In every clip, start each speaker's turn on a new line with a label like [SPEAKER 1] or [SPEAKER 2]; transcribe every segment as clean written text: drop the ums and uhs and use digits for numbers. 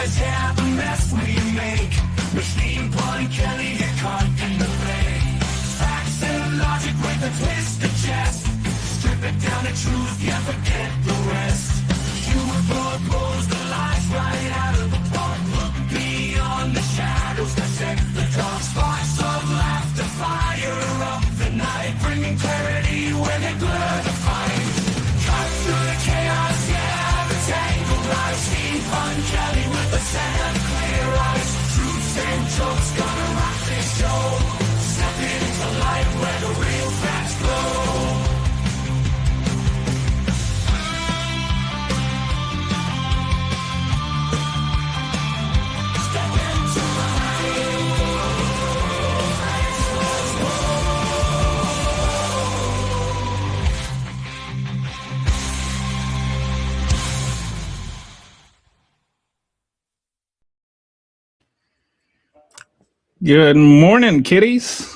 [SPEAKER 1] guys, yeah, the mess we make. Machine Blood Kelly get caught in the fray. Facts and logic with a twist of chest. Strip it down to truth, yeah, forget the rest. You propose the lies right out of the park. Look beyond the shadows that set the dark. Sparks of laughter fire up the night, bringing clarity when they blur the fight. Cut through the chaos, yeah, the tangled lies. Steampunk Kelly with the sand clear eyes. Truths and jokes gonna rock this show. Step into light where the real facts glow.
[SPEAKER 2] Good morning, kiddies.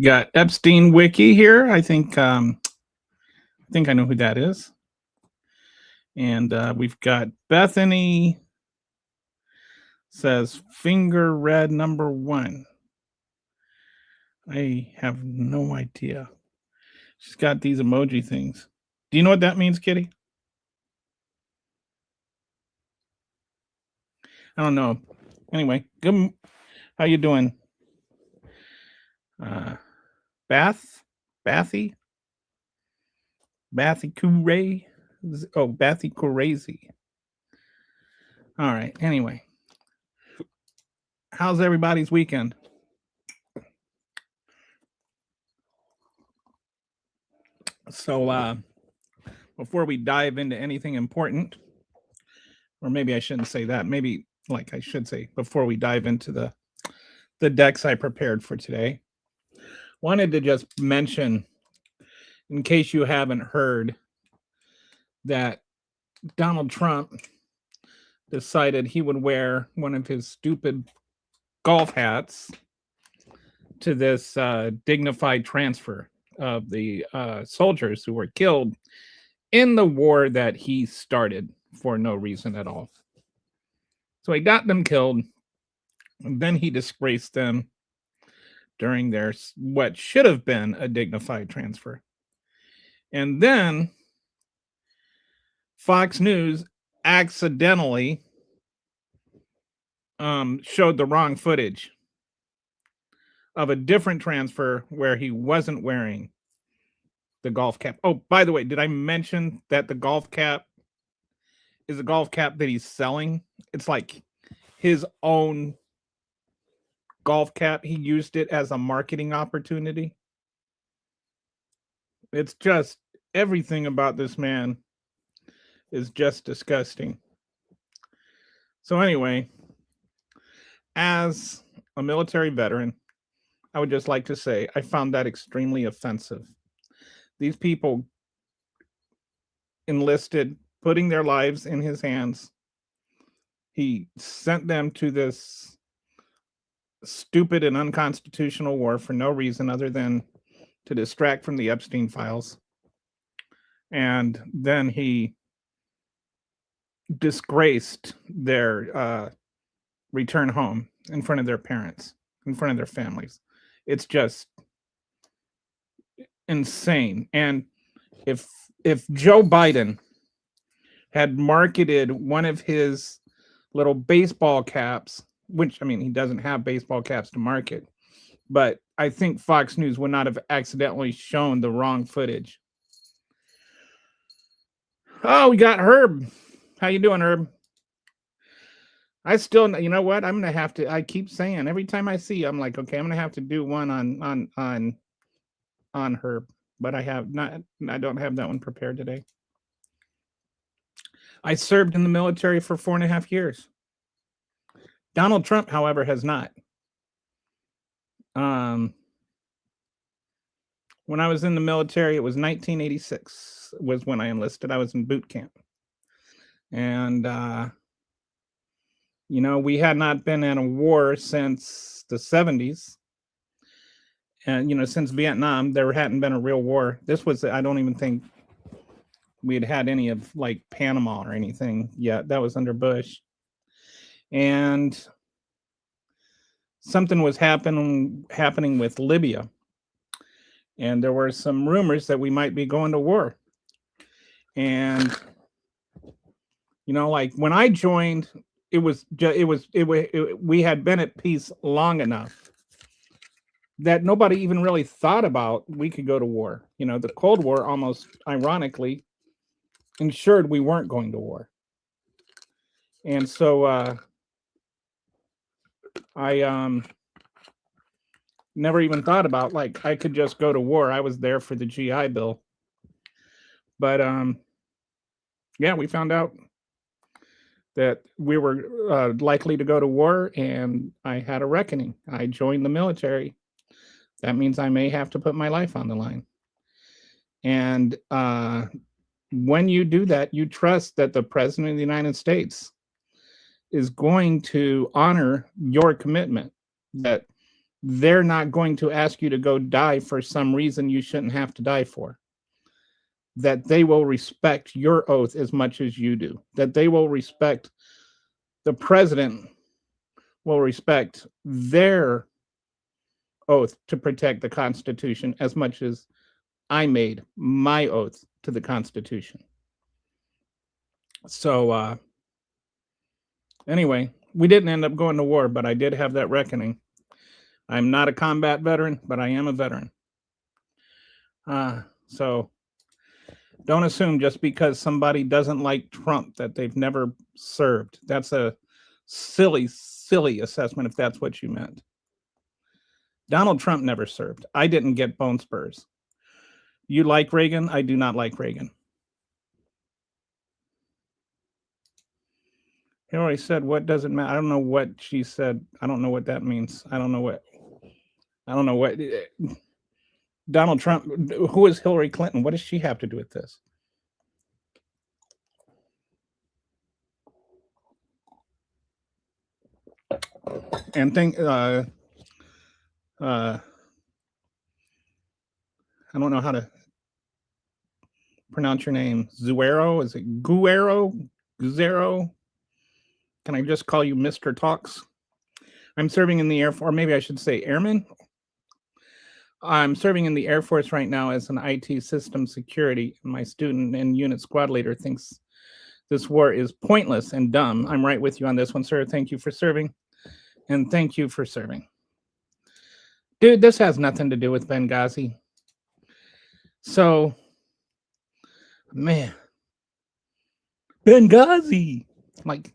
[SPEAKER 2] Got Epstein Wiki here. I think I know who that is. And we've got Bethany says finger red number 1. I have no idea. She's got these emoji things. Do you know what that means, Kitty? I don't know. Anyway, good. How you doing? Bathy Couray? Oh, Bathy Crazy. All right. Anyway, how's everybody's weekend? So, before we dive into anything important, or maybe I shouldn't say that. Maybe like I should say before we dive into the decks I prepared for today, wanted to just mention, in case you haven't heard, that Donald Trump decided he would wear one of his stupid golf hats to this dignified transfer of the soldiers who were killed in the war that he started for no reason at all. So he got them killed, and then he disgraced them during their what should have been a dignified transfer. And then Fox News accidentally showed the wrong footage of a different transfer where he wasn't wearing the golf cap. Oh, by the way, did I mention that the golf cap is a golf cap that he's selling? It's like his own golf cap. He used it as a marketing opportunity. It's just, everything about this man is just disgusting. So anyway, as a military veteran, I would just like to say I found that extremely offensive. These people enlisted, putting their lives in his hands. He sent them to this stupid and unconstitutional war for no reason other than to distract from the Epstein files. And then he disgraced their return home in front of their parents, in front of their families. It's just insane. And if Joe Biden had marketed one of his little baseball caps, which, I mean, he doesn't have baseball caps to market, but I think Fox News would not have accidentally shown the wrong footage. Oh, we got Herb. How you doing, Herb? I still, you know what? I'm gonna have to. I keep saying every time I see, I'm like, okay, I'm gonna have to do one on Herb, but I don't have that one prepared today. I served in the military for 4.5 years. Donald Trump, however, has not. When I was in the military, it was 1986 was when I enlisted. I was in boot camp. And, we had not been in a war since the 70s. And, since Vietnam, there hadn't been a real war. This was, I don't even think we had any of like Panama or anything yet. That was under Bush. and something was happening with Libya, and there were some rumors that we might be going to war. And like when I joined, we had been at peace long enough that nobody even really thought about we could go to war. The Cold War almost ironically ensured we weren't going to war. And so I never even thought about like I could just go to war. I was there for the GI Bill. But yeah, we found out that we were likely to go to war, and I had a reckoning. I joined the military. That means I may have to put my life on the line. And when you do that, you trust that the President of the United States is going to honor your commitment, that they're not going to ask you to go die for some reason you shouldn't have to die for, that they will respect your oath as much as you do, that they will respect, the president will respect their oath to protect the Constitution as much as I made my oath to the Constitution. So anyway, we didn't end up going to war, but I did have that reckoning. I'm not a combat veteran, but I am a veteran. So don't assume just because somebody doesn't like Trump that they've never served. That's a silly, silly assessment if that's what you meant. Donald Trump never served. I didn't get bone spurs. You like Reagan? I do not like Reagan. Hillary said, what does it matter? I don't know what she said. I don't know what that means. I don't know what Donald Trump, who is Hillary Clinton? What does she have to do with this? And I don't know how to pronounce your name. Zuero? Is it Guero? Guzero? Can I just call you Mr. Talks? I'm serving in the Air Force, or maybe I should say airman. I'm serving in the Air Force right now as an IT system security. My student and unit squad leader thinks this war is pointless and dumb. I'm right with you on this one, sir. Thank you for serving. And thank you for serving. Dude, this has nothing to do with Benghazi. So, man. Benghazi. Like,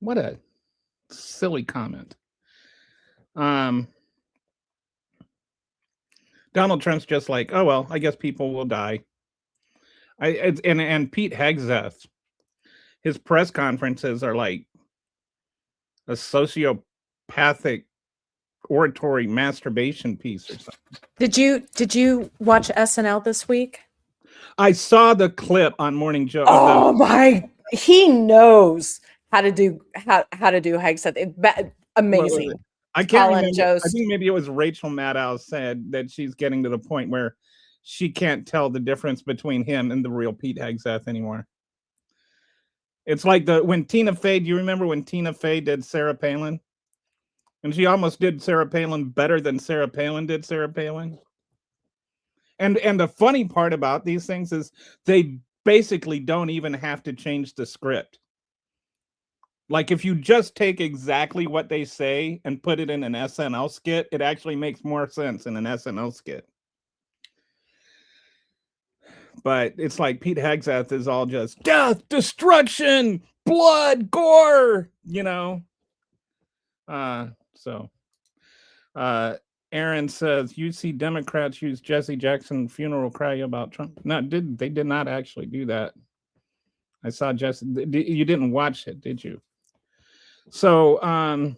[SPEAKER 2] what a silly comment. Donald Trump's just like, oh, well, I guess people will die. And Pete Hegseth, his press conferences are like a sociopathic oratory masturbation piece or something.
[SPEAKER 3] Did you watch SNL this week?
[SPEAKER 2] I saw the clip on Morning Joe.
[SPEAKER 3] Oh my! He knows how to do Hegseth. Amazing.
[SPEAKER 2] I can't remember. I think maybe it was Rachel Maddow said that she's getting to the point where she can't tell the difference between him and the real Pete Hegseth anymore. It's like when Tina Fey, do you remember when Tina Fey did Sarah Palin? And she almost did Sarah Palin better than Sarah Palin did Sarah Palin. And the funny part about these things is they basically don't even have to change the script. Like if you just take exactly what they say and put it in an SNL skit, it actually makes more sense in an SNL skit. But it's like Pete Hegseth is all just death, destruction, blood, gore, So Aaron says, you see Democrats use Jesse Jackson funeral cry about Trump. No, they did not actually do that. I saw Jesse. You didn't watch it, did you? So I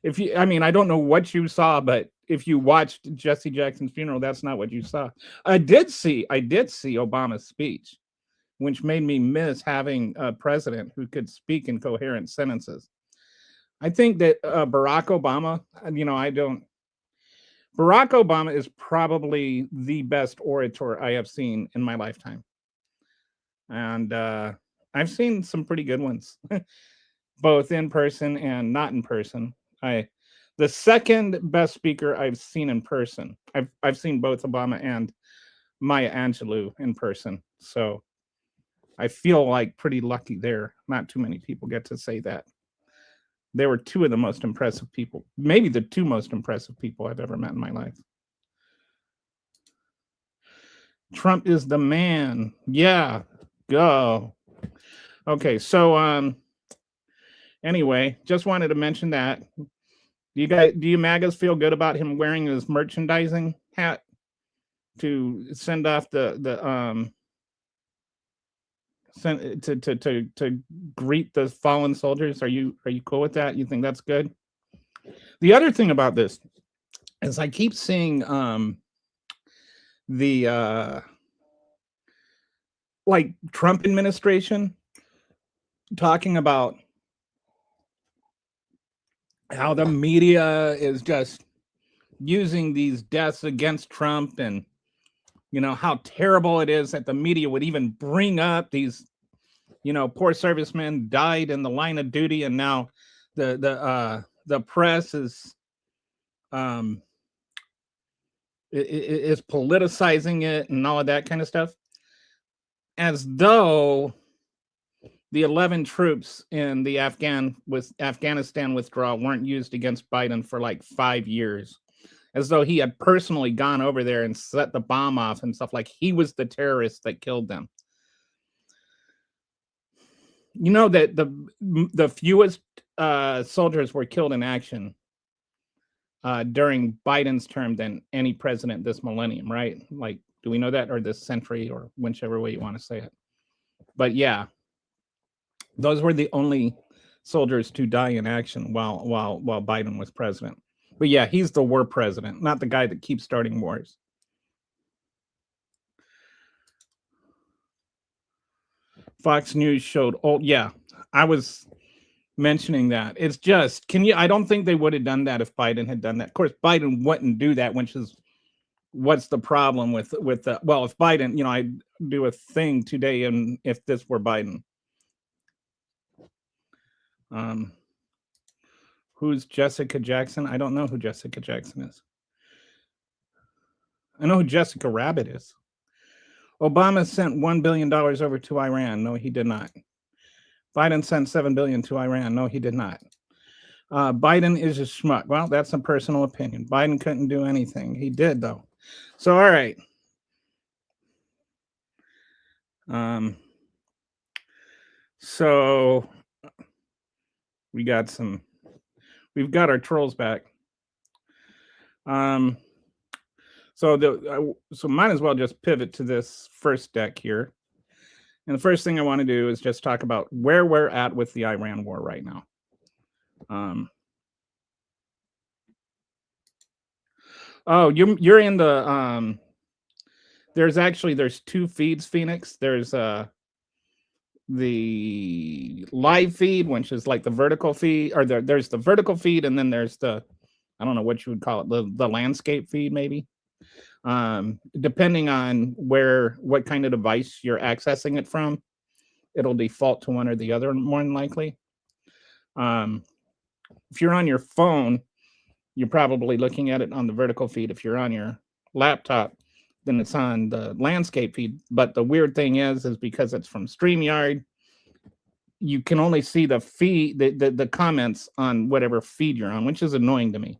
[SPEAKER 2] don't know what you saw, but if you watched Jesse Jackson's funeral, that's not what you saw. I did see Obama's speech, which made me miss having a president who could speak in coherent sentences. I think that Barack Obama, Barack Obama is probably the best orator I have seen in my lifetime. And I've seen some pretty good ones. both in person and not in person. The second best speaker I've seen in person. I've seen both Obama and Maya Angelou in person. So I feel like pretty lucky there. Not too many people get to say that. They were two of the most impressive people, maybe the two most impressive people I've ever met in my life. Trump is the man. Yeah, go. Okay, so anyway, just wanted to mention that. Do you MAGAs feel good about him wearing his merchandising hat to send off to greet the fallen soldiers? Are you cool with that? You think that's good? The other thing about this is I keep seeing the like Trump administration talking about how the media is just using these deaths against Trump, and how terrible it is that the media would even bring up these poor servicemen died in the line of duty, and now the press is is politicizing it and all of that kind of stuff, as though the 11 troops in the Afghanistan withdrawal weren't used against Biden for like 5 years, as though he had personally gone over there and set the bomb off and stuff, like he was the terrorist that killed them. You know that the fewest soldiers were killed in action during Biden's term than any president this millennium, right? Like, do we know that, or this century, or whichever way you want to say it? But yeah, those were the only soldiers to die in action while Biden was president. But yeah, he's the war president, not the guy that keeps starting wars. Fox News showed yeah, I was mentioning that. It's just, I don't think they would have done that if Biden had done that. Of course, Biden wouldn't do that, which is what's the problem with the, well, if Biden, I'd do a thing today, and if this were Biden. Who's Jessica Jackson? I don't know who Jessica Jackson is. I know who Jessica Rabbit is. Obama sent $1 billion over to Iran. No, he did not. Biden sent $7 billion to Iran. No, he did not. Biden is a schmuck. Well, that's a personal opinion. Biden couldn't do anything. He did, though. So, all right. So we've got our trolls back. So might as well just pivot to this first deck here. And the first thing I want to do is just talk about where we're at with the Iran war right now. Oh, you're in the there's two feeds, Phoenix. There's the live feed, which is like the vertical feed, or there's the vertical feed, and then there's the, I don't know what you would call it, the landscape feed, maybe. Depending on what kind of device you're accessing it from, it'll default to one or the other, more than likely. If you're on your phone, you're probably looking at it on the vertical feed. If you're on your laptop, then it's on the landscape feed. But the weird thing is because it's from StreamYard, you can only see the feed, the comments on whatever feed you're on, which is annoying to me.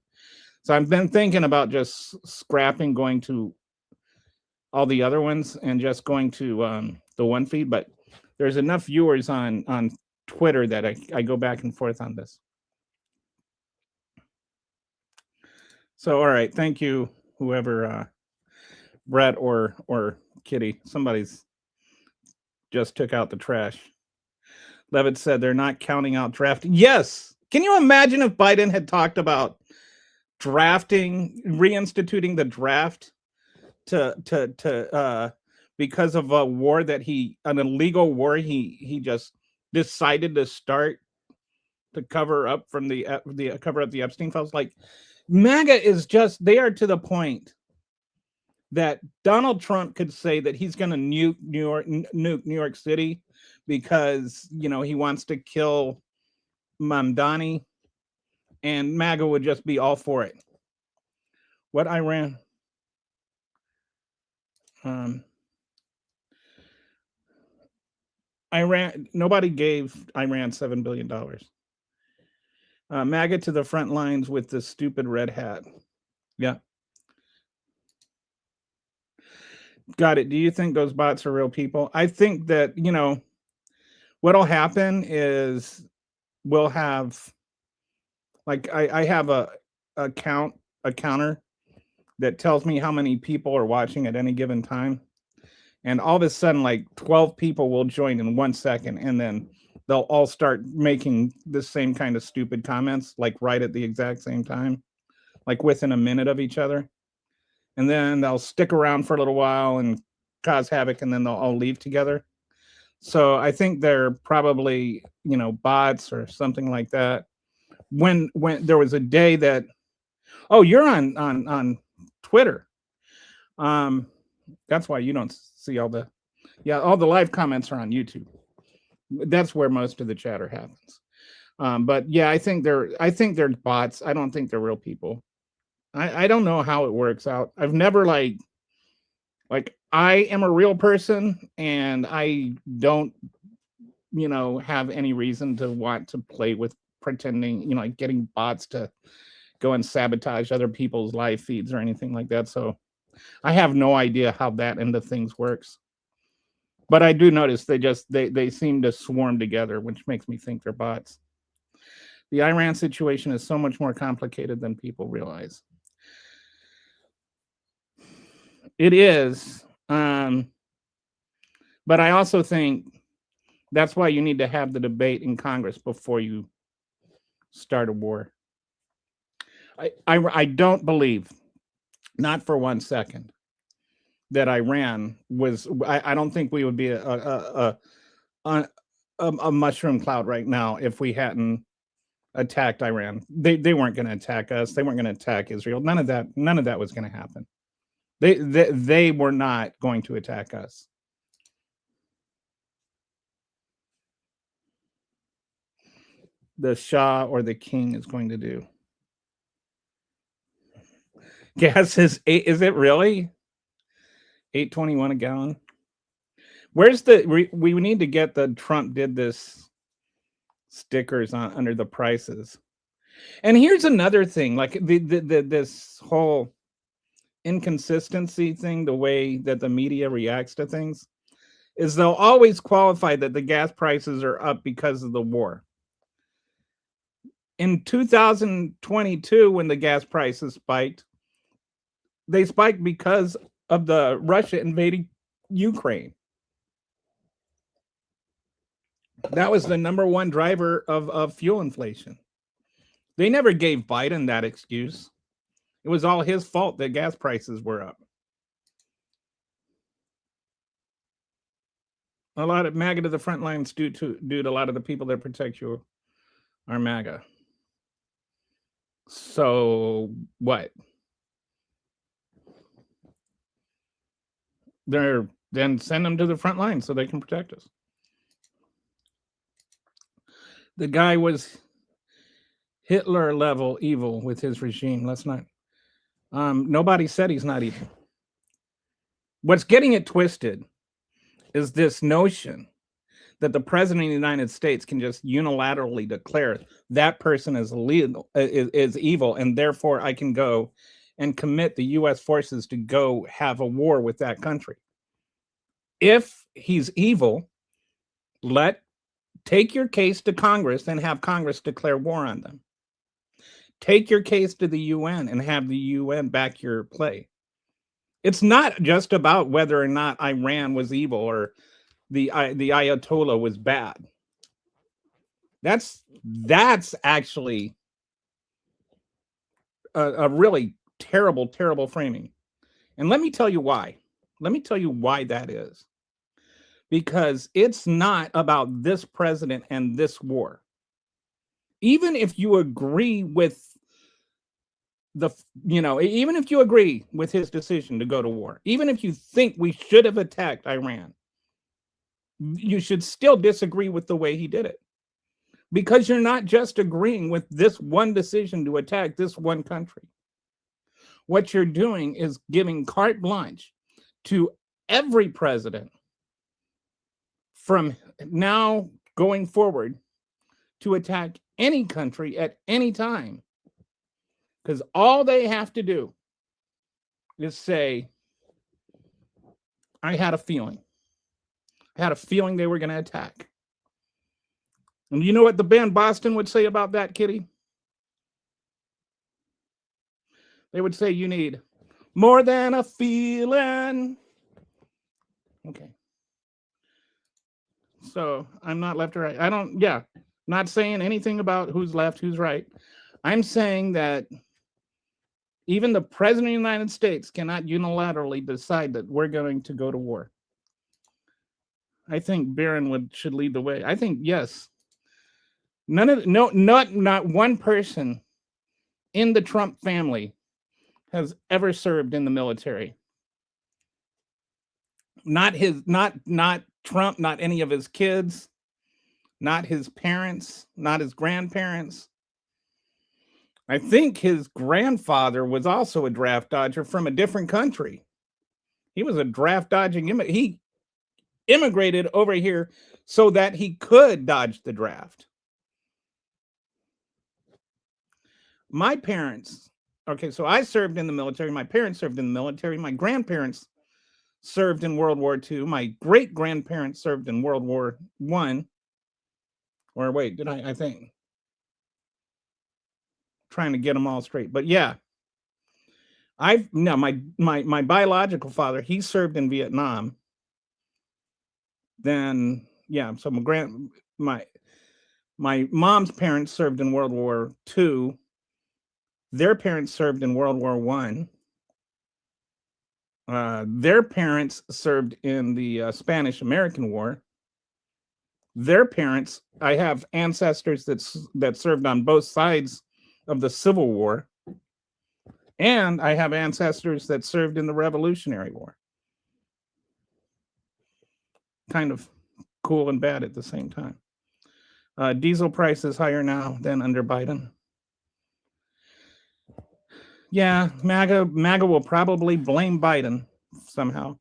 [SPEAKER 2] So I've been thinking about just scrapping going to all the other ones and just going to the one feed. But there's enough viewers on Twitter that I go back and forth on this. So, all right. Thank you, whoever, Brett or Kitty. Somebody's just took out the trash. Levitt said they're not counting out drafting. Yes. Can you imagine if Biden had talked about reinstituting the draft to because of a war an illegal war he just decided to start to cover up from cover up the Epstein files? Like, MAGA is just, they are to the point that Donald Trump could say that he's going to nuke New York City because he wants to kill Mamdani, and MAGA would just be all for it. What Iran? Iran. Nobody gave Iran $7 billion. MAGA to the front lines with the stupid red hat. Yeah. Got it. Do you think those bots are real people? I think that, what'll happen is we'll have, like, I have a counter that tells me how many people are watching at any given time. And all of a sudden, like 12 people will join in 1 second, and then they'll all start making the same kind of stupid comments, like right at the exact same time, like within a minute of each other. And then they'll stick around for a little while and cause havoc, and then they'll all leave together. So I think they're probably, bots or something like that. When there was a day that, oh, you're on Twitter. That's why you don't see all the live comments are on YouTube. That's where most of the chatter happens. But yeah, I think they're bots. I don't think they're real people. I don't know how it works out. I've never like I am a real person, and I don't, have any reason to want to play with pretending, like getting bots to go and sabotage other people's live feeds or anything like that. So I have no idea how that end of things works. But I do notice they seem to swarm together, which makes me think they're bots. The Iran situation is so much more complicated than people realize. It is. But I also think that's why you need to have the debate in Congress before you start a war. I don't believe, not for 1 second, that Iran was. I don't think we would be a mushroom cloud right now if we hadn't attacked Iran. They weren't going to attack us. They weren't going to attack Israel. None of that was going to happen. They were not going to attack us. The Shah or the king is going to do. Gas is it really? $8.21 a gallon. Where's we need to get the Trump did this stickers on under the prices. And here's another thing, like this whole inconsistency thing, the way that the media reacts to things, is they'll always qualify that the gas prices are up because of the war. In 2022, when the gas prices spiked, they spiked because of the Russia invading Ukraine. That was the number one driver of fuel inflation. They never gave Biden that excuse. It was all his fault that gas prices were up. A lot of MAGA to the front lines due to a lot of the people that protect you are MAGA. So what? Then send them to the front line so they can protect us. The guy was Hitler level evil with his regime. Let's not. Nobody said he's not evil. What's getting it twisted is this notion that the president of the United States can just unilaterally declare that person is evil, and therefore I can go and commit the U.S. forces to go have a war with that country. If he's evil, take your case to Congress and have Congress declare war on them. Take your case to the UN and have the UN back your play. It's not just about whether or not Iran was evil or the Ayatollah was bad. That's actually a really terrible, terrible framing. And let me tell you why. Let me tell you why that is. Because it's not about this president and this war. Even if you agree with even if you agree with his decision to go to war, even if you think we should have attacked Iran, you should still disagree with the way he did it. because you're not just agreeing with this one decision to attack this one country. What you're doing is giving carte blanche to every president from now going forward to attack any country at any time. Because all they have to do is say, I had a feeling. I had a feeling they were going to attack. And you know what the band Boston would say about that, Kitty? They would say you need more than a feeling. Okay. So I'm not left or right. Not saying anything about who's left, who's right. I'm saying that even the president of the United States cannot unilaterally decide that we're going to go to war. I think Barron should lead the way. I think, yes. Not one person in the Trump family has ever served in the military. Not Trump, not any of his kids, not his parents, not his grandparents. I think his grandfather was also a draft dodger from a different country. He was a draft dodging he immigrated over here so that he could dodge the draft. My parents, okay, so I served in the military. My parents served in the military. My grandparents served in World War II. My great-grandparents served in World War I. Or wait, did I think? Trying to get them all straight. But yeah, my biological father, he served in Vietnam. Then, yeah, so my mom's parents served in World War II. Their parents served in World War I. Their parents served in the Spanish-American War. Their parents, I have ancestors that served on both sides of the Civil War. And I have ancestors that served in the Revolutionary War. Kind of cool and bad at the same time. Diesel price is higher now than under Biden. Yeah, MAGA will probably blame Biden somehow.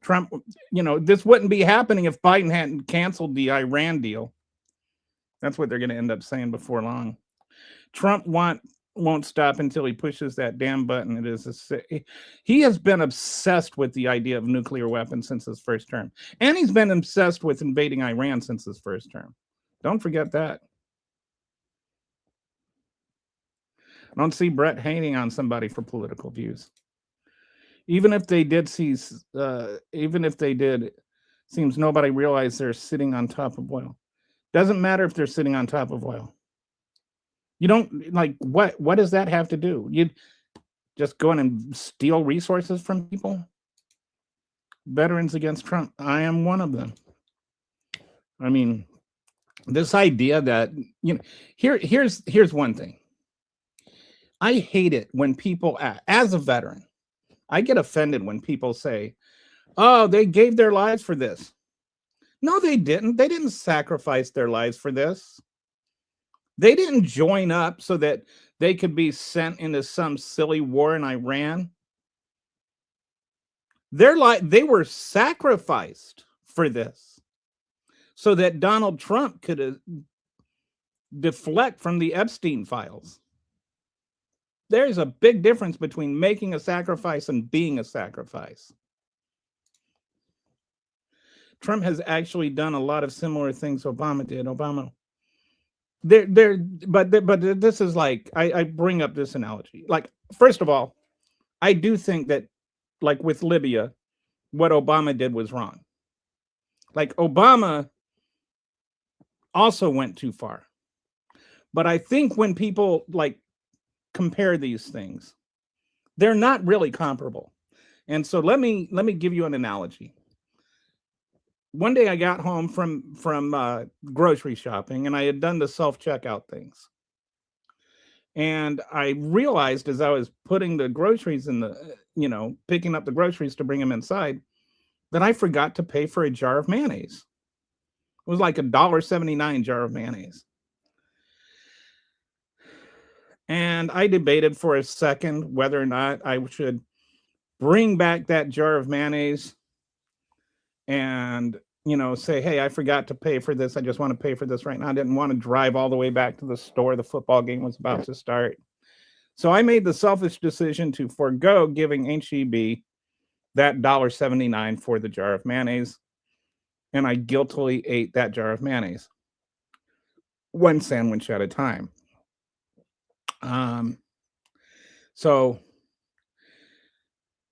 [SPEAKER 2] Trump, this wouldn't be happening if Biden hadn't canceled the Iran deal. That's what they're going to end up saying before long. Trump won't stop until he pushes that damn button. He has been obsessed with the idea of nuclear weapons since his first term. And he's been obsessed with invading Iran since his first term. Don't forget that. I don't see Brett hating on somebody for political views. Even if they did, seems nobody realized they're sitting on top of oil. Doesn't matter if they're sitting on top of oil. You don't what does that have to do? You just go in and steal resources from people? Veterans against Trump. I am one of them. I mean, this idea that, here's one thing. I hate it when people, as a veteran, I get offended when people say, oh, they gave their lives for this. No, they didn't. They didn't sacrifice their lives for this. They didn't join up so that they could be sent into some silly war in Iran. They were sacrificed for this so that Donald Trump could deflect from the Epstein files. There's a big difference between making a sacrifice and being a sacrifice. Trump has actually done a lot of similar things Obama did. But this is I bring up this analogy. First of all, I do think that, with Libya, what Obama did was wrong. Obama also went too far. But I think when people compare these things, they're not really comparable. And so let me give you an analogy. One day I got home from grocery shopping, and I had done the self-checkout things. And I realized as I was putting the groceries in picking up the groceries to bring them inside, that I forgot to pay for a jar of mayonnaise. It was like $1.79 jar of mayonnaise. And I debated for a second whether or not I should bring back that jar of mayonnaise and, say, hey, I forgot to pay for this. I just want to pay for this right now. I didn't want to drive all the way back to the store. The football game was about to start. So I made the selfish decision to forego giving HEB that $1.79 for the jar of mayonnaise. And I guiltily ate that jar of mayonnaise, one sandwich at a time. So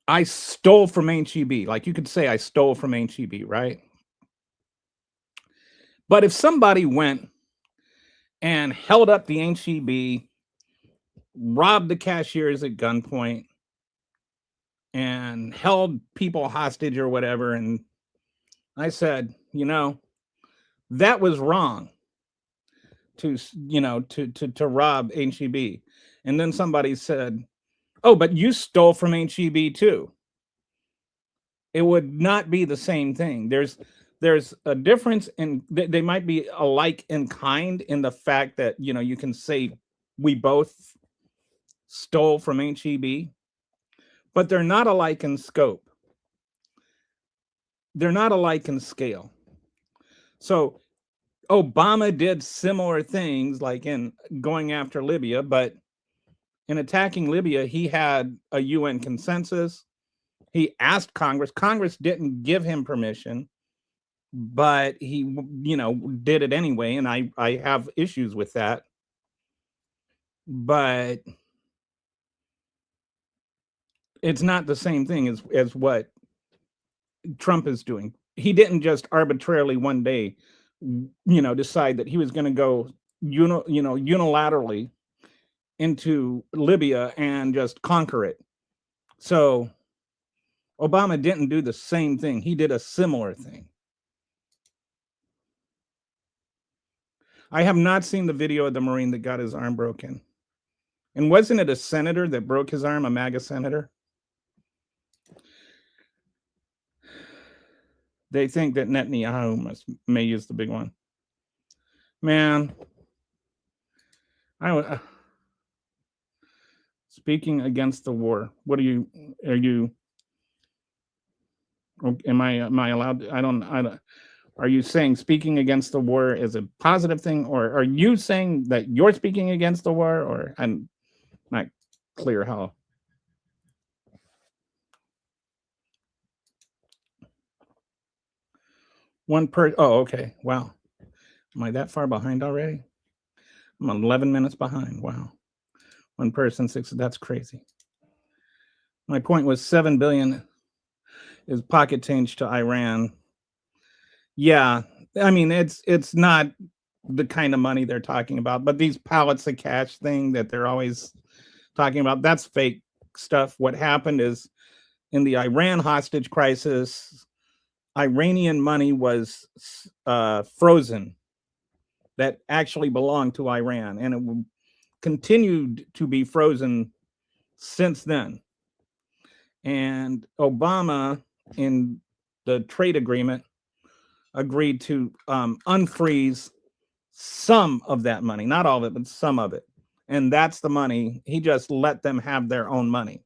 [SPEAKER 2] I stole from HEB. Like, you could say I stole from HEB, right? But if somebody went and held up the HEB, robbed the cashiers at gunpoint, and held people hostage or whatever, and I said, that was wrong to rob HEB. And then somebody said, oh, but you stole from HEB too. It would not be the same thing. There's a difference in, they might be alike in kind, in the fact that, you can say we both stole from HEB, but they're not alike in scope. They're not alike in scale. So Obama did similar things, like in going after Libya, but in attacking Libya, he had a UN consensus. He asked Congress. Congress didn't give him permission, but he, did it anyway. And I have issues with that. But it's not the same thing as what Trump is doing. He didn't just arbitrarily one day, decide that he was going to go, unilaterally into Libya and just conquer it. So Obama didn't do the same thing. He did a similar thing. I have not seen the video of the Marine that got his arm broken. And wasn't it a senator that broke his arm, a MAGA senator? They think that Netanyahu may use the big one. Man, speaking against the war. What are you? Am I allowed? I don't. Are you saying speaking against the war is a positive thing, or are you saying that you're speaking against the war? Or I'm not clear how. Oh, okay. Wow. Am I that far behind already? I'm 11 minutes behind. Wow. One person, 6. That's crazy. My point was 7 billion is pocket change to Iran. Yeah. I mean, it's not the kind of money they're talking about, but these pallets of cash thing that they're always talking about, that's fake stuff. What happened is, in the Iran hostage crisis, Iranian money was frozen that actually belonged to Iran, and it continued to be frozen since then. And Obama, in the trade agreement, agreed to unfreeze some of that money, not all of it, but some of it. And that's the money. He just let them have their own money.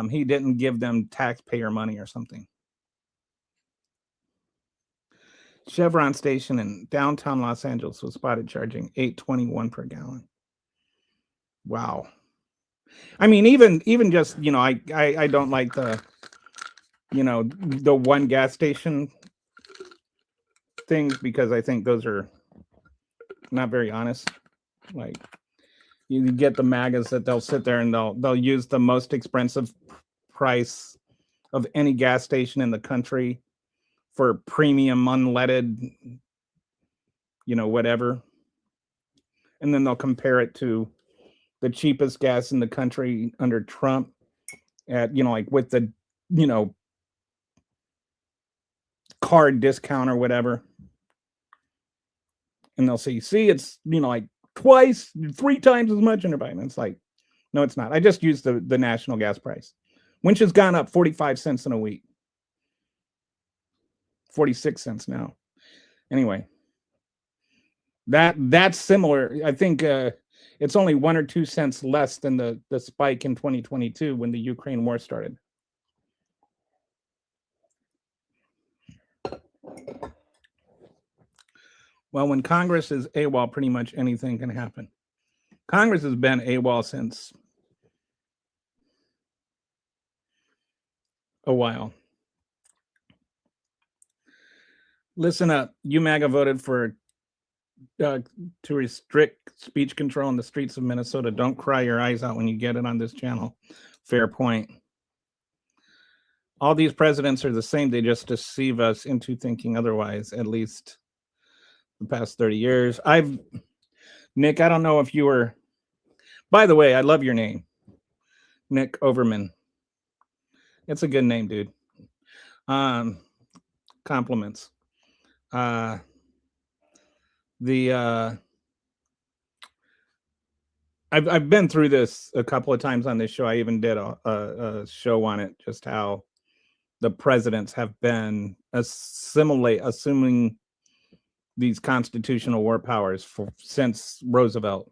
[SPEAKER 2] He didn't give them taxpayer money or something. Chevron station in downtown Los Angeles was spotted charging $8.21 per gallon. Wow. I mean, even just, I don't like the, the one gas station things, because I think those are not very honest. Like, you get the MAGAs that they'll sit there and they'll use the most expensive price of any gas station in the country for premium unleaded, whatever. And then they'll compare it to the cheapest gas in the country under Trump at, like with the, card discount or whatever. And they'll say, see, it's, like twice, 3 times as much under Biden. It's like, no, it's not. I just used the national gas price, which has gone up 45 cents in a week. 46 cents now. Anyway, that's similar. I think It's only 1 or 2 cents less than the spike in 2022 when the Ukraine war started. Well, when Congress is AWOL, pretty much anything can happen. Congress has been AWOL since a while. Listen up. UMAGA voted for to restrict speech control in the streets of Minnesota. Don't cry your eyes out when you get it on this channel. Fair point. All these presidents are the same. They just deceive us into thinking otherwise, at least the past 30 years. Nick, I don't know if you were, by the way, I love your name, Nick Overman. It's a good name, dude. Compliments. I've been through this a couple of times on this show. I even did a show on it, just how the presidents have been assuming these constitutional war powers since Roosevelt.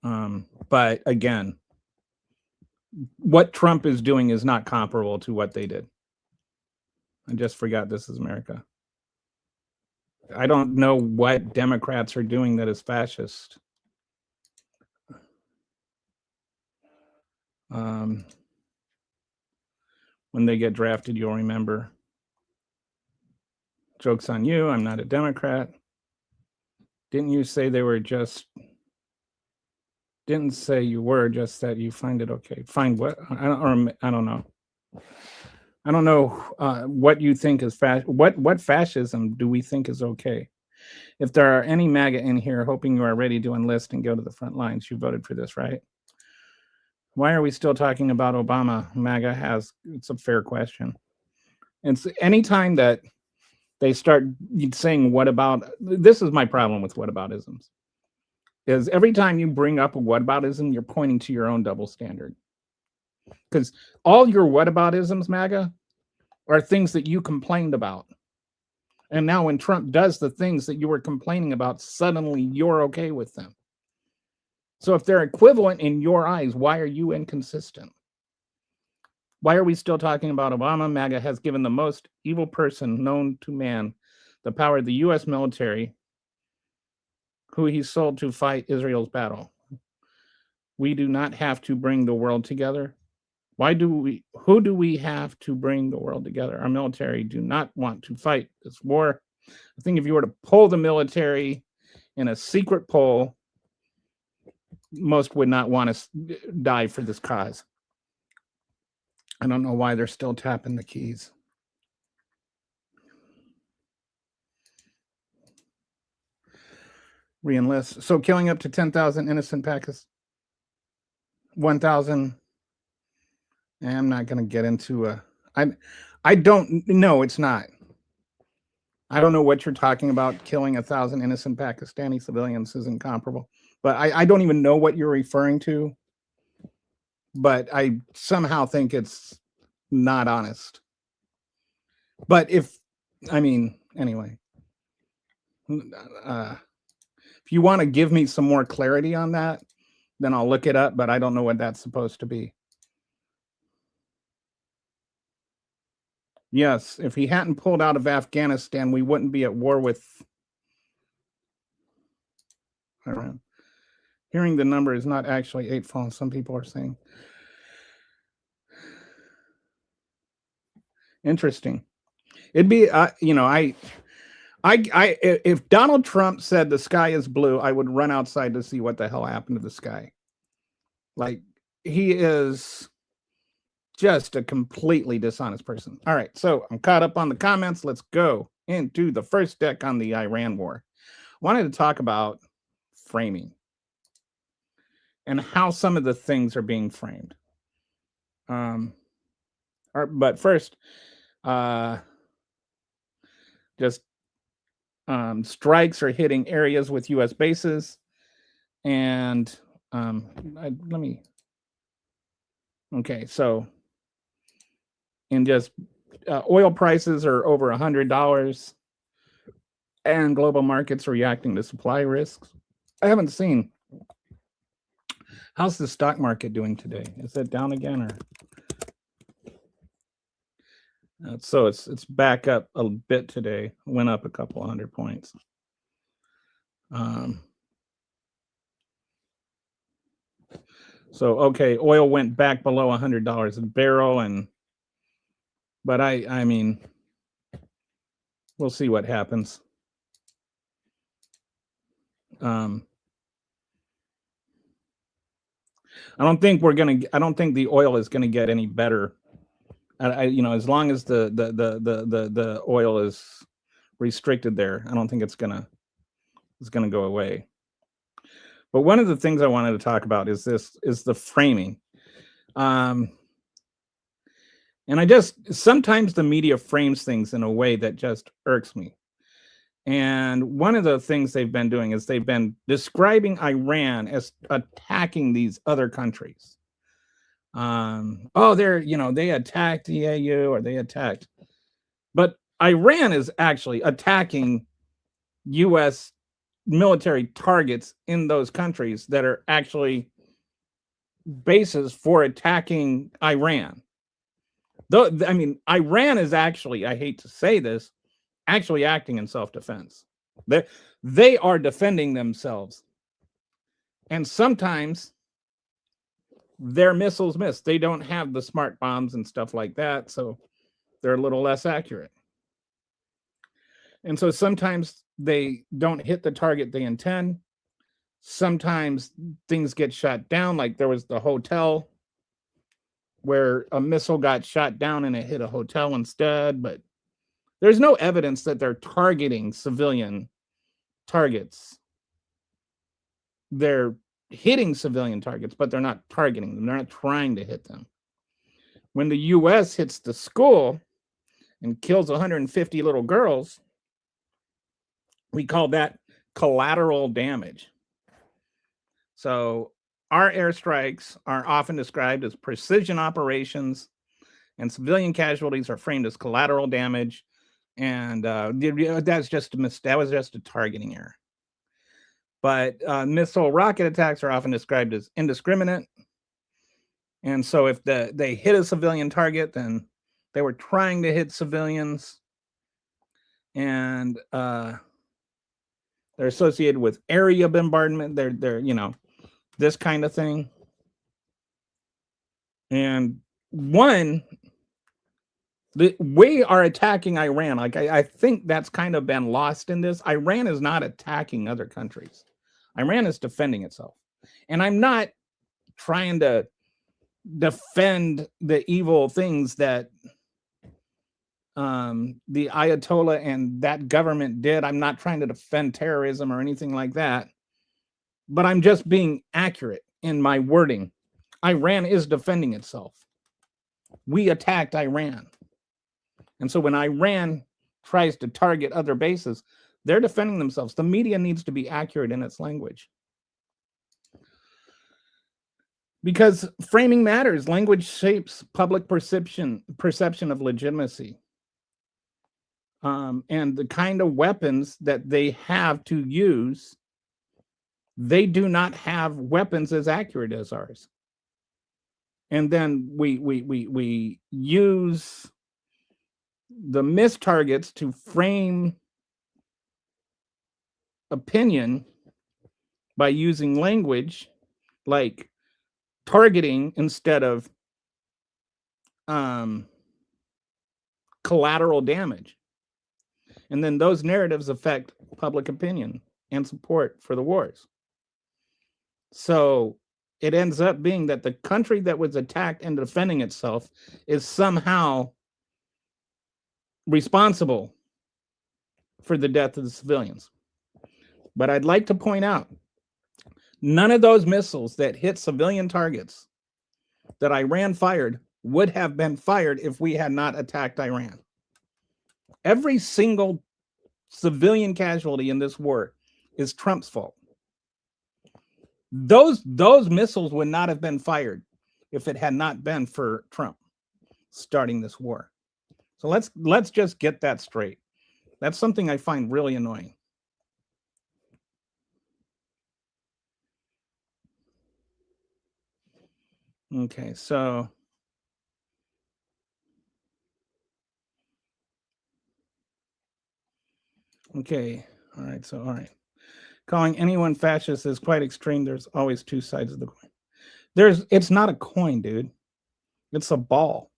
[SPEAKER 2] But again, what Trump is doing is not comparable to what they did. I just forgot this is America. I don't know what Democrats are doing that is fascist. When they get drafted, you'll remember. Joke's on you. I'm not a Democrat. Didn't you say they were just... Didn't say you were, just that you find it okay. Find what? I don't know. I don't know what you think is what fascism do we think is okay? If there are any MAGA in here hoping you are ready to enlist and go to the front lines, you voted for this, right? Why are we still talking about Obama? MAGA has, it's a fair question. It's anytime that they start saying what about, this is my problem with whataboutisms, is every time you bring up a whataboutism, you're pointing to your own double standard. Because all your whataboutisms, MAGA, are things that you complained about. And now when Trump does the things that you were complaining about, suddenly you're okay with them. So if they're equivalent in your eyes, why are you inconsistent? Why are we still talking about Obama? MAGA has given the most evil person known to man the power of the U.S. military, who he sold to fight Israel's battle. We do not have to bring the world together. Who do we have to bring the world together? Our military do not want to fight this war. I think if you were to poll the military in a secret poll, most would not want to die for this cause. I don't know why they're still tapping the keys. Re-enlist. So killing up to 10,000 innocent Pakistanis. 1,000. I'm not going to get into I don't know. It's not. I don't know what you're talking about. Killing 1,000 innocent Pakistani civilians isn't comparable. But I don't even know what you're referring to. But I somehow think it's not honest. But anyway. If you want to give me some more clarity on that, then I'll look it up. But I don't know what that's supposed to be. Yes, if he hadn't pulled out of Afghanistan, we wouldn't be at war with Iran. Hearing the number is not actually 8 fallen, some people are saying. Interesting. It'd be, if Donald Trump said the sky is blue, I would run outside to see what the hell happened to the sky. Like, he is just a completely dishonest person. All right, so I'm caught up on the comments. Let's go into the first deck on the Iran war. Wanted to talk about framing and how some of the things are being framed. But first, strikes are hitting areas with U.S. bases, and okay, so and just oil prices are over $100, and global markets reacting to supply risks. I haven't seen How's the stock market doing today? Is it down again, or so it's back up a bit today. Went up a couple 100 points. So okay, oil went back below $100 a barrel, but I mean, we'll see what happens. I don't think the oil is gonna get any better. As long as the oil is restricted there, I don't think it's gonna go away. But one of the things I wanted to talk about is the framing. And sometimes the media frames things in a way that just irks me. And one of the things they've been doing is they've been describing Iran as attacking these other countries. They attacked the AU, or they attacked. But Iran is actually attacking U.S. military targets in those countries that are actually bases for attacking Iran. Though, I mean, Iran is actually, I hate to say this, actually acting in self-defense. They are defending themselves. And sometimes their missiles miss. They don't have the smart bombs and stuff like that, so they're a little less accurate. And so sometimes they don't hit the target they intend. Sometimes things get shot down, like there was the hotel where a missile got shot down and it hit a hotel instead, but there's no evidence that they're targeting civilian targets. They're hitting civilian targets, but they're not targeting them. They're not trying to hit them. When the U.S. hits the school and kills 150 little girls, we call that collateral damage. So our airstrikes are often described as precision operations, and civilian casualties are framed as collateral damage. And that was just a targeting error. But missile rocket attacks are often described as indiscriminate. And so if they hit a civilian target, then they were trying to hit civilians. And they're associated with area bombardment. They're this kind of thing. And we are attacking Iran. Like I think that's kind of been lost in this. Iran is not attacking other countries. Iran is defending itself. And I'm not trying to defend the evil things that the Ayatollah and that government did. I'm not trying to defend terrorism or anything like that. But I'm just being accurate in my wording. Iran is defending itself. We attacked Iran. And so when Iran tries to target other bases, they're defending themselves. The media needs to be accurate in its language. Because framing matters. Language shapes public perception of legitimacy. And the kind of weapons that they have to use, they do not have weapons as accurate as ours. And then we use the missed targets to frame opinion by using language like targeting instead of collateral damage. And then those narratives affect public opinion and support for the wars. So it ends up being that the country that was attacked and defending itself is somehow responsible for the death of the civilians. But I'd like to point out, none of those missiles that hit civilian targets that Iran fired would have been fired if we had not attacked Iran. Every single civilian casualty in this war is Trump's fault. Those missiles would not have been fired if it had not been for Trump starting this war. So let's just get that straight. That's something I find really annoying. Okay, so okay, all right, so all right. Calling anyone fascist is quite extreme. There's always two sides of the coin. It's not a coin, dude. It's a ball.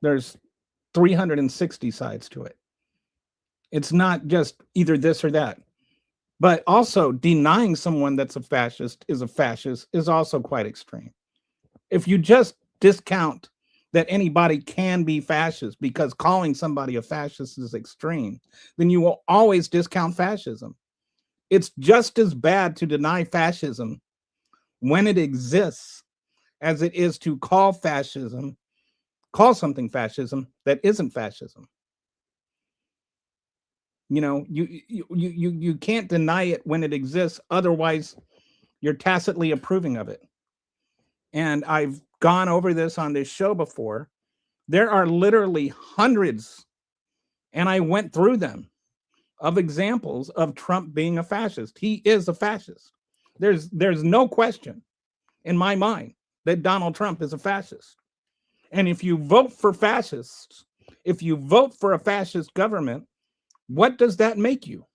[SPEAKER 2] There's 360 sides to it. It's not just either this or that. But also denying someone that's a fascist is also quite extreme. If you just discount that anybody can be fascist because calling somebody a fascist is extreme, then you will always discount fascism. It's just as bad to deny fascism when it exists as it is to call something fascism that isn't fascism. You can't deny it when it exists, otherwise you're tacitly approving of it. And I've gone over this on this show before. There are literally hundreds, and I went through them, of examples of Trump being a fascist. He is a fascist. There's no question in my mind that Donald Trump is a fascist. And if you vote for fascists, if you vote for a fascist government, what does that make you?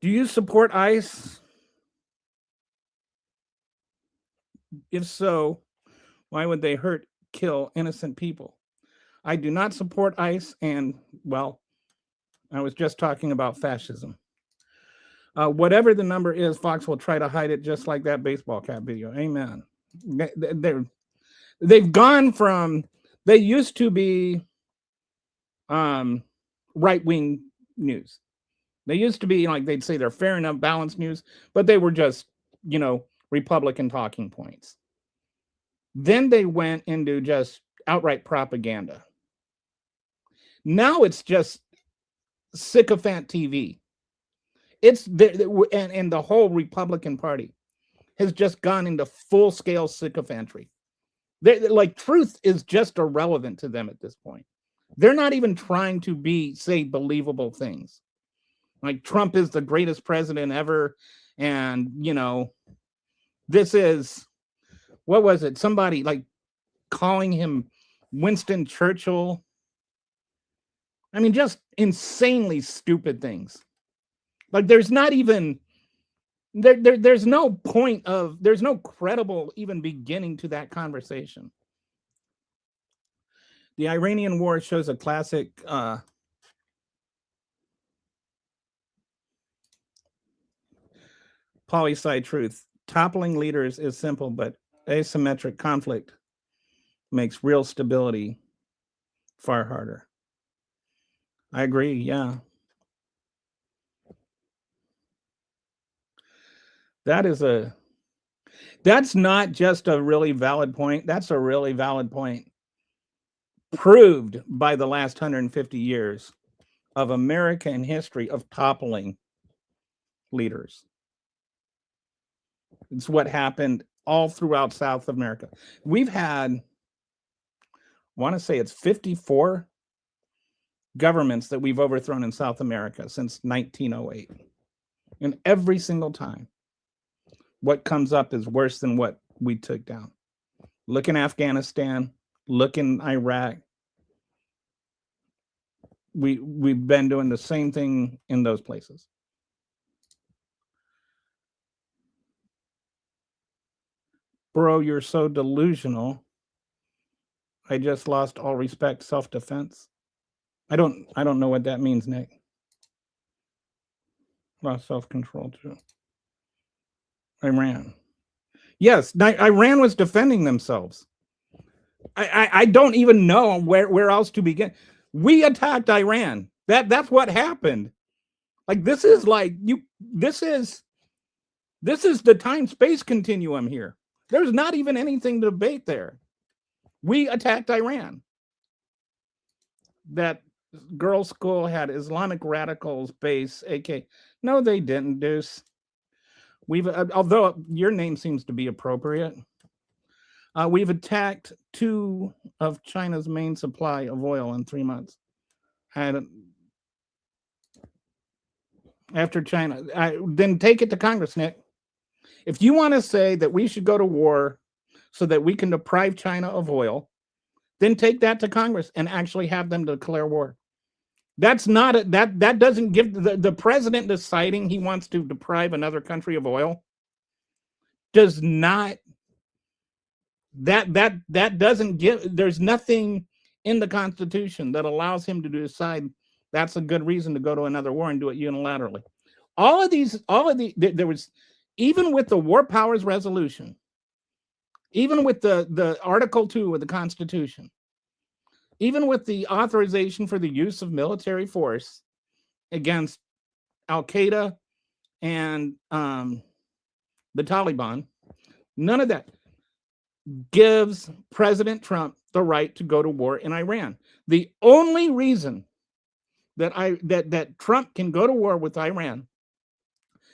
[SPEAKER 2] Do you support ICE? If so, why would they kill innocent people? I do not support ICE, and, well, I was just talking about fascism. Whatever the number is, Fox will try to hide it just like that baseball cap video. Amen. They've gone from, they used to be right-wing news. They used to be like, they'd say they're fair enough, balanced news, but they were just, Republican talking points. Then they went into just outright propaganda. Now it's just sycophant TV. It's and the whole Republican Party has just gone into full-scale sycophantry. Like, truth is just irrelevant to them at this point. They're not even trying to say believable things. Like, Trump is the greatest president ever, and this is, what was it? Somebody like calling him Winston Churchill. I mean, just insanely stupid things. Like, there's not even there's no point of, there's no credible even beginning to that conversation. The Iranian war shows a classic poli-sci truth. Toppling leaders is simple, but asymmetric conflict makes real stability far harder. I agree, yeah. That's not just a really valid point. That's a really valid point. Proved by the last 150 years of American history of toppling leaders. It's what happened all throughout South America. We've had, I want to say it's 54 governments that we've overthrown in South America since 1908. And every single time, what comes up is worse than what we took down. Look in Afghanistan, look in Iraq. We've been doing the same thing in those places. Bro, you're so delusional. I just lost all respect, self-defense. I don't know what that means, Nick. Lost self-control too. Iran. Yes, Iran was defending themselves. I don't even know where else to begin. We attacked Iran. That's what happened. Like, this is the time-space continuum here. There's not even anything to debate there. We attacked Iran. That girls' school had Islamic radicals base, AK. No, they didn't, Deuce. Although your name seems to be appropriate, we've attacked 2 of China's main supply of oil in 3 months. After China, then take it to Congress, Nick. If you want to say that we should go to war so that we can deprive China of oil, then take that to Congress and actually have them declare war. That's not that doesn't give the president deciding he wants to deprive another country of oil does not that doesn't give. There's nothing in the Constitution that allows him to decide that's a good reason to go to another war and do it unilaterally. There was, even with the War Powers Resolution, even with the Article 2 of the Constitution, even with the authorization for the use of military force against Al-Qaeda and the Taliban, none of that gives President Trump the right to go to war in Iran. The only reason that Trump can go to war with Iran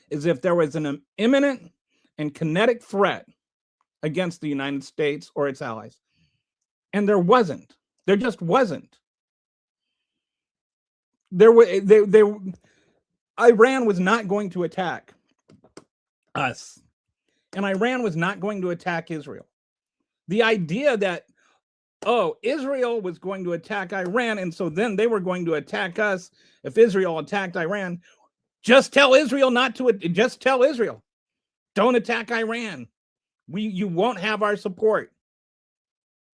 [SPEAKER 2] is if there was an imminent and kinetic threat against the United States or its allies. And there wasn't. There just wasn't. Iran was not going to attack us. And Iran was not going to attack Israel. The idea that, Israel was going to attack Iran, and so then they were going to attack us if Israel attacked Iran. Just tell Israel don't attack Iran. You won't have our support.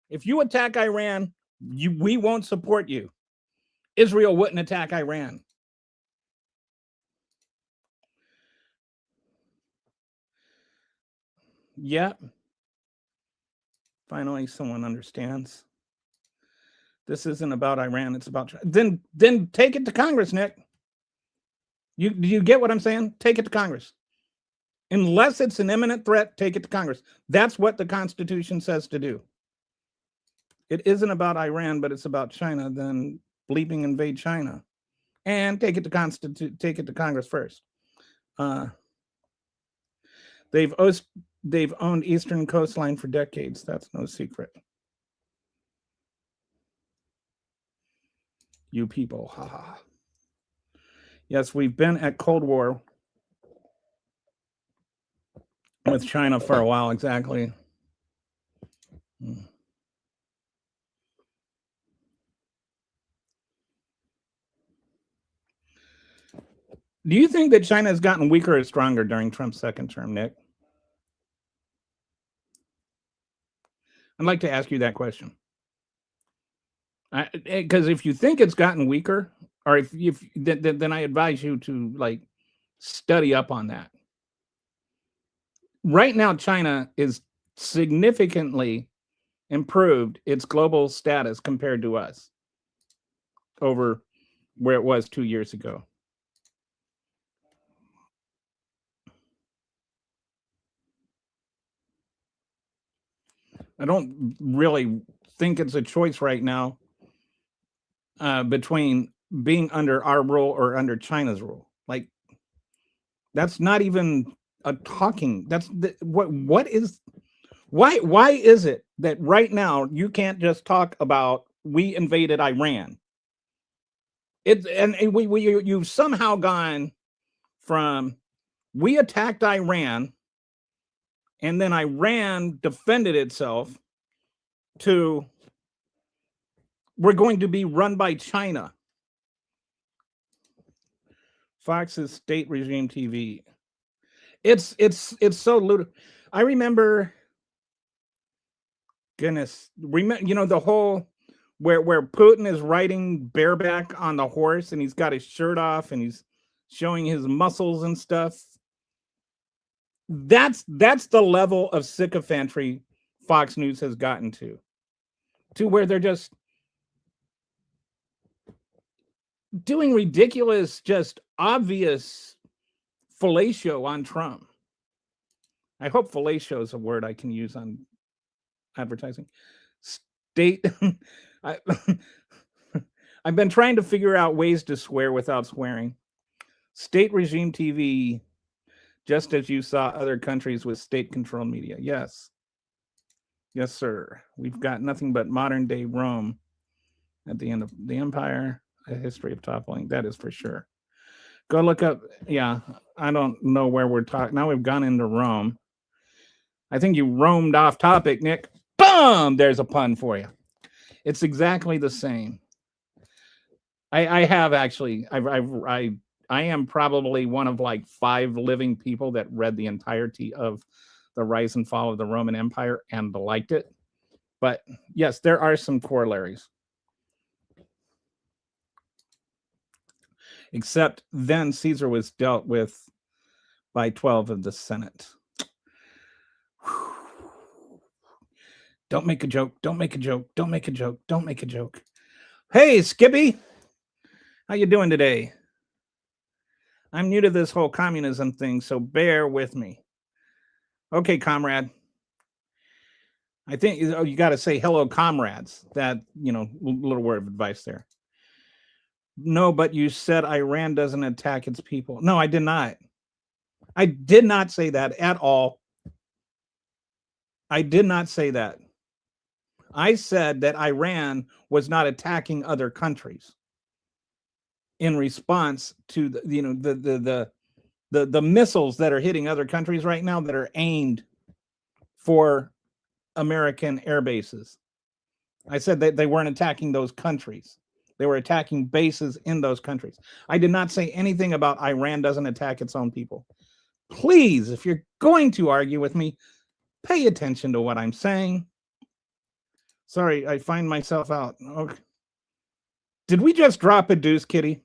[SPEAKER 2] If you attack Iran, we won't support you. Israel wouldn't attack Iran. Yep. Finally, someone understands. This isn't about Iran. It's about China. Then take it to Congress, Nick. Do you get what I'm saying? Take it to Congress. Unless it's an imminent threat, take it to Congress. That's what the Constitution says to do. It isn't about Iran, but it's about China. Then bleeping invade China, and take it to Congress first. They've owned Eastern Coastline for decades. That's no secret. You people, haha. Yes, we've been at Cold War with China for a while, exactly. Do you think that China has gotten weaker or stronger during Trump's second term, Nick? I'd like to ask you that question. Because if you think it's gotten weaker, or then I advise you to study up on that. Right now, China is significantly improved its global status compared to us over where it was 2 years ago. I don't really think it's a choice right now between being under our rule or under China's rule. That's not even a talking. Why is it that right now you can't just talk about we invaded Iran? You've somehow gone from we attacked Iran and then Iran defended itself to we're going to be run by China. Fox's state regime TV. It's so ludicrous. I remember, the whole where Putin is riding bareback on the horse and he's got his shirt off and he's showing his muscles and stuff. That's the level of sycophantry Fox News has gotten to where they're just doing ridiculous, just obvious fellatio on Trump. I hope fellatio is a word I can use on advertising. I've been trying to figure out ways to swear without swearing. State regime TV, just as you saw other countries with state-controlled media. Yes. Yes, sir. We've got nothing but modern-day Rome at the end of the empire, a history of toppling. That is for sure. Go look up. Yeah, I don't know where we're talking. Now we've gone into Rome. I think you roamed off topic, Nick. Boom! There's a pun for you. It's exactly the same. I have actually. I am probably one of like 5 living people that read the entirety of the Rise and Fall of the Roman Empire and liked it. But yes, there are some corollaries. Except then Caesar was dealt with by 12 of the Senate. Don't make a joke. Don't make a joke. Don't make a joke. Don't make a joke. Hey, Skippy. How you doing today? I'm new to this whole communism thing, so bear with me. Okay, comrade. I think you got to say hello, comrades. That, little word of advice there. No, but you said Iran doesn't attack its people. No, I did not. I did not say that at all. I did not say that. I said that Iran was not attacking other countries in response to the missiles that are hitting other countries right now that are aimed for American air bases. I said that they weren't attacking those countries. They were attacking bases in those countries. I did not say anything about Iran doesn't attack its own people. Please, if you're going to argue with me, pay attention to what I'm saying. Sorry, I find myself out. Okay. Did we just drop a deuce, Kitty?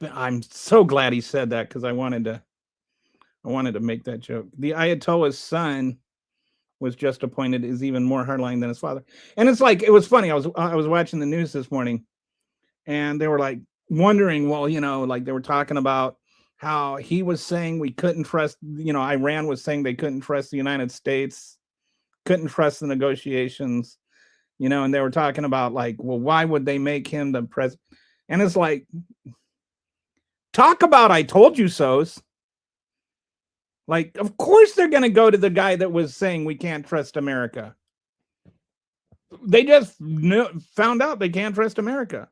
[SPEAKER 2] I'm so glad he said that because I wanted to make that joke. The Ayatollah's son was just appointed is even more hardline than his father. And it's like, it was funny. I was watching the news this morning and they were like wondering, well, like they were talking about how he was saying we couldn't trust, Iran was saying they couldn't trust the United States, couldn't trust the negotiations, and they were talking about like, well, why would they make him the president? And it's like, talk about I told you so's. Like, of course they're going to go to the guy that was saying we can't trust America. They just found out they can't trust America.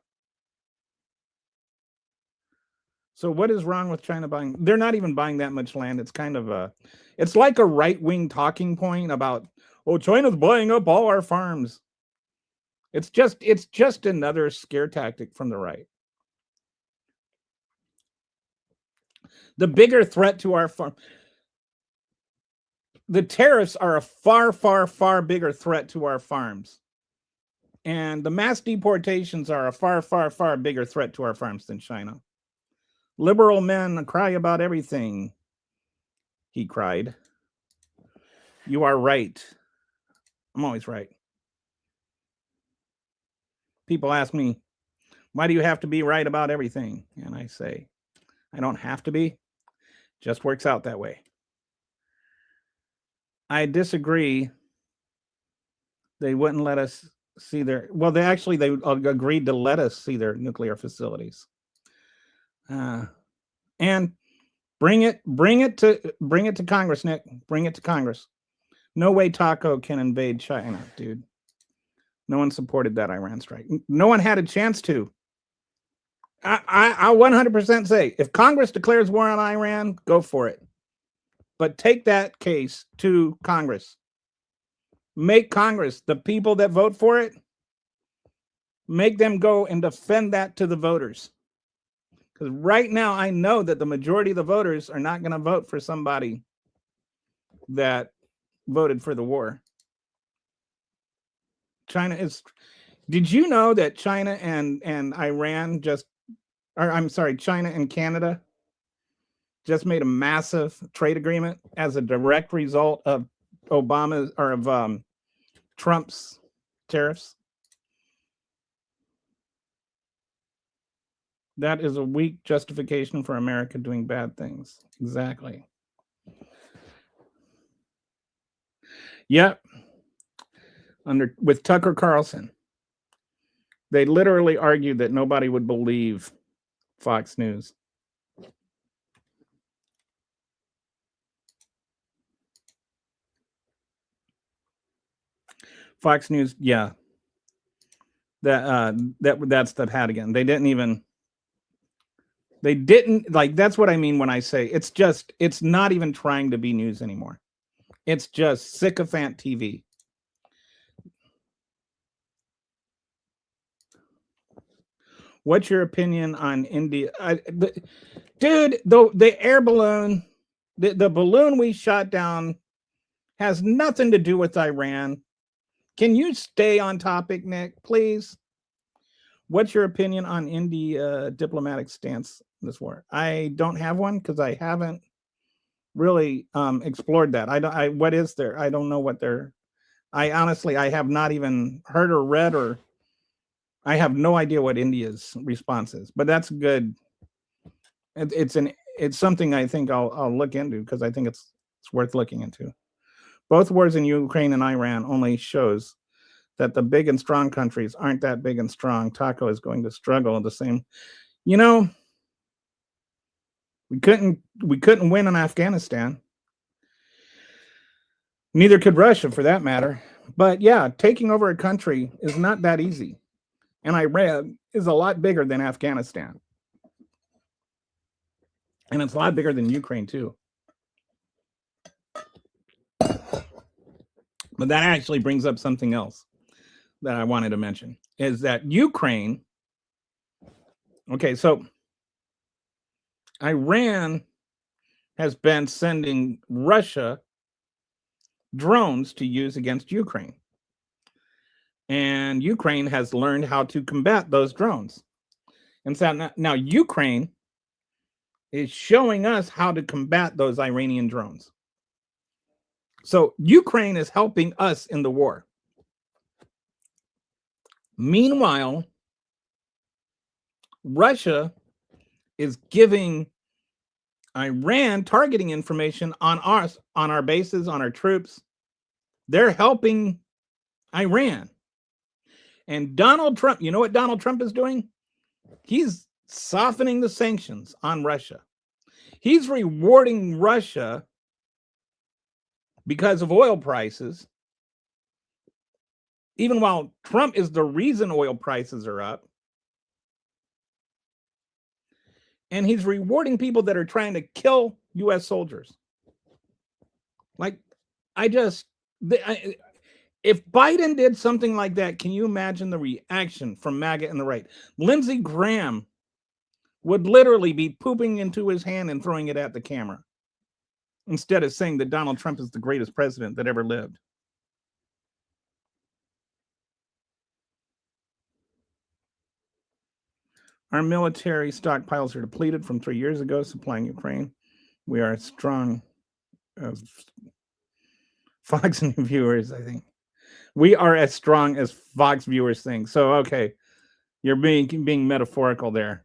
[SPEAKER 2] So what is wrong with China buying? They're not even buying that much land. It's kind of it's like a right-wing talking point about, oh, China's buying up all our farms. It's just another scare tactic from the right. The bigger threat to our farm. The tariffs are a far, far, far bigger threat to our farms. And the mass deportations are a far, far, far bigger threat to our farms than China. Liberal men cry about everything, he cried. You are right. I'm always right. People ask me, why do you have to be right about everything? And I say, I don't have to be. Just works out that way. I disagree. They wouldn't let us see they agreed to let us see their nuclear facilities. And bring it to Congress, Nick. Bring it to Congress. No way Taco can invade China, dude. No one supported that Iran strike. No one had a chance to. I 100% say, if Congress declares war on Iran, go for it. But take that case to Congress. Make Congress, the people that vote for it, make them go and defend that to the voters. Because right now, I know that the majority of the voters are not going to vote for somebody that voted for the war. Did you know that China and Iran China and Canada just made a massive trade agreement as a direct result of Trump's tariffs? That is a weak justification for America doing bad things. Exactly. Yep. With Tucker Carlson, they literally argued that nobody would believe Fox News. Fox News, yeah. That's the hat again. They didn't even. They didn't, like, that's what I mean when I say it's not even trying to be news anymore. It's just sycophant TV. What's your opinion on India? Dude, the air balloon, the balloon we shot down has nothing to do with Iran. Can you stay on topic, Nick, please? What's your opinion on India diplomatic stance in this war? I don't have one because I haven't really explored that. What is there? I don't know what they're. I honestly, I have not even heard or read, or I have no idea what India's response is. But that's good. It's something I think I'll look into because I think it's worth looking into. Both wars in Ukraine and Iran only shows that the big and strong countries aren't that big and strong. Taco is going to struggle the same. You know, we couldn't win in Afghanistan. Neither could Russia, for that matter. But yeah, taking over a country is not that easy. And Iran is a lot bigger than Afghanistan. And it's a lot bigger than Ukraine, too. But that actually brings up something else that I wanted to mention, is that Ukraine, okay, so Iran has been sending Russia drones to use against Ukraine. And Ukraine has learned how to combat those drones. And so now Ukraine is showing us how to combat those Iranian drones. So Ukraine is helping us in the war. Meanwhile, Russia is giving Iran targeting information on us, on our bases, on our troops. They're helping Iran. And Donald Trump, you know what Donald Trump is doing? He's softening the sanctions on Russia. He's rewarding Russia because of oil prices, even while Trump is the reason oil prices are up. And he's rewarding people that are trying to kill U.S. soldiers. Like, if Biden did something like that, can you imagine the reaction from MAGA and the right? Lindsey Graham would literally be pooping into his hand and throwing it at the camera, instead of saying that Donald Trump is the greatest president that ever lived. Our military stockpiles are depleted from 3 years ago, supplying Ukraine. We are strong. Fox and viewers, I think. We are as strong as Fox viewers think. So, okay, you're being metaphorical there.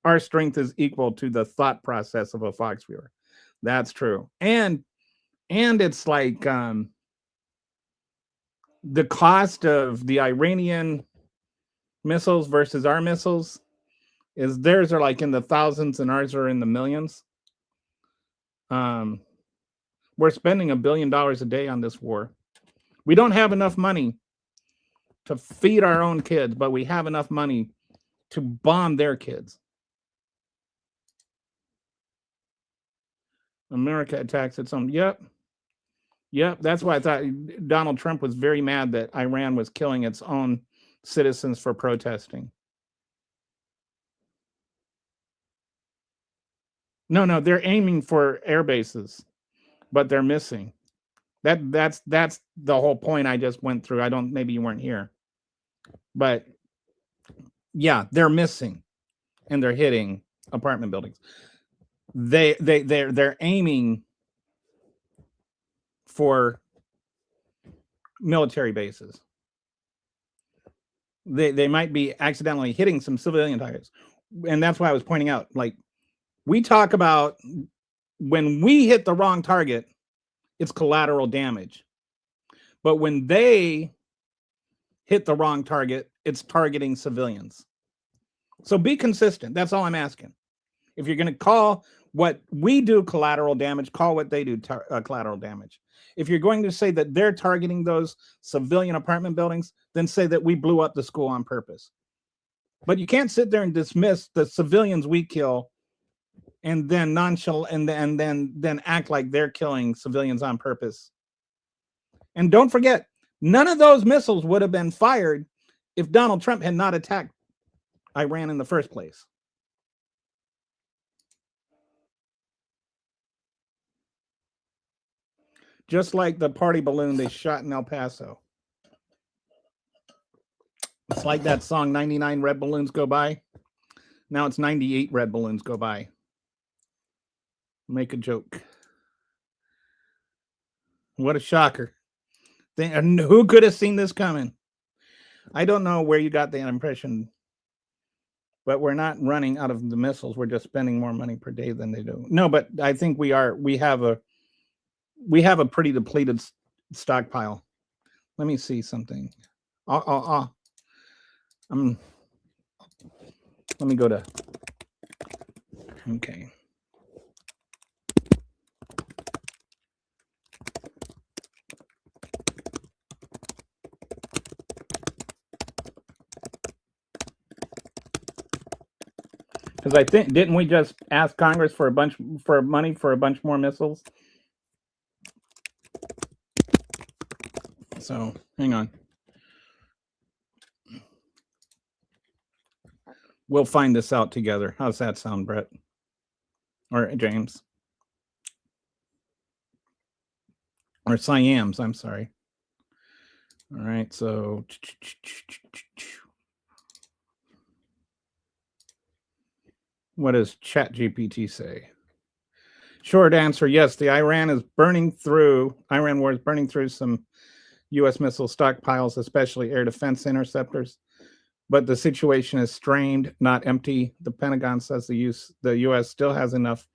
[SPEAKER 2] Our strength is equal to the thought process of a Fox viewer. That's true. And it's like the cost of the Iranian missiles versus our missiles is theirs are like in the thousands and ours are in the millions. We're spending $1 billion a day on this war. We don't have enough money to feed our own kids, but we have enough money to bomb their kids. America attacks its own. Yep. That's why I thought Donald Trump was very mad that Iran was killing its own citizens for protesting. No, they're aiming for air bases, but they're missing. That's the whole point I just went through. Maybe you weren't here, but yeah, they're missing, and they're hitting apartment buildings. They're aiming for military bases. They might be accidentally hitting some civilian targets, and that's why I was pointing out, like, we talk about when we hit the wrong target, it's collateral damage. But when they hit the wrong target, it's targeting civilians. So be consistent. That's all I'm asking. If you're going to call what we do collateral damage, call what they do collateral damage. If you're going to say that they're targeting those civilian apartment buildings, then say that we blew up the school on purpose. But you can't sit there and dismiss the civilians we kill and then nonchalant and then act like they're killing civilians on purpose. And don't forget, none of those missiles would have been fired if Donald Trump had not attacked Iran in the first place. Just like the party balloon they shot in El Paso. It's like that song, 99 Red Balloons Go By. Now it's 98 red balloons go by. Make a joke. What a shocker. Who could have seen this coming? I don't know where you got that impression, but we're not running out of the missiles. We're just spending more money per day than they do. No, but I think we have a pretty depleted stockpile. Let me see something. Let me go to, okay. Because I think, didn't we just ask Congress for money for a bunch more missiles? So hang on. We'll find this out together. How's that sound, Brett? Or James? Or Siams, I'm sorry. All right, so what does ChatGPT say? Short answer, yes, the Iran war is burning through some U.S. missile stockpiles, especially air defense interceptors. But the situation is strained, not empty. The Pentagon says the U.S. still has enough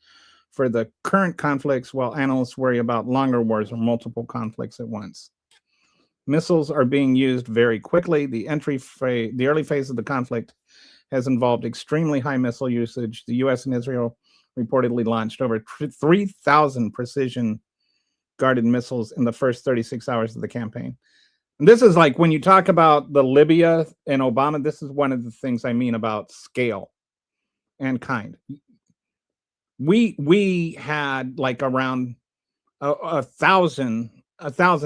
[SPEAKER 2] for the current conflicts, while analysts worry about longer wars or multiple conflicts at once. Missiles are being used very quickly. The early phase of the conflict has involved extremely high missile usage. The U.S. and Israel reportedly launched over 3,000 precision-guided missiles in the first 36 hours of the campaign. And this is like when you talk about the Libya and Obama, this is one of the things I mean about scale and kind. We had like around a thousand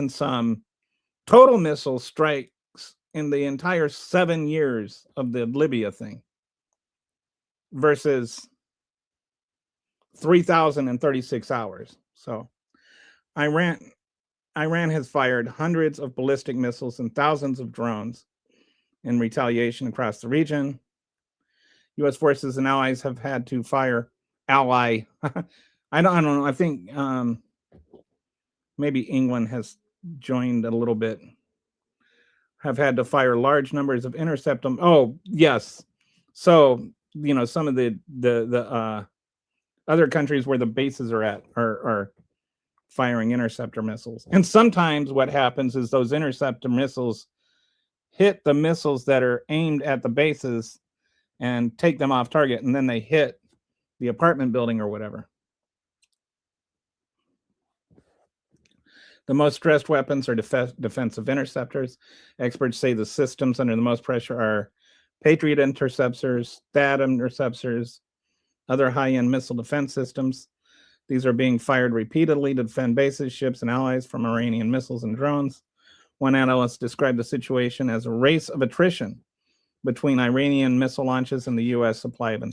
[SPEAKER 2] some total missile strikes in the entire 7 years of the Libya thing versus 3,000 in 36 hours. So Iran has fired hundreds of ballistic missiles and thousands of drones in retaliation across the region. U.S. forces and allies have had to fire I don't know. I think maybe England has joined a little bit. Have had to fire large numbers of intercept them. Oh, yes. So, some of the other countries where the bases are at are firing interceptor missiles. And sometimes what happens is those interceptor missiles hit the missiles that are aimed at the bases and take them off target, and then they hit the apartment building or whatever. The most stressed weapons are defensive interceptors. Experts say the systems under the most pressure are Patriot interceptors, THAAD interceptors, other high-end missile defense systems. These are being fired repeatedly to defend bases, ships, and allies from Iranian missiles and drones. One analyst described the situation as a race of attrition between Iranian missile launches and the U.S. supply of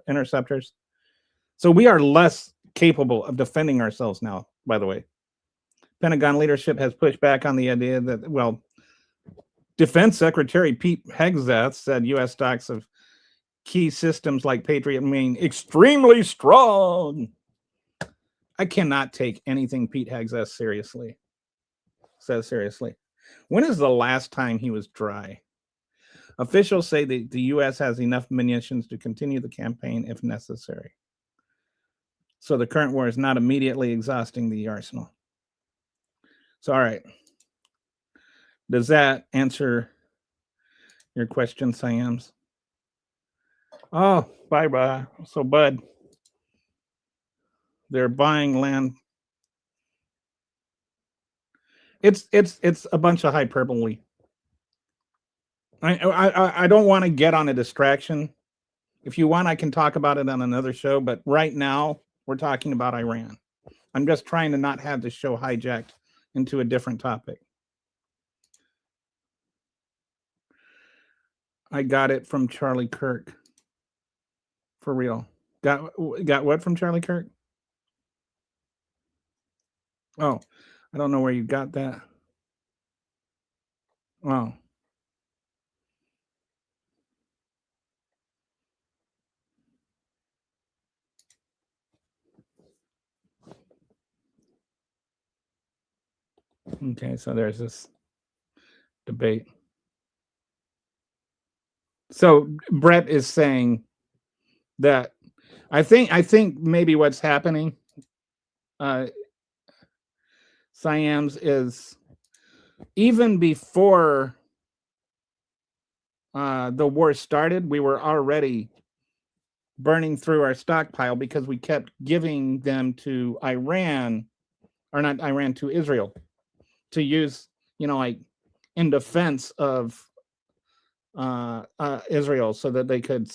[SPEAKER 2] interceptors. So we are less capable of defending ourselves now, by the way. Pentagon leadership has pushed back on the idea that, well, Defense Secretary Pete Hegseth said U.S. stocks of key systems like Patriot remain extremely strong. I cannot take anything Pete Hegseth says seriously. When is the last time he was dry? Officials say that the U.S. has enough munitions to continue the campaign if necessary. So the current war is not immediately exhausting the arsenal. So, all right. Does that answer your question, Siams? Oh, bye-bye. So, Bud, they're buying land. It's a bunch of hyperbole. I don't want to get on a distraction If you want, I can talk about it on another show, but right now we're talking about Iran. I'm just trying to not have the show hijacked into a different topic. I got it from Charlie Kirk. For real. Got what from Charlie Kirk? Oh, I don't know where you got that. Oh. Okay, so there's this debate. So Brett is saying that I think maybe what's happening, Siams, is even before the war started, we were already burning through our stockpile because we kept giving them to Iran, or not Iran, to Israel, to use, like in defense of Israel, so that they could,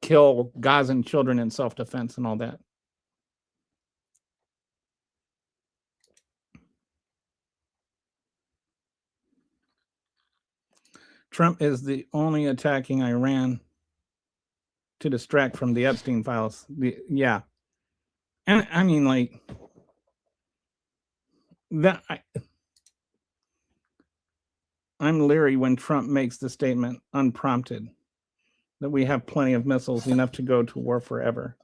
[SPEAKER 2] kill Gazan children in self-defense and all that. Trump is the only attacking Iran to distract from the Epstein files. Yeah. And I mean, like, that I'm leery when Trump makes the statement unprompted that we have plenty of missiles, enough to go to war forever.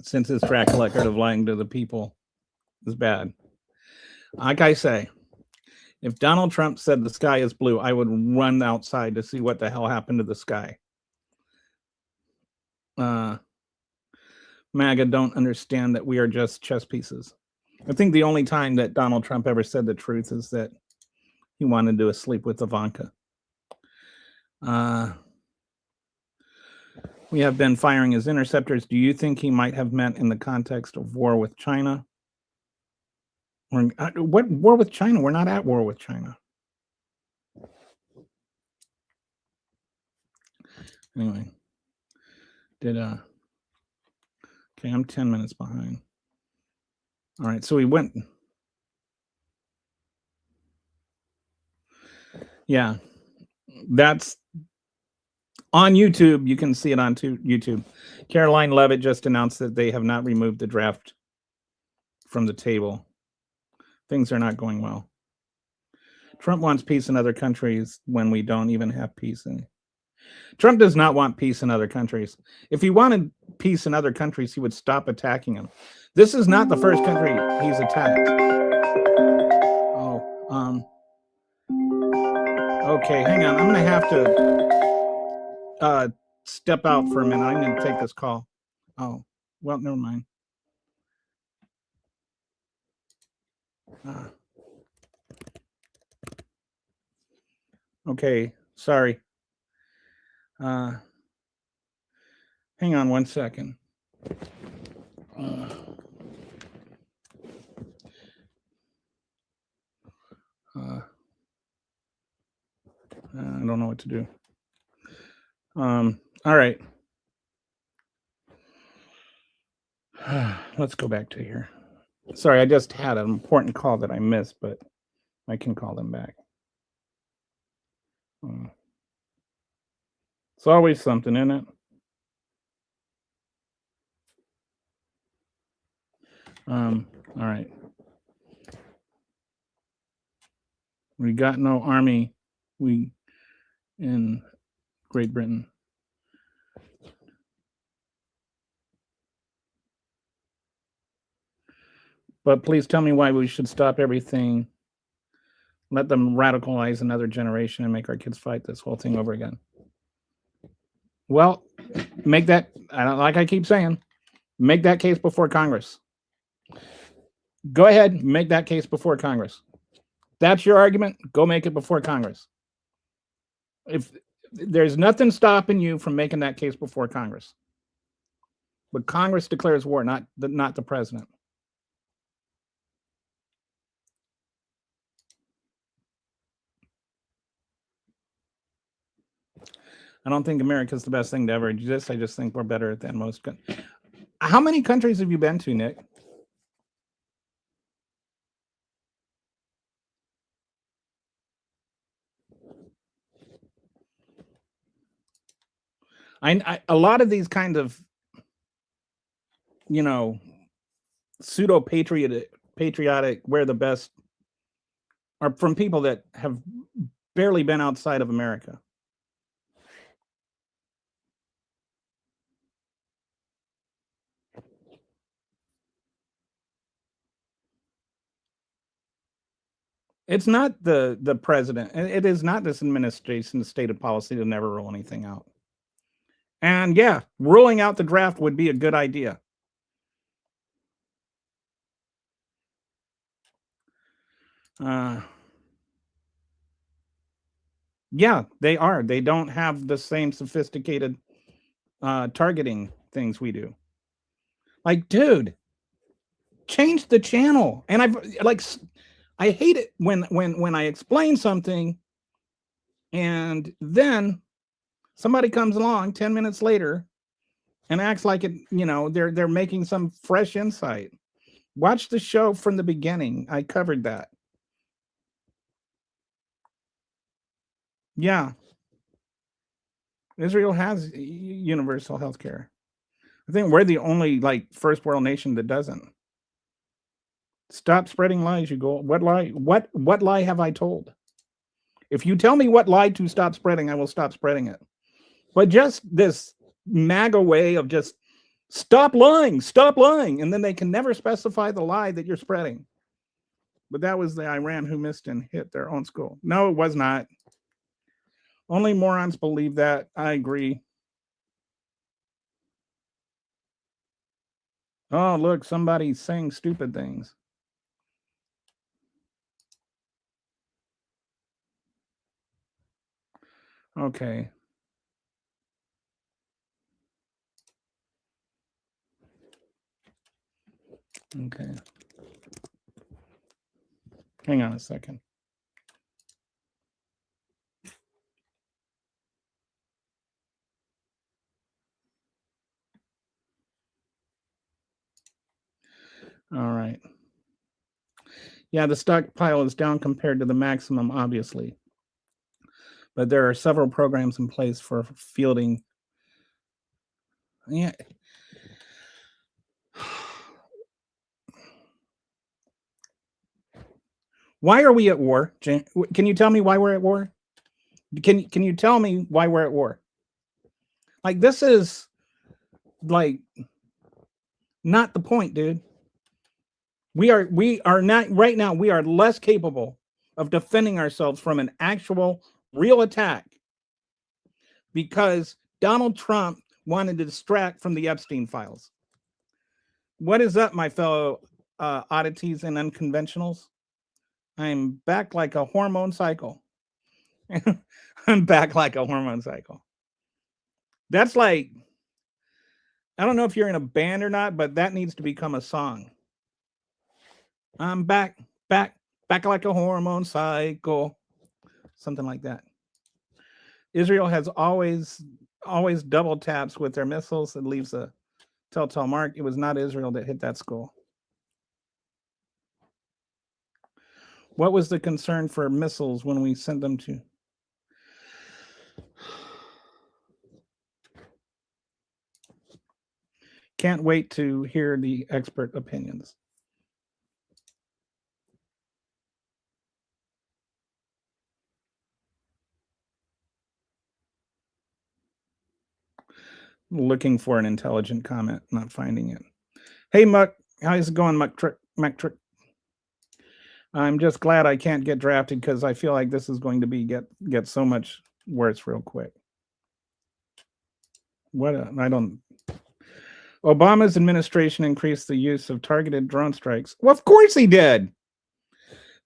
[SPEAKER 2] Since his track record of lying to the people is bad. Like I say, if Donald Trump said the sky is blue, I would run outside to see what the hell happened to the sky. MAGA don't understand that we are just chess pieces. I think the only time that Donald Trump ever said the truth is that he wanted to sleep with Ivanka. We have been firing his interceptors. Do you think he might have meant in the context of war with China? What war with China? We're not at war with China. Anyway, okay, I'm 10 minutes behind. All right, so we went. Yeah, that's on YouTube. You can see it on YouTube. Caroline Levitt just announced that they have not removed the draft from the table. Things are not going well. Trump wants peace in other countries when we don't even have peace in. Trump does not want peace in other countries. If he wanted peace in other countries, he would stop attacking them. This is not the first country he's attacked. Okay, hang on. I'm going to have to step out for a minute. I'm going to take this call. Oh, well, never mind. Okay, sorry. Hang on one second. I don't know what to do. All right. Let's go back to here. Sorry, I just had an important call that I missed, but I can call them back. It's always something, isn't it? All right. We got no army. We in Great Britain. But please tell me why we should stop everything, let them radicalize another generation and make our kids fight this whole thing over again. Well, make that, like I keep saying, make that case before Congress. Go ahead, make that case before Congress. That's your argument, go make it before Congress. If there's nothing stopping you from making that case before Congress. But Congress declares war, not the president. I don't think America's the best thing to ever exist. I just think we're better than most. How many countries have you been to, Nick? A lot of these kind of, pseudo patriotic, we're the best, are from people that have barely been outside of America. It's not the president. It is not this administration's stated policy to never rule anything out. And yeah, ruling out the draft would be a good idea. Yeah, they are. They don't have the same sophisticated targeting things we do. Like, dude, change the channel. And I hate it when I explain something and then somebody comes along 10 minutes later and acts like it, they're making some fresh insight. Watch the show from the beginning. I covered that. Yeah. Israel has universal health care. I think we're the only first world nation that doesn't. Stop spreading lies. You go, what lie? What lie have I told? If you tell me what lie to stop spreading, I will stop spreading it. But just this MAGA way of just stop lying, and then they can never specify the lie that you're spreading. But that was the Iran who missed and hit their own school. No, it was not. Only morons believe that. I agree. Oh, look, somebody's saying stupid things. Okay. Okay. Hang on a second. All right. Yeah, the stockpile is down compared to the maximum, obviously. But there are several programs in place for fielding. Yeah. Why are we at war? Can you tell me why we're at war? Can you tell me why we're at war? Like, this is not the point, dude. We are not right now. We are less capable of defending ourselves from an actual real attack because Donald Trump wanted to distract from the Epstein files. What is up, my fellow oddities and unconventionals? I'm back like a hormone cycle. I'm back like a hormone cycle. That's like, I don't know if you're in a band or not, but that needs to become a song. I'm back like a hormone cycle. Something like that. Israel has always double taps with their missiles. It leaves a telltale mark. It was not Israel that hit that school. What was the concern for missiles when we sent them to? Can't wait to hear the expert opinions. Looking for an intelligent comment, not finding it. Hey, Muck, how's it going, Muck Trick? I'm just glad I can't get drafted because I feel like this is going to be get so much worse real quick. Obama's administration increased the use of targeted drone strikes. Well, of course he did.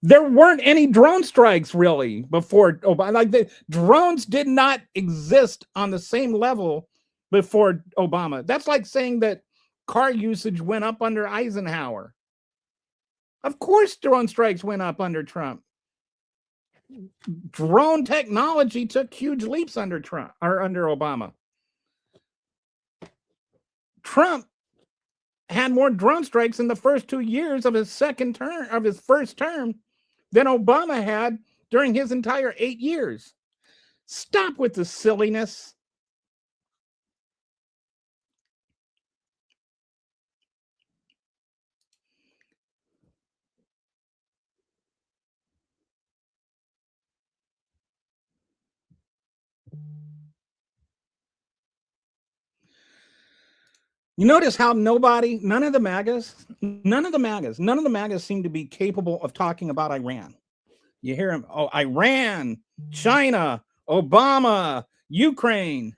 [SPEAKER 2] There weren't any drone strikes really before Obama. Like, the drones did not exist on the same level before Obama. That's like saying that car usage went up under Eisenhower. Of course, drone strikes went up under Trump. Drone technology took huge leaps under Trump or under Obama. Trump had more drone strikes in the first 2 years of his first term than Obama had during his entire 8 years. Stop with the silliness. You notice how none of the MAGAs seem to be capable of talking about Iran. You hear him, oh, Iran, China, Obama, Ukraine.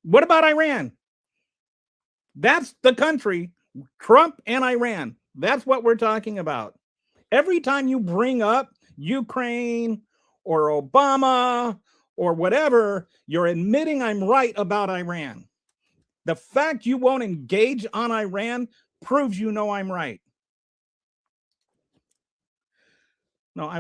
[SPEAKER 2] What about Iran? That's the country, Trump and Iran. That's what we're talking about. Every time you bring up Ukraine or Obama or whatever, you're admitting I'm right about Iran. The fact you won't engage on Iran proves you know I'm right. No, I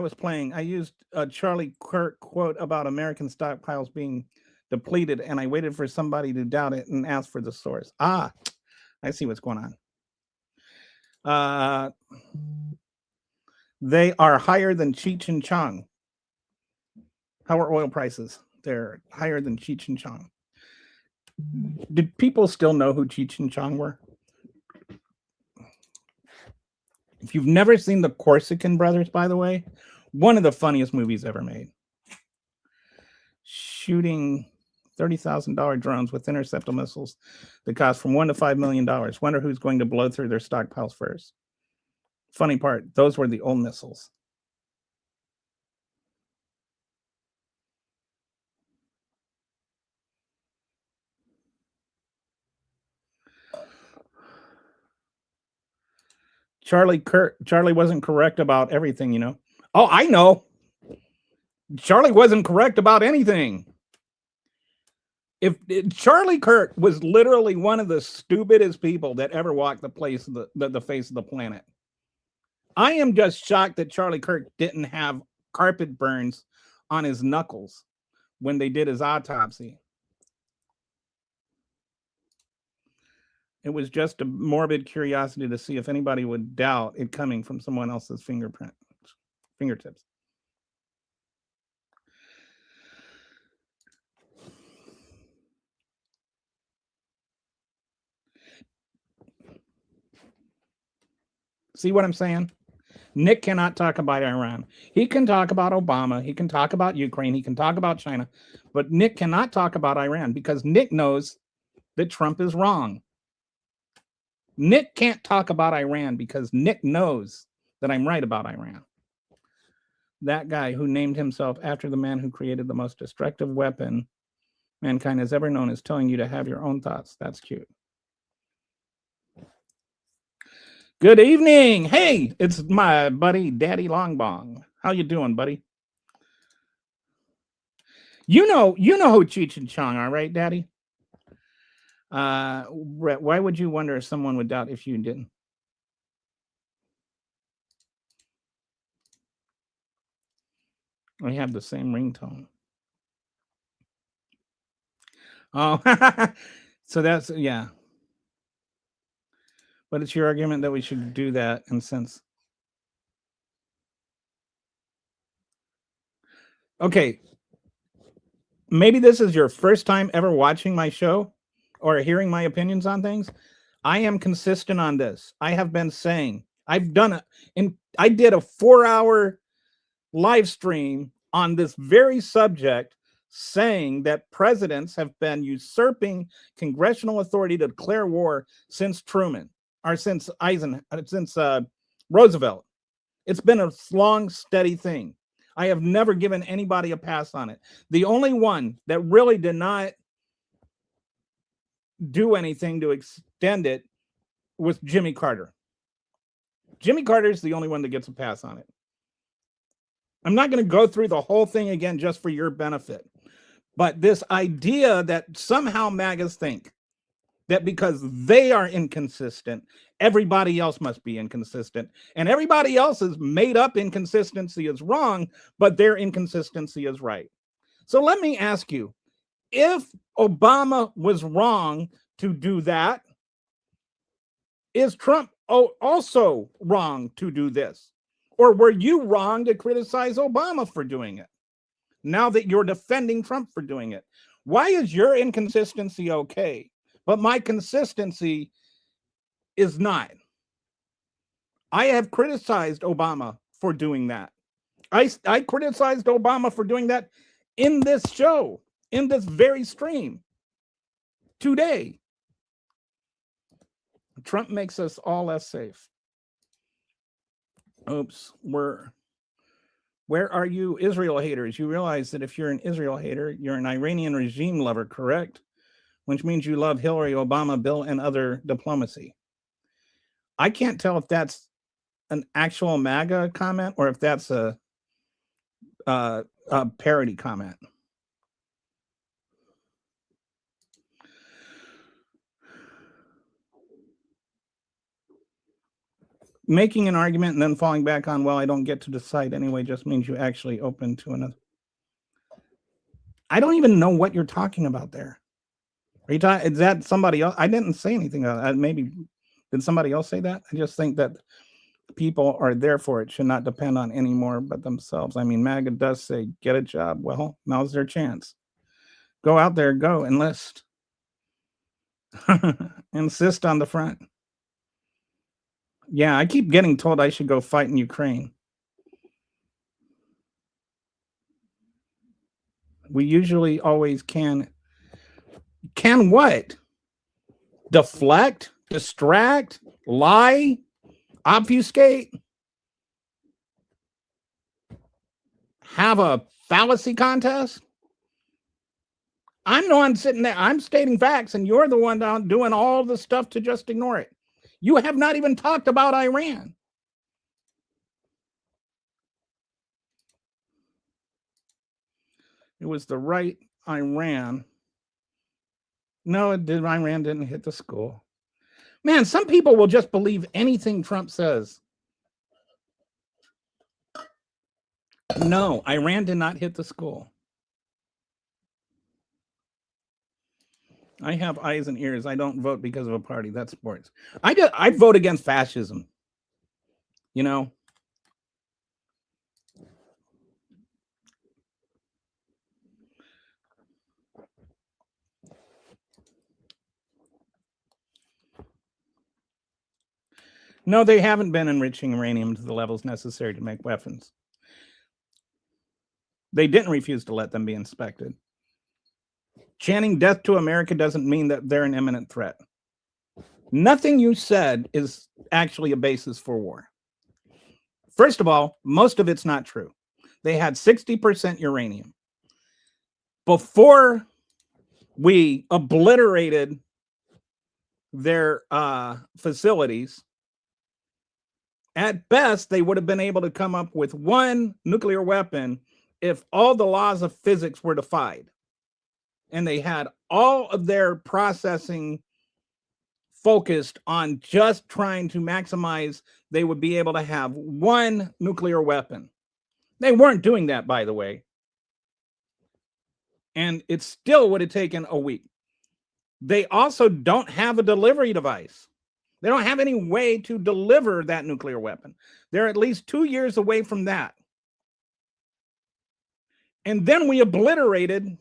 [SPEAKER 2] used a Charlie Kirk quote about American stockpiles being depleted, and I waited for somebody to doubt it and ask for the source. I see what's going on. They are higher than Cheech and Chong. How are oil prices? They're higher than Cheech and Chong. Did people still know who Cheech and Chong were? If you've never seen the Corsican Brothers, by the way, one of the funniest movies ever made. Shooting $30,000 drones with interceptor missiles that cost from $1 to $5 million. Wonder who's going to blow through their stockpiles first. Funny part, those were the old missiles. Charlie wasn't correct about everything, you know. Oh, I know. Charlie wasn't correct about anything. If Charlie Kirk was literally one of the stupidest people that ever walked the face of the planet. I am just shocked that Charlie Kirk didn't have carpet burns on his knuckles when they did his autopsy. It was just a morbid curiosity to see if anybody would doubt it coming from someone else's fingertips. See what I'm saying? Nick cannot talk about Iran. He can talk about Obama. He can talk about Ukraine. He can talk about China. But Nick cannot talk about Iran because Nick knows that Trump is wrong. Nick can't talk about Iran because Nick knows that I'm right about Iran. That guy who named himself after the man who created the most destructive weapon mankind has ever known is telling you to have your own thoughts. That's cute. Good evening. Hey, it's my buddy, Daddy Longbong. How you doing, buddy? You know who Cheech and Chong are, right, Daddy? Why would you wonder if someone would doubt if you didn't? We have the same ringtone. Oh, so that's, yeah. But it's your argument that we should do that, and since. Okay. Maybe this is your first time ever watching my show or hearing my opinions on things. I am consistent on this. I have been saying, I did a 4-hour live stream on this very subject, saying that presidents have been usurping congressional authority to declare war since Truman, or since Roosevelt. It's been a long, steady thing. I have never given anybody a pass on it. The only one that really did not do anything to extend it was Jimmy Carter. Jimmy Carter is the only one that gets a pass on it. I'm not going to go through the whole thing again just for your benefit. But this idea that somehow MAGAs think that because they are inconsistent, everybody else must be inconsistent. And everybody else's made up inconsistency is wrong, but their inconsistency is right. So let me ask you, if Obama was wrong to do that, is Trump also wrong to do this? Or were you wrong to criticize Obama for doing it? Now that you're defending Trump for doing it, why is your inconsistency okay, but my consistency is not? I have criticized Obama for doing that. I criticized Obama for doing that in this show, in this very stream today. Trump makes us all less safe. Oops, where are you, Israel haters? You realize that if you're an Israel hater, you're an Iranian regime lover, correct? Which means you love Hillary, Obama, Bill, and other diplomacy. I can't tell if that's an actual MAGA comment or if that's a parody comment. Making an argument and then falling back on, well, I don't get to decide anyway, just means you actually open to another. I don't even know what you're talking about there. Are you talking? Is that somebody else? I didn't say anything. Maybe did somebody else say that? I just think that people are there for it, should not depend on any more but themselves. I mean, MAGA does say get a job. Well, now's their chance. Go out there, go enlist. Insist on the front. Yeah, I keep getting told I should go fight in Ukraine. We usually always can. Can what? Deflect, distract, lie, obfuscate, have a fallacy contest? I'm the one sitting there. I'm stating facts, and you're the one down doing all the stuff to just ignore it. You have not even talked about Iran. It was the right Iran. No, Iran didn't hit the school. Man, some people will just believe anything Trump says. No, Iran did not hit the school. I have eyes and ears. I don't vote because of a party. That's sports. I vote against fascism. You know? No, they haven't been enriching uranium to the levels necessary to make weapons. They didn't refuse to let them be inspected. Chanting death to America doesn't mean that they're an imminent threat. Nothing you said is actually a basis for war. First of all, most of it's not true. They had 60% uranium. Before we obliterated their facilities, at best, they would have been able to come up with one nuclear weapon if all the laws of physics were defied. And they had all of their processing focused on just trying to maximize, they would be able to have one nuclear weapon. They weren't doing that, by the way. And it still would have taken a week. They also don't have a delivery device. They don't have any way to deliver that nuclear weapon. They're at least 2 years away from that. And then we obliterated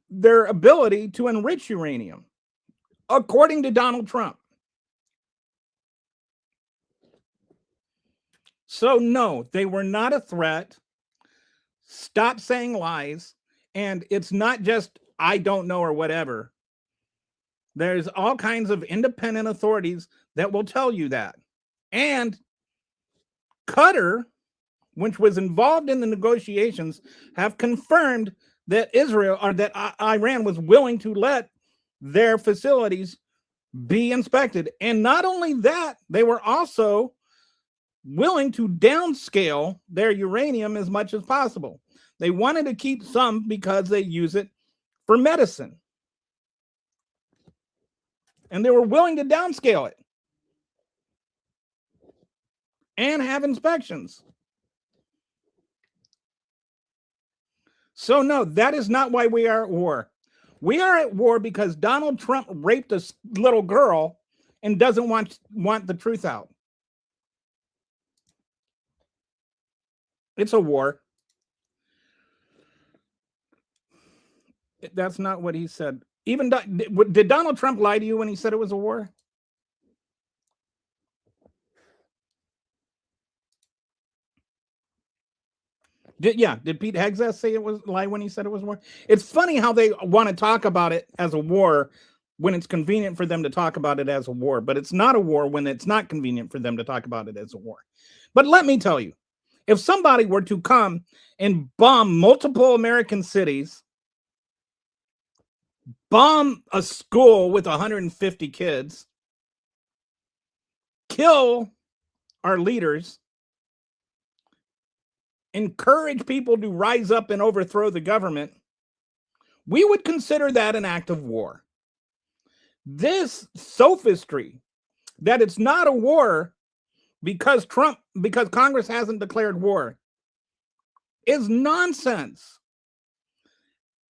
[SPEAKER 2] their ability to enrich uranium, according to Donald Trump. So no, they were not a threat. Stop saying lies. And it's not just, I don't know or whatever. There's all kinds of independent authorities that will tell you that. And Qatar, which was involved in the negotiations, have confirmed that Israel or that Iran was willing to let their facilities be inspected. And not only that, they were also willing to downscale their uranium as much as possible. They wanted to keep some because they use it for medicine. And they were willing to downscale it and have inspections. So no, that is not why we are at war. We are at war because Donald Trump raped a little girl and doesn't want the truth out. It's a war. That's not what he said. Even did Donald Trump lie to you when he said it was a war? Did Pete Hegseth say it was lie when he said it was war? It's funny how they want to talk about it as a war when it's convenient for them to talk about it as a war, but it's not a war when it's not convenient for them to talk about it as a war. But let me tell you, if somebody were to come and bomb multiple American cities, bomb a school with 150 kids, kill our leaders, encourage people to rise up and overthrow the government, we would consider that an act of war. This sophistry that it's not a war because Congress hasn't declared war is nonsense.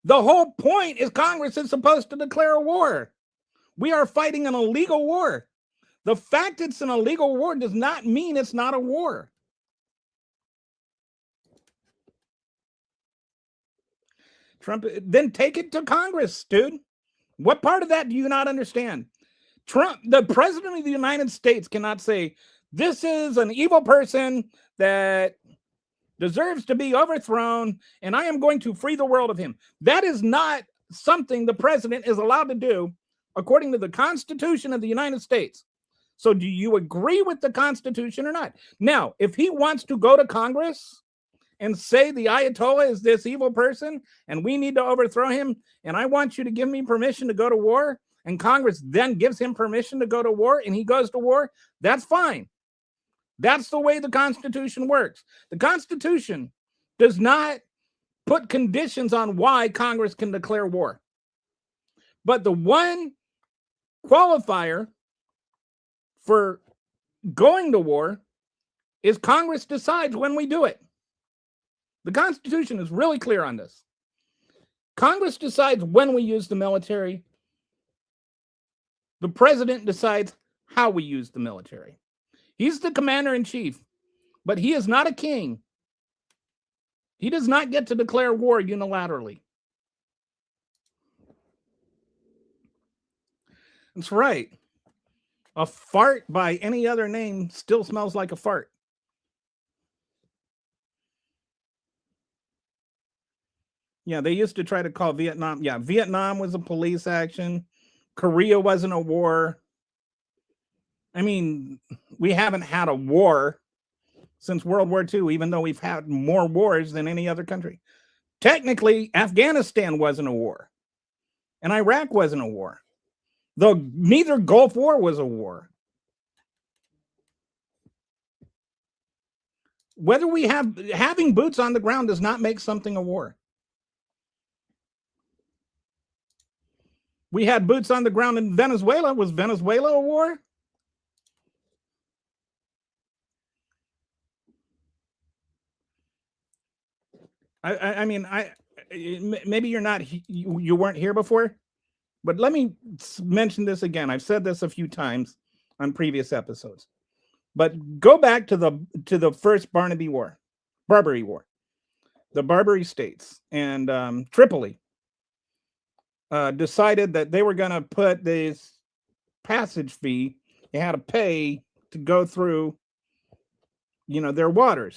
[SPEAKER 2] The whole point is Congress is supposed to declare a war. We are fighting an illegal war. The fact it's an illegal war does not mean it's not a war. Trump, then take it to Congress, dude. What part of that do you not understand? Trump, the president of the United States, cannot say, this is an evil person that deserves to be overthrown, and I am going to free the world of him. That is not something the president is allowed to do according to the Constitution of the United States. So do you agree with the Constitution or not? Now, if he wants to go to Congress and say the Ayatollah is this evil person and we need to overthrow him, and I want you to give me permission to go to war, and Congress then gives him permission to go to war and he goes to war, that's fine. That's the way the Constitution works. The Constitution does not put conditions on why Congress can declare war. But the one qualifier for going to war is Congress decides when we do it. The Constitution is really clear on this. Congress decides when we use the military. The president decides how we use the military. He's the commander-in-chief, but he is not a king. He does not get to declare war unilaterally. That's right. A fart by any other name still smells like a fart. Yeah, they used to try to call Vietnam. Yeah, Vietnam was a police action. Korea wasn't a war. I mean, we haven't had a war since World War II, even though we've had more wars than any other country. Technically, Afghanistan wasn't a war, and Iraq wasn't a war, though neither Gulf War was a war. Whether we having boots on the ground does not make something a war. We had boots on the ground in Venezuela. Was Venezuela a war? I mean, maybe you're not, you weren't here before, but let me mention this again. I've said this a few times on previous episodes, but go back to the first Barbary War, the Barbary states, and Tripoli decided that they were going to put this passage fee. You had to pay to go through, their waters,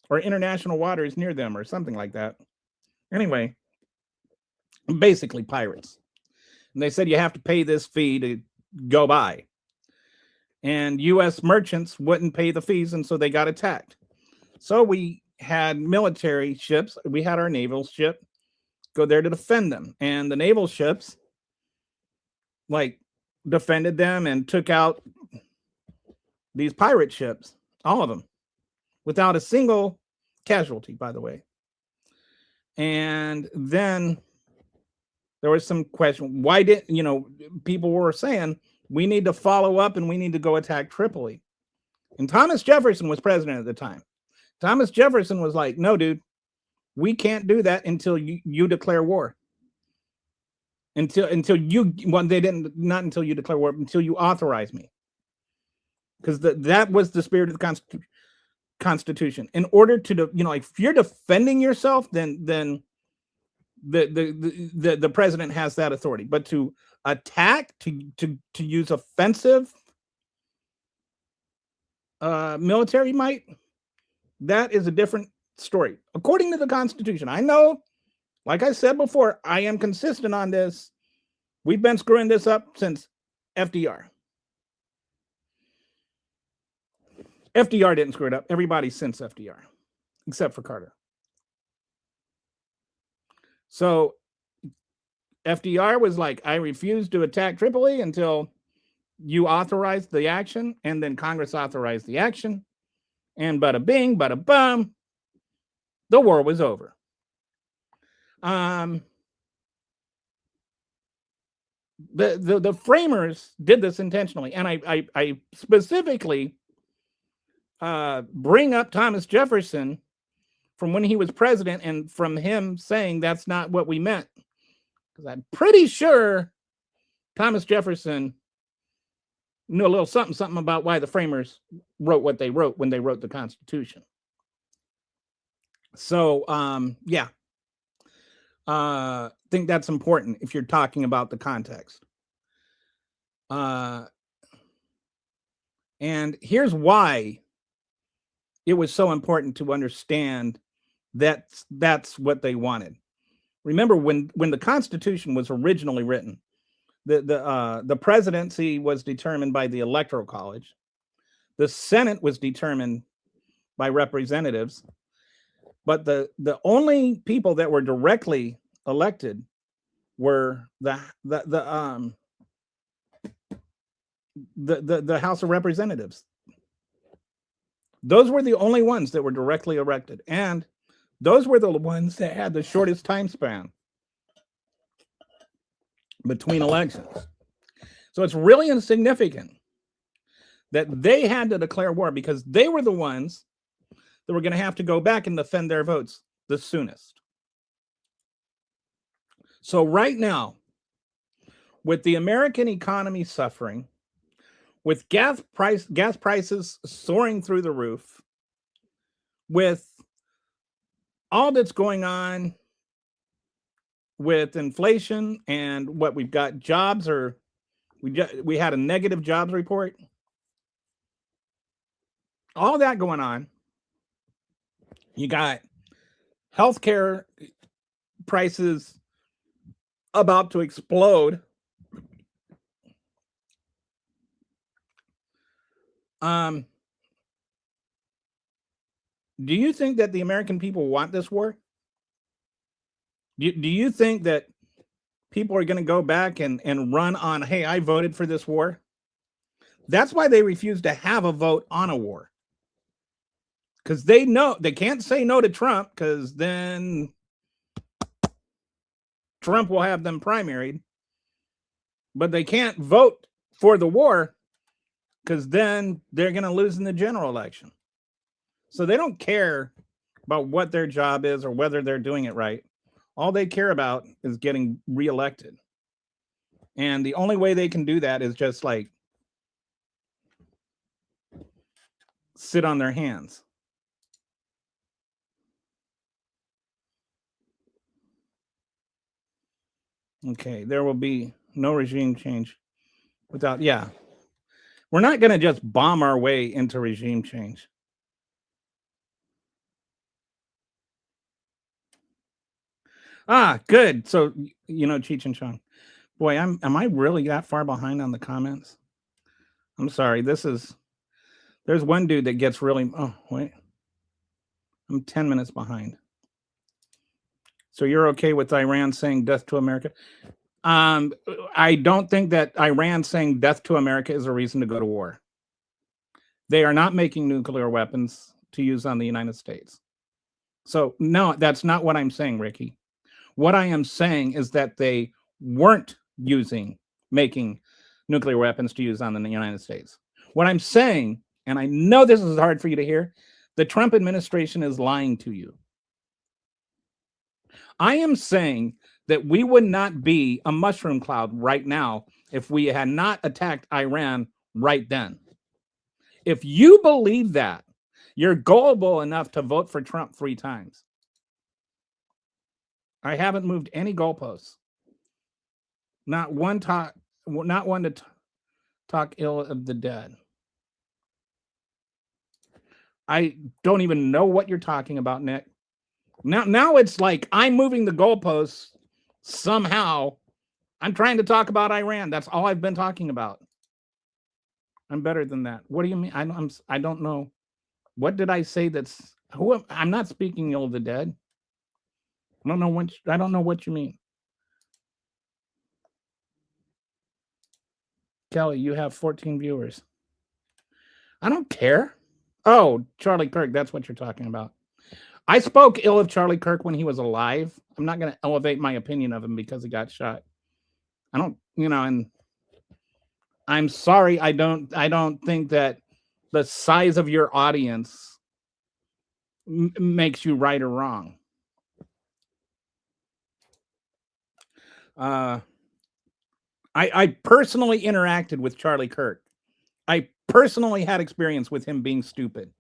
[SPEAKER 2] or international waters near them, or something like that. Anyway, basically pirates. And they said you have to pay this fee to go by. And U.S. merchants wouldn't pay the fees, and so they got attacked. So we had military ships. We had our naval ship go there to defend them. And the naval ships, defended them and took out these pirate ships, all of them, without a single casualty, by the way. And then there was some question. Why did, people were saying we need to follow up and we need to go attack Tripoli. And Thomas Jefferson was president at the time. Thomas Jefferson was like, no, dude, we can't do that until you declare war. Until you, well, they didn't, not until you declare war, until you authorize me. Because that was the spirit of the Constitution. In order to, like, if you're defending yourself, then the president has that authority. But to attack, to use offensive military might, that is a different story. According to the Constitution, I know, like I said before, I am consistent on this. We've been screwing this up since FDR. FDR didn't screw it up. Everybody since FDR, except for Carter. So FDR was like, I refuse to attack Tripoli until you authorize the action, and then Congress authorized the action, and bada bing, bada bum, the war was over. The framers did this intentionally, and I specifically bring up Thomas Jefferson from when he was president, and from him saying that's not what we meant, because I'm pretty sure Thomas Jefferson knew a little something about why the framers wrote what they wrote when they wrote the Constitution. So yeah, I think that's important if you're talking about the context. And here's why it was so important to understand that that's what they wanted. Remember, when the Constitution was originally written, the presidency was determined by the Electoral College. The Senate was determined by representatives. But the only people that were directly elected were the House of Representatives. Those were the only ones that were directly elected, and those were the ones that had the shortest time span between elections. So it's really insignificant that they had to declare war, because they were the ones that were going to have to go back and defend their votes the soonest. So right now, with the American economy suffering, with gas prices soaring through the roof, with all that's going on with inflation, and what we've got, we had a negative jobs report, all that going on. You got healthcare prices about to explode. Do you think that the American people want this war? Do you think that people are going to go back and run on, hey, I voted for this war? That's why they refuse to have a vote on a war. Because they know they can't say no to Trump, because then Trump will have them primaried. But they can't vote for the war, because then they're going to lose in the general election. So they don't care about what their job is or whether they're doing it right. All they care about is getting reelected. And the only way they can do that is just like sit on their hands. Okay, there will be no regime change without, yeah. We're not going to just bomb our way into regime change. Ah, good. So, Cheech and Chong. Boy, am I really that far behind on the comments? I'm sorry. There's one dude that gets really, oh, wait. I'm 10 minutes behind. So you're okay with Iran saying death to America? I don't think that Iran saying death to America is a reason to go to war. They are not making nuclear weapons to use on the United States. So no, that's not what I'm saying, Ricky. What I am saying is that they weren't making nuclear weapons to use on the United States. What I'm saying, and I know this is hard for you to hear, the Trump administration is lying to you. I am saying that we would not be a mushroom cloud right now if we had not attacked Iran right then. If you believe that, you're gullible enough to vote for Trump 3 times. I haven't moved any goalposts. Not one to talk ill of the dead. I don't even know what you're talking about, Nick. Now it's like I'm moving the goalposts somehow. I'm trying to talk about Iran. That's all I've been talking about. I'm better than that. What do you mean? I don't know. What did I say? I'm not speaking ill of the dead. I don't know what you mean. Kelly, you have 14 viewers. I don't care. Oh, Charlie Kirk, that's what you're talking about. I spoke ill of Charlie Kirk when he was alive. I'm not going to elevate my opinion of him because he got shot. I don't, and I'm sorry. I don't think that the size of your audience makes you right or wrong. I personally interacted with Charlie Kirk. I personally had experience with him being stupid.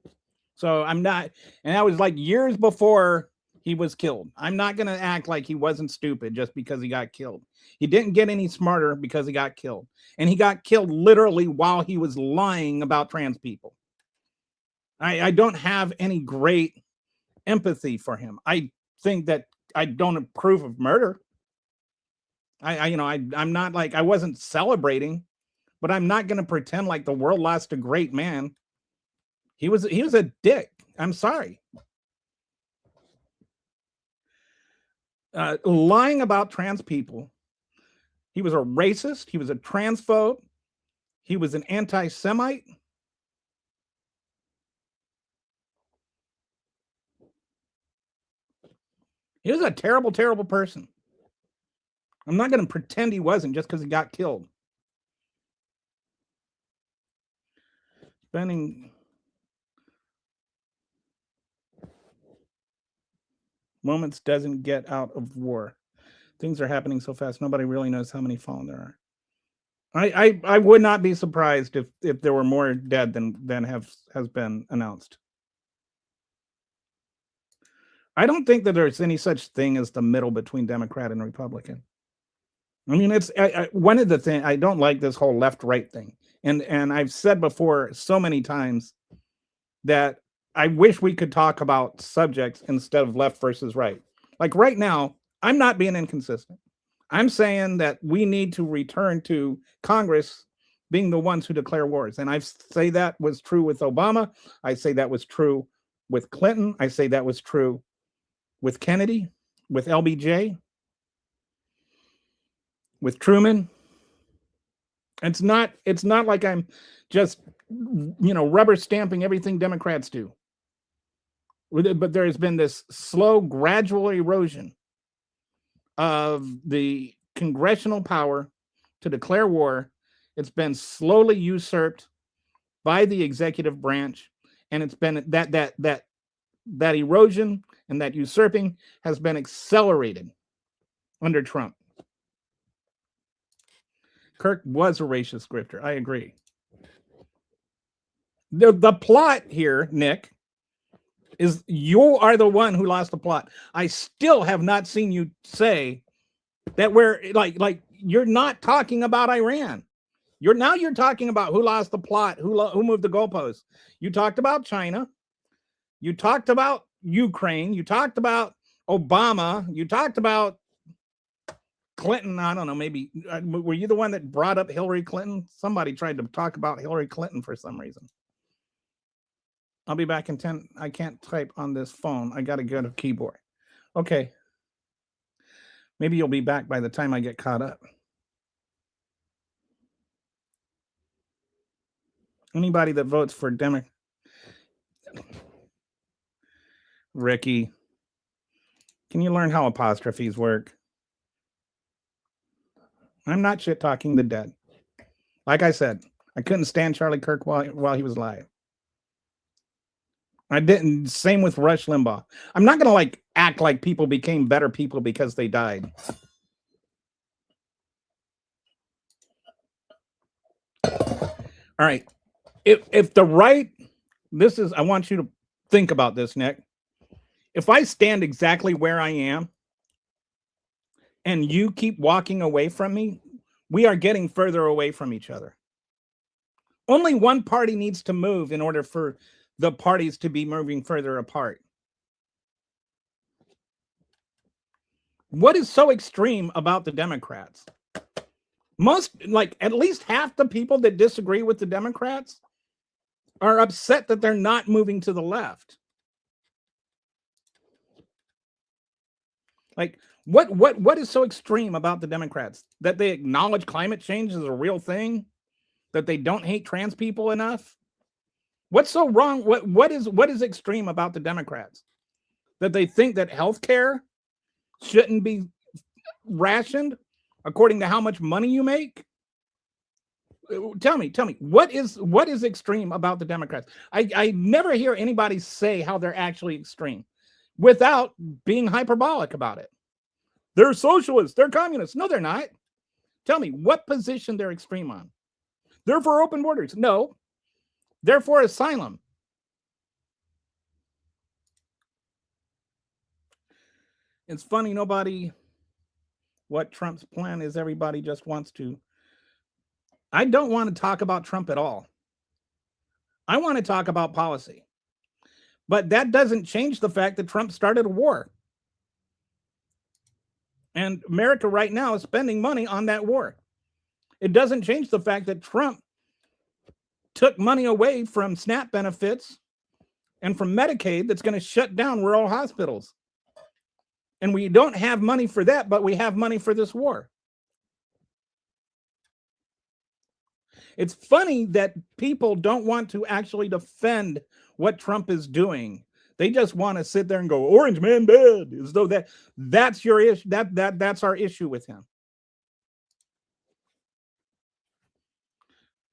[SPEAKER 2] So I'm not, and that was like years before he was killed. I'm not going to act like he wasn't stupid just because he got killed. He didn't get any smarter because he got killed. And he got killed literally while he was lying about trans people. I don't have any great empathy for him. I think that I don't approve of murder. I'm not like, I wasn't celebrating, but I'm not going to pretend like the world lost a great man. He was a dick. I'm sorry. Lying about trans people. He was a racist. He was a transphobe. He was an anti-Semite. He was a terrible, terrible person. I'm not going to pretend he wasn't just because he got killed. Spending moments doesn't get out of war. Things are happening so fast, nobody really knows how many fallen there are. I would not be surprised if there were more dead than has been announced. I don't think that there's any such thing as the middle between Democrat and Republican. I mean, it's one of the things I don't like, this whole left-right thing. And I've said before so many times that I wish we could talk about subjects instead of left versus right. Like right now, I'm not being inconsistent. I'm saying that we need to return to Congress being the ones who declare wars. And I say that was true with Obama. I say that was true with Clinton. I say that was true with Kennedy, with LBJ, with Truman. It's not like I'm just, rubber stamping everything Democrats do. But there has been this slow, gradual erosion of the congressional power to declare war. It's been slowly usurped by the executive branch, and it's been that erosion and that usurping has been accelerated under Trump. Kirk was a racist grifter. I agree. The plot here, Nick, is you are the one who lost the plot. I still have not seen you say that we're like you're not talking about Iran. You're talking about who lost the plot, who moved the goalposts. You talked about China. You talked about Ukraine. You talked about Obama. You talked about Clinton. I don't know, maybe were you the one that brought up Hillary Clinton? Somebody tried to talk about Hillary Clinton for some reason. I'll be back in 10. I can't type on this phone. I got to go to keyboard. Okay. Maybe you'll be back by the time I get caught up. Anybody that votes for Democrat. Ricky, can you learn how apostrophes work? I'm not shit talking the dead. Like I said, I couldn't stand Charlie Kirk while he was alive. I didn't. Same with Rush Limbaugh. I'm not gonna like act like people became better people because they died. All right. If the right, this is, I want you to think about this, Nick. If I stand exactly where I am and you keep walking away from me, we are getting further away from each other. Only one party needs to move in order for the parties to be moving further apart. What is so extreme about the Democrats? Most, like at least half the people that disagree with the Democrats are upset that they're not moving to the left. Like what is so extreme about the Democrats? That they acknowledge climate change is a real thing? That they don't hate trans people enough? What's so wrong? What is extreme about the Democrats? That they think that healthcare shouldn't be rationed according to how much money you make? Tell me, what is extreme about the Democrats? I never hear anybody say how they're actually extreme without being hyperbolic about it. They're socialists, they're communists. No, they're not. Tell me what position they're extreme on. They're for open borders. No, they're for asylum. It's funny, what Trump's plan is, everybody just wants to. I don't want to talk about Trump at all. I want to talk about policy. But that doesn't change the fact that Trump started a war. And America right now is spending money on that war. It doesn't change the fact that Trump took money away from SNAP benefits and from Medicaid that's going to shut down rural hospitals. And we don't have money for that, but we have money for this war. It's funny that people don't want to actually defend what Trump is doing. They just want to sit there and go, orange man bad, as though that's your issue. That's our issue with him.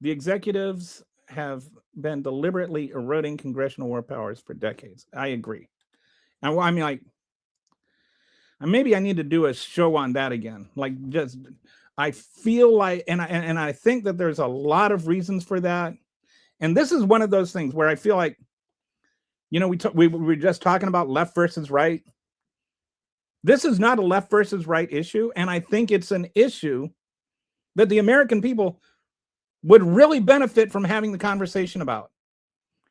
[SPEAKER 2] The executives have been deliberately eroding congressional war powers for decades. I agree. And I mean, like, maybe I need to do a show on that again. Like, just, I feel like, and I think that there's a lot of reasons for that. And this is one of those things where I feel like, we were just talking about left versus right. This is not a left versus right issue. And I think it's an issue that the American people would really benefit from having the conversation about.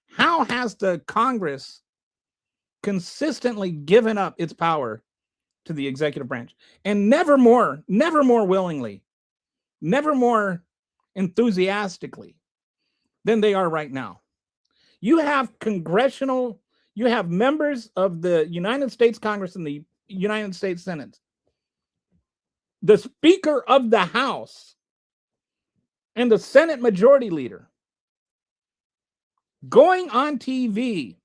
[SPEAKER 2] How has the Congress consistently given up its power to the executive branch, and never more willingly, never more enthusiastically than they are right now? You have members of the United States Congress and the United States Senate, the Speaker of the House and the Senate Majority Leader going on TV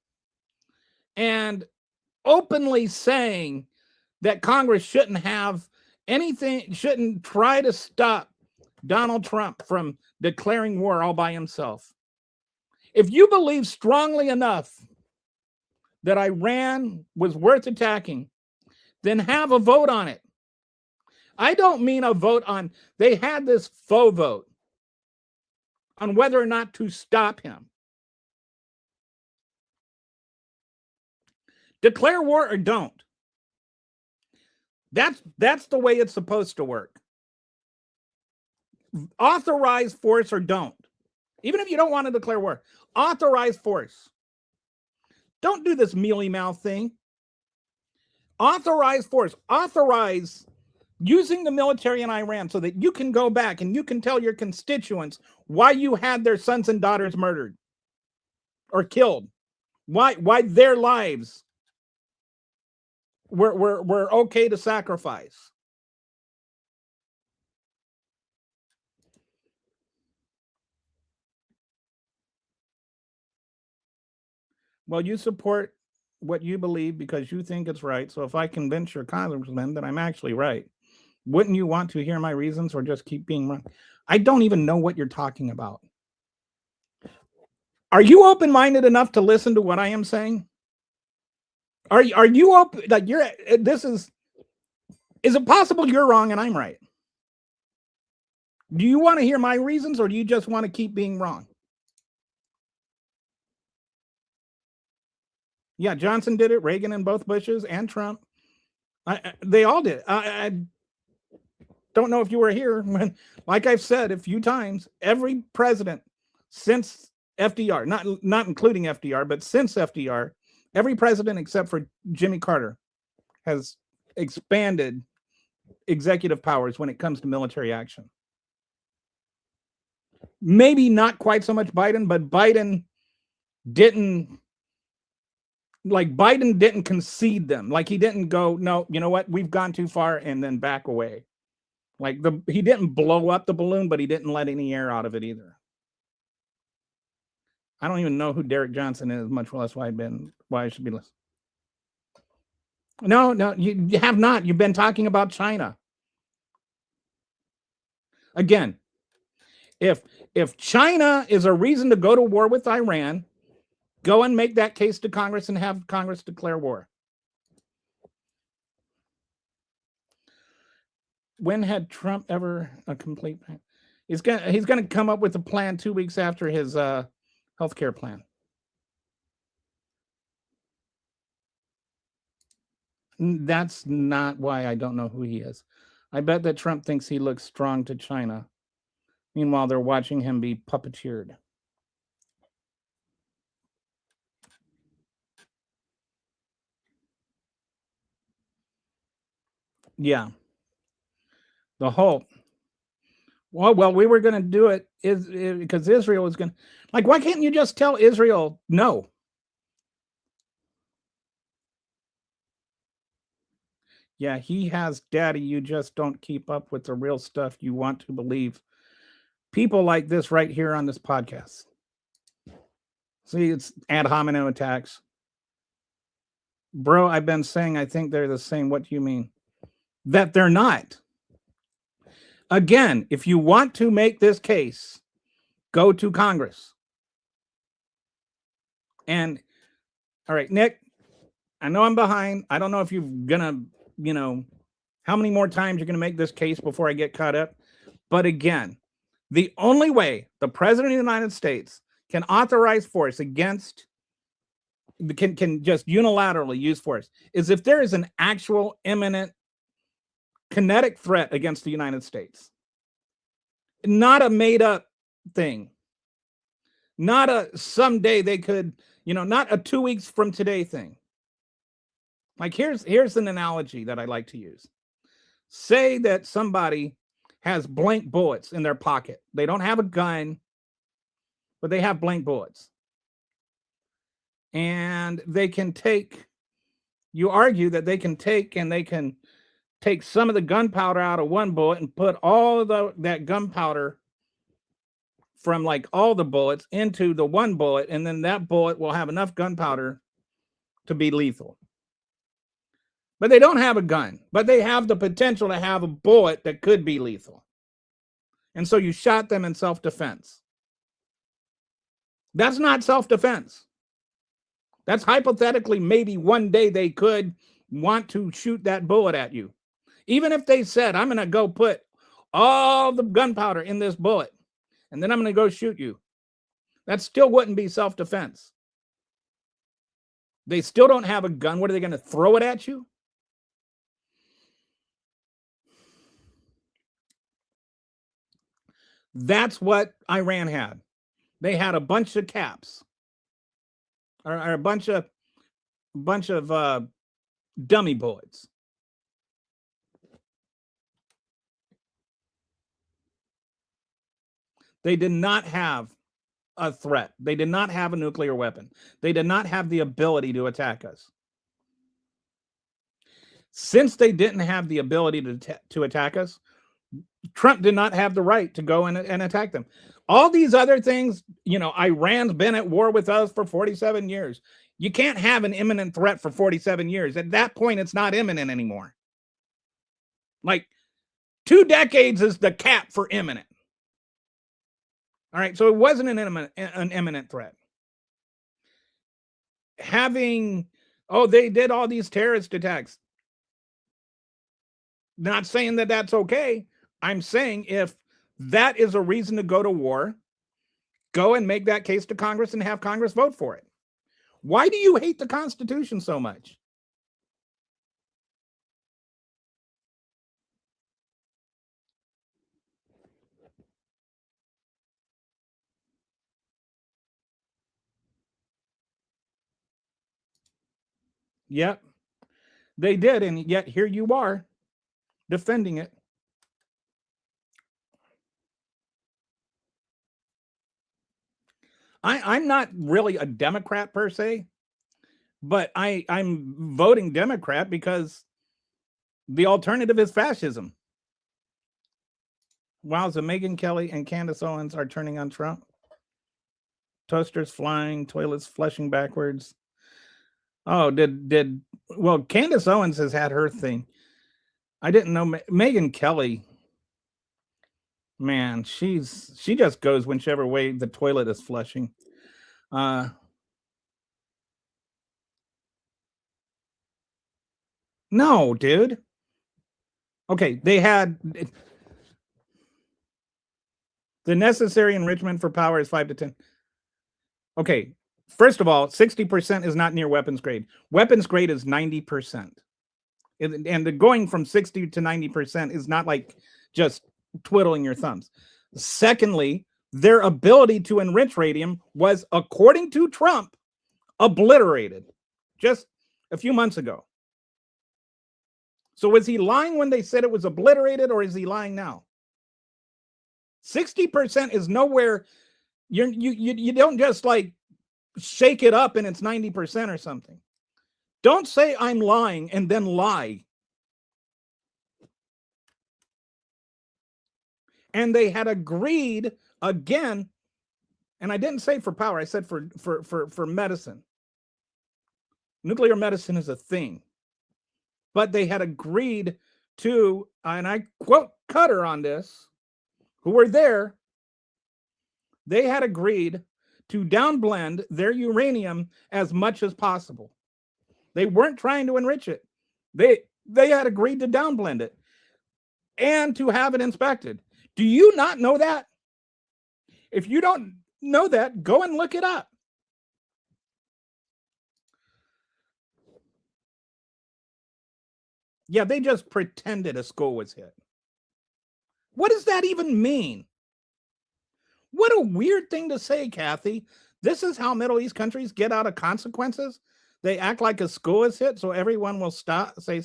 [SPEAKER 2] and openly saying that Congress shouldn't try to stop Donald Trump from declaring war all by himself. If you believe strongly enough that Iran was worth attacking, then have a vote on it. I don't mean a vote on, they had this faux vote on whether or not to stop him. Declare war or don't. That's the way it's supposed to work. Authorize force or don't. Even if you don't want to declare war, authorize force. Don't do this mealy-mouth thing. Authorize force. Authorize using the military in Iran so that you can go back and you can tell your constituents why you had their sons and daughters murdered or killed. Why their lives were okay to sacrifice. Well, you support what you believe because you think it's right. So if I convince your congressman that I'm actually right, Wouldn't you want to hear my reasons or just keep being wrong? I don't even know what you're talking about. Are you open-minded enough to listen to what I am saying? Are you open? Like is it possible you're wrong and I'm right? Do you want to hear my reasons or do you just want to keep being wrong? Yeah, Johnson did it, Reagan and both Bushes and Trump. They all did. I don't know if you were here when, like I've said a few times, every president since FDR, not including FDR, but since FDR, every president except for Jimmy Carter has expanded executive powers when it comes to military action. Maybe not quite so much Biden, but Biden didn't concede them. Like he didn't go, no, you know what? We've gone too far and then back away. Like he didn't blow up the balloon, but he didn't let any air out of it either. I don't even know who Derek Johnson is, much less why I should be listening. No, you have not. You've been talking about China. Again, if China is a reason to go to war with Iran, go and make that case to Congress and have Congress declare war. When had Trump ever a complete plan? He's going to come up with a plan 2 weeks after his healthcare plan. That's not why I don't know who he is. I bet that Trump thinks he looks strong to China. Meanwhile, they're watching him be puppeteered. Yeah. The whole, well, we were going to do it because Israel was going to, like, why can't you just tell Israel no? Yeah, he has data. You just don't keep up with the real stuff you want to believe. People like this right here on this podcast. See, it's ad hominem attacks. Bro, I've been saying I think they're the same. What do you mean? That they're not. Again, if you want to make this case, go to Congress. And, all right, Nick, I know I'm behind. I don't know if you're going to, how many more times you're going to make this case before I get caught up. But again, the only way the president of the United States can authorize force against, can just unilaterally use force is if there is an actual imminent kinetic threat against the United States. Not a made up thing. Not a someday they could, not a 2 weeks from today thing. Like here's an analogy that I like to use. Say that somebody has blank bullets in their pocket. They don't have a gun, but they have blank bullets. And they can take, you argue that they can take some of the gunpowder out of one bullet and put all of that gunpowder from like all the bullets into the one bullet, and then that bullet will have enough gunpowder to be lethal. But they don't have a gun, but they have the potential to have a bullet that could be lethal. And so you shot them in self-defense. That's not self-defense. That's hypothetically maybe one day they could want to shoot that bullet at you. Even if they said, I'm going to go put all the gunpowder in this bullet, and then I'm going to go shoot you. That still wouldn't be self-defense. They still don't have a gun. What are they going to throw it at you? That's what Iran had. They had a bunch of caps, or a bunch of dummy bullets. They did not have a threat. They did not have a nuclear weapon. They did not have the ability to attack us. Since they didn't have the ability to attack us, Trump did not have the right to go and attack them. All these other things, Iran's been at war with us for 47 years. You can't have an imminent threat for 47 years. At that point, it's not imminent anymore. Like, 2 decades is the cap for imminent. All right, so it wasn't an imminent threat. Having, they did all these terrorist attacks. Not saying that that's okay. I'm saying if that is a reason to go to war, go and make that case to Congress and have Congress vote for it. Why do you hate the Constitution so much? Yep, they did, and yet here you are defending it. I'm not really a Democrat per se, but I'm voting Democrat because the alternative is fascism. Wow, so Megyn Kelly and Candace Owens are turning on Trump. Toasters flying, toilets flushing backwards. Oh, well, Candace Owens has had her thing. I didn't know Megyn Kelly. Man, she just goes whichever way the toilet is flushing. No, dude. Okay, they had the necessary enrichment for power is 5 to 10. Okay, first of all, 60% is not near weapons grade. Weapons grade is 90%. And the going from 60 to 90% is not like just twiddling your thumbs. Secondly, their ability to enrich radium was, according to Trump, obliterated just a few months ago. So was he lying when they said it was obliterated, or is he lying now? 60% is nowhere. You don't just like shake it up and it's 90% or something. Don't say I'm lying and then lie. And they had agreed again, and I didn't say for power, I said for medicine. Nuclear medicine is a thing. But they had agreed to, and I quote Cutter on this, who were there, they had agreed to downblend their uranium as much as possible. They weren't trying to enrich it. They had agreed to downblend it and to have it inspected. Do you not know that? If you don't know that, go and look it up. Yeah, they just pretended a school was hit. What does that even mean? What a weird thing to say, Kathy. This is how Middle East countries get out of consequences. They act like a school is hit, so everyone will stop. They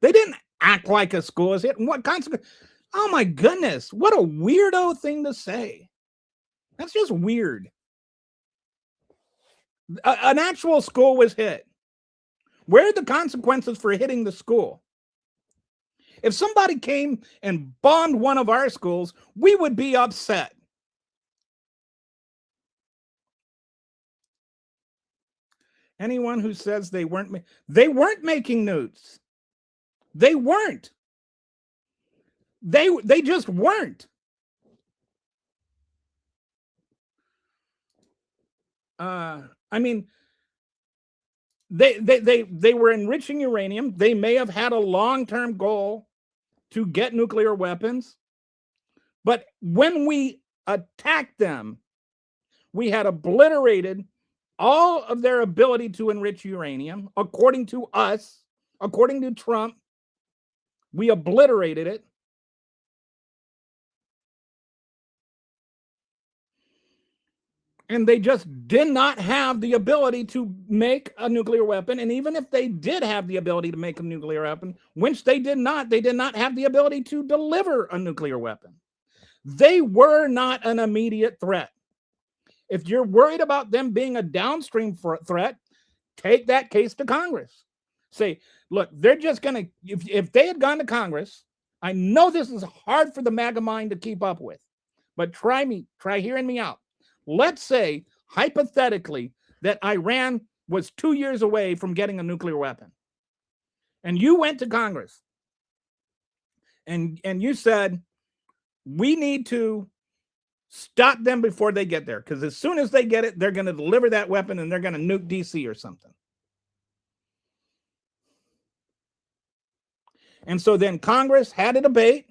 [SPEAKER 2] didn't act like a school is hit. And what consequence? Oh my goodness, what a weirdo thing to say. That's just weird. An actual school was hit. Where are the consequences for hitting the school? If somebody came and bombed one of our schools, we would be upset. Anyone who says they weren't making news. They weren't. They just weren't. I mean, they were enriching uranium. They may have had a long-term goal to get nuclear weapons, but when we attacked them, we had obliterated all of their ability to enrich uranium. According to us, according to Trump, we obliterated it. And they just did not have the ability to make a nuclear weapon. And even if they did have the ability to make a nuclear weapon, which they did not have the ability to deliver a nuclear weapon. They were not an immediate threat. If you're worried about them being a downstream threat, take that case to Congress. Say, look, they're just going to, if they had gone to Congress, I know this is hard for the MAGA mind to keep up with, but try hearing me out. Let's say, hypothetically, that Iran was 2 years away from getting a nuclear weapon. And you went to Congress and you said we need to stop them before they get there, because as soon as they get it, they're going to deliver that weapon and they're going to nuke DC or something. And so then Congress had a debate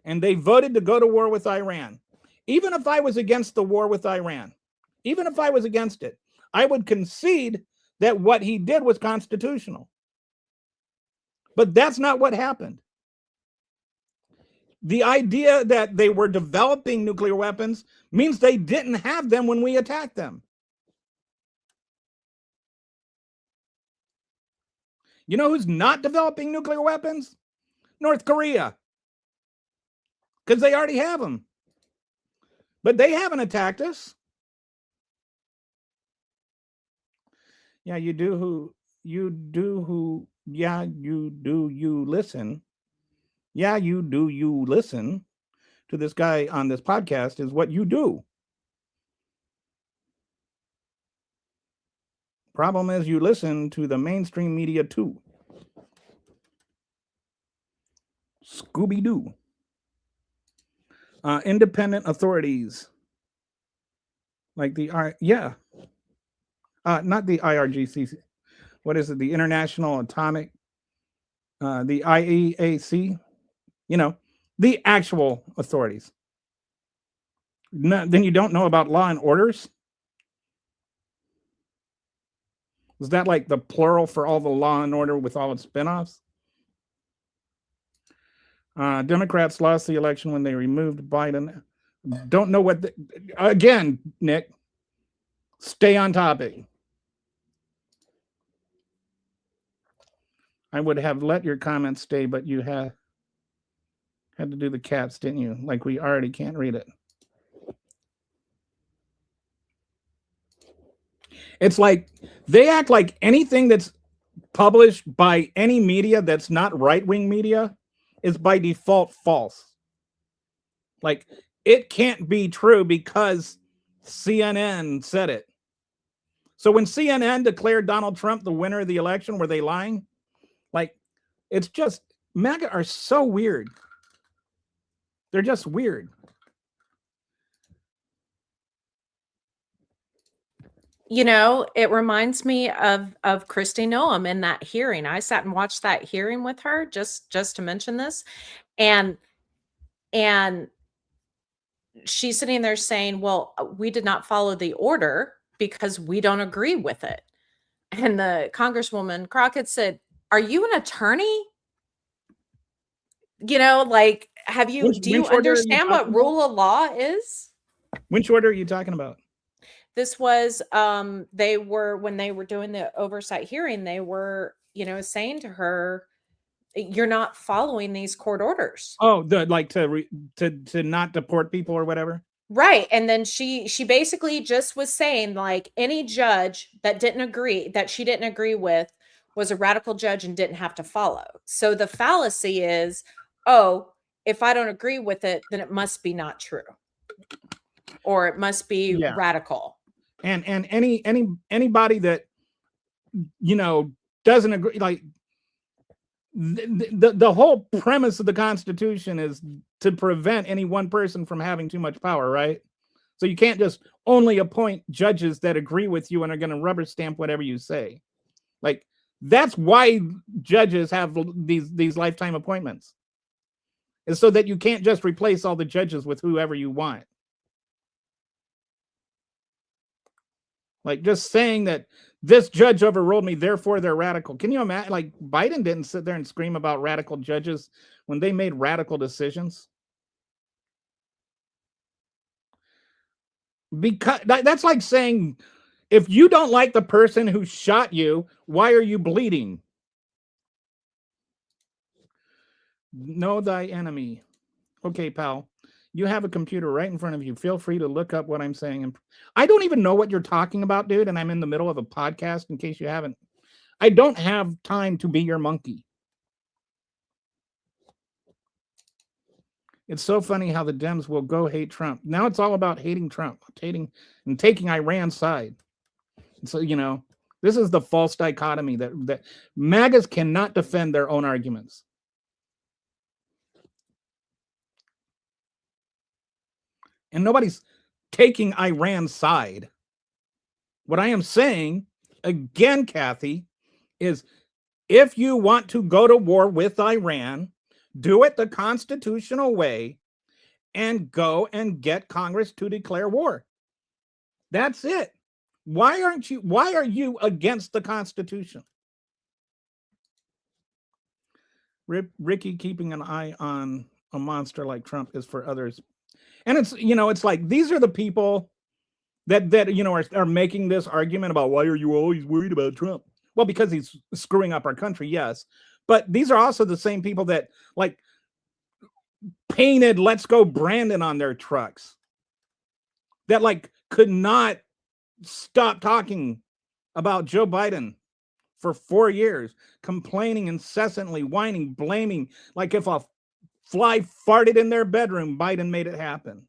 [SPEAKER 2] and they voted to go to war with Iran. Even if I was against the war with Iran, even if I was against it, I would concede that what he did was constitutional. But that's not what happened. The idea that they were developing nuclear weapons means they didn't have them when we attacked them. You know who's not developing nuclear weapons? North Korea. Because they already have them. But they haven't attacked us. Yeah, you listen. Yeah, you listen to this guy on this podcast is what you do. Problem is you listen to the mainstream media too. Scooby-Doo. Independent authorities. Like the not the IRGC. What is it? The International Atomic, the IEAC, the actual authorities. No, then you don't know about law and orders? Is that like the plural for all the law and order with all its spinoffs? Democrats lost the election when they removed Biden. Don't know what again, Nick, stay on topic. I would have let your comments stay, but you had to do the cats, didn't you? Like we already can't read it. It's like they act like anything that's published by any media that's not right-wing media is by default false. Like it can't be true because CNN said it. So when CNN declared Donald Trump the winner of the election, were they lying? Like, it's just, MAGA are so weird. They're just weird.
[SPEAKER 3] It reminds me of Kristi Noem in that hearing. I sat and watched that hearing with her just to mention this. And she's sitting there saying, well, we did not follow the order because we don't agree with it. And the Congresswoman Crockett said, are you an attorney? Do you understand what rule of law is?
[SPEAKER 2] Which order are you talking about?
[SPEAKER 3] This was, when they were doing the oversight hearing, they were, saying to her, you're not following these court orders.
[SPEAKER 2] Oh, to not deport people or whatever.
[SPEAKER 3] Right. And then she basically just was saying like any judge that she didn't agree with was a radical judge and didn't have to follow. So the fallacy is, oh, if I don't agree with it, then it must be not true. Or it must be radical.
[SPEAKER 2] And anybody that doesn't agree, like the whole premise of the Constitution is to prevent any one person from having too much power, right? So you can't just only appoint judges that agree with you and are going to rubber stamp whatever you say. Like that's why judges have these lifetime appointments. Is so that you can't just replace all the judges with whoever you want. Like just saying that this judge overruled me, therefore they're radical. Can you imagine? Like Biden didn't sit there and scream about radical judges when they made radical decisions. Because that's like saying, if you don't like the person who shot you, why are you bleeding? Know thy enemy. Okay, pal. You have a computer right in front of you. Feel free to look up what I'm saying. I don't even know what you're talking about, dude, and I'm in the middle of a podcast in case you haven't. I don't have time to be your monkey. It's so funny how the Dems will go hate Trump. Now it's all about hating Trump, hating and taking Iran's side. So, this is the false dichotomy that MAGAs cannot defend their own arguments. And nobody's taking Iran's side. What I am saying, again, Kathy, is if you want to go to war with Iran, do it the constitutional way and go and get Congress to declare war. That's it. Why are you against the Constitution? Ricky, keeping an eye on a monster like Trump is for others. And it's like, these are the people that are making this argument about why are you always worried about Trump? Well, because he's screwing up our country, yes. But these are also the same people that like painted "Let's Go Brandon" on their trucks, that like could not stop talking about Joe Biden for 4 years, complaining incessantly, whining, blaming, like if a fly farted in their bedroom, Biden made it happen.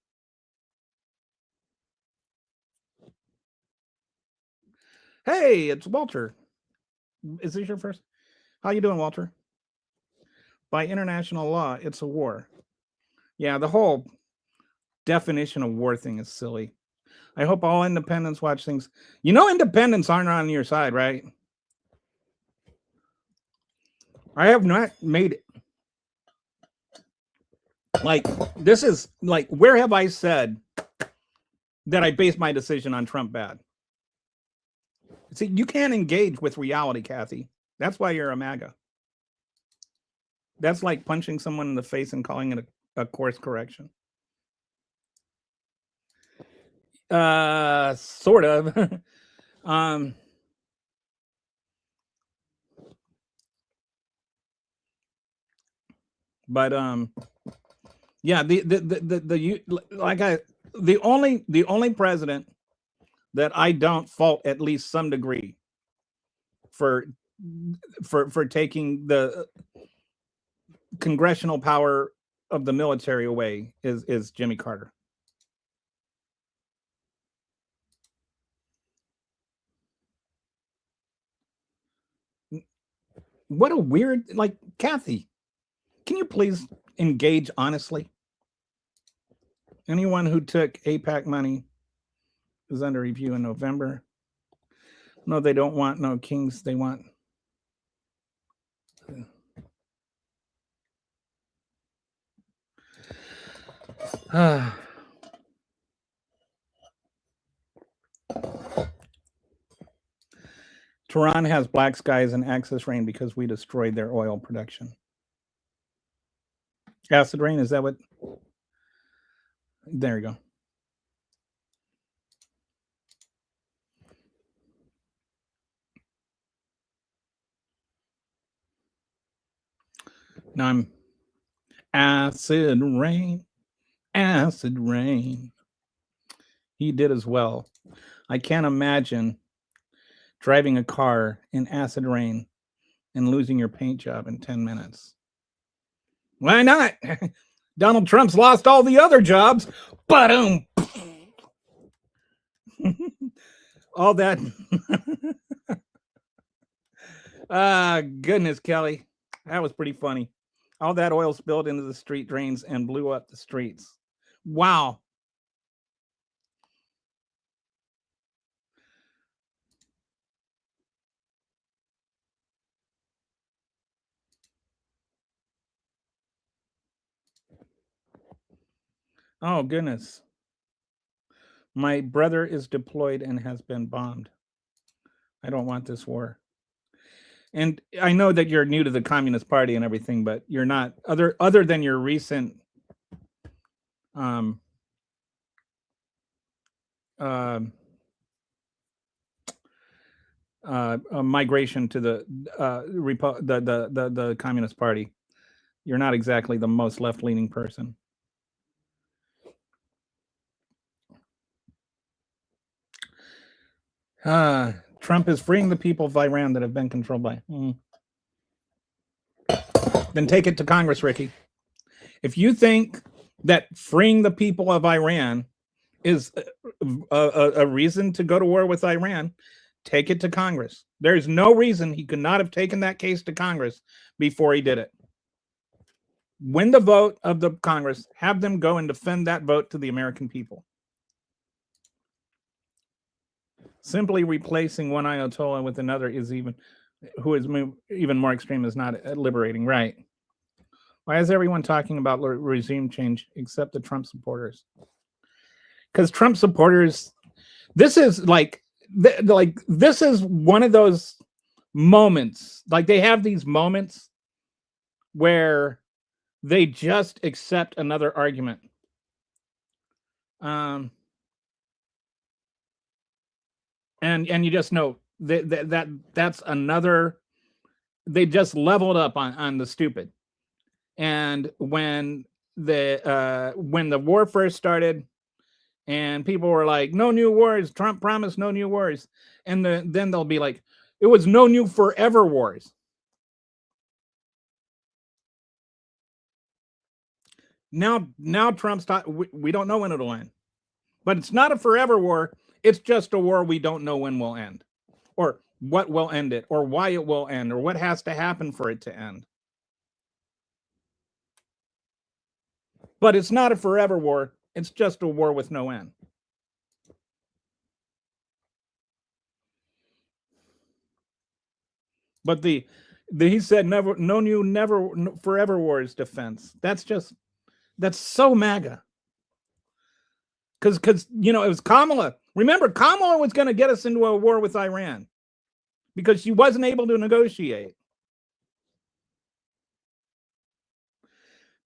[SPEAKER 2] Hey, it's Walter. Is this your first? How you doing, Walter? By international law, it's a war. Yeah, the whole definition of war thing is silly. I hope all independents watch things. Independents aren't on your side, right? I have not made it. Like, this is like, where have I said that I base my decision on Trump bad? See, you can't engage with reality, Kathy. That's why you're a MAGA. That's like punching someone in the face and calling it a course correction. Sort of. But yeah, the only president that I don't fault at least some degree for taking the congressional power of the military away is Jimmy Carter. What a weird, like, Kathy, can you please engage honestly? Anyone who took AIPAC money is under review in November. No, they don't want no kings. They want. Tehran has black skies and excess rain because we destroyed their oil production. Acid rain, is that what? There you go. Now I'm acid rain, acid rain. He did as well. I can't imagine driving a car in acid rain and losing your paint job in 10 minutes. Why not? Donald Trump's lost all the other jobs. Ba-doom. All that. Goodness, Kelly. That was pretty funny. All that oil spilled into the street drains and blew up the streets. Wow. Oh, goodness. My brother is deployed and has been bombed. I don't want this war. And I know that you're new to the Communist Party and everything, but you're not, other than your recent migration to the Communist Party. You're not exactly the most left-leaning person. Trump is freeing the people of Iran that have been controlled by. Then take it to Congress, Ricky. If you think that freeing the people of Iran is a reason to go to war with Iran, take it to Congress. There's no reason he could not have taken that case to Congress before he did it. win the vote of the Congress, have them go and defend that vote to the American people. Simply replacing one Ayatollah with another is even more extreme is not liberating, right? Why is everyone talking about regime change except the Trump supporters? Because Trump supporters, this is this is one of those moments. Like they have these moments where they just accept another argument. And you just know that's another. They just leveled up on the stupid. And when the war first started, and people were like, "No new wars." Trump promised no new wars, and then they'll be like, "It was no new forever wars." Now Trump's we don't know when it'll end, but it's not a forever war. It's just a war we don't know when will end, or what will end it, or why it will end, or what has to happen for it to end. But it's not a forever war. It's just a war with no end. But he said no new forever wars defense. That's so MAGA. Because it was Kamala. Remember, Kamala was going to get us into a war with Iran because she wasn't able to negotiate.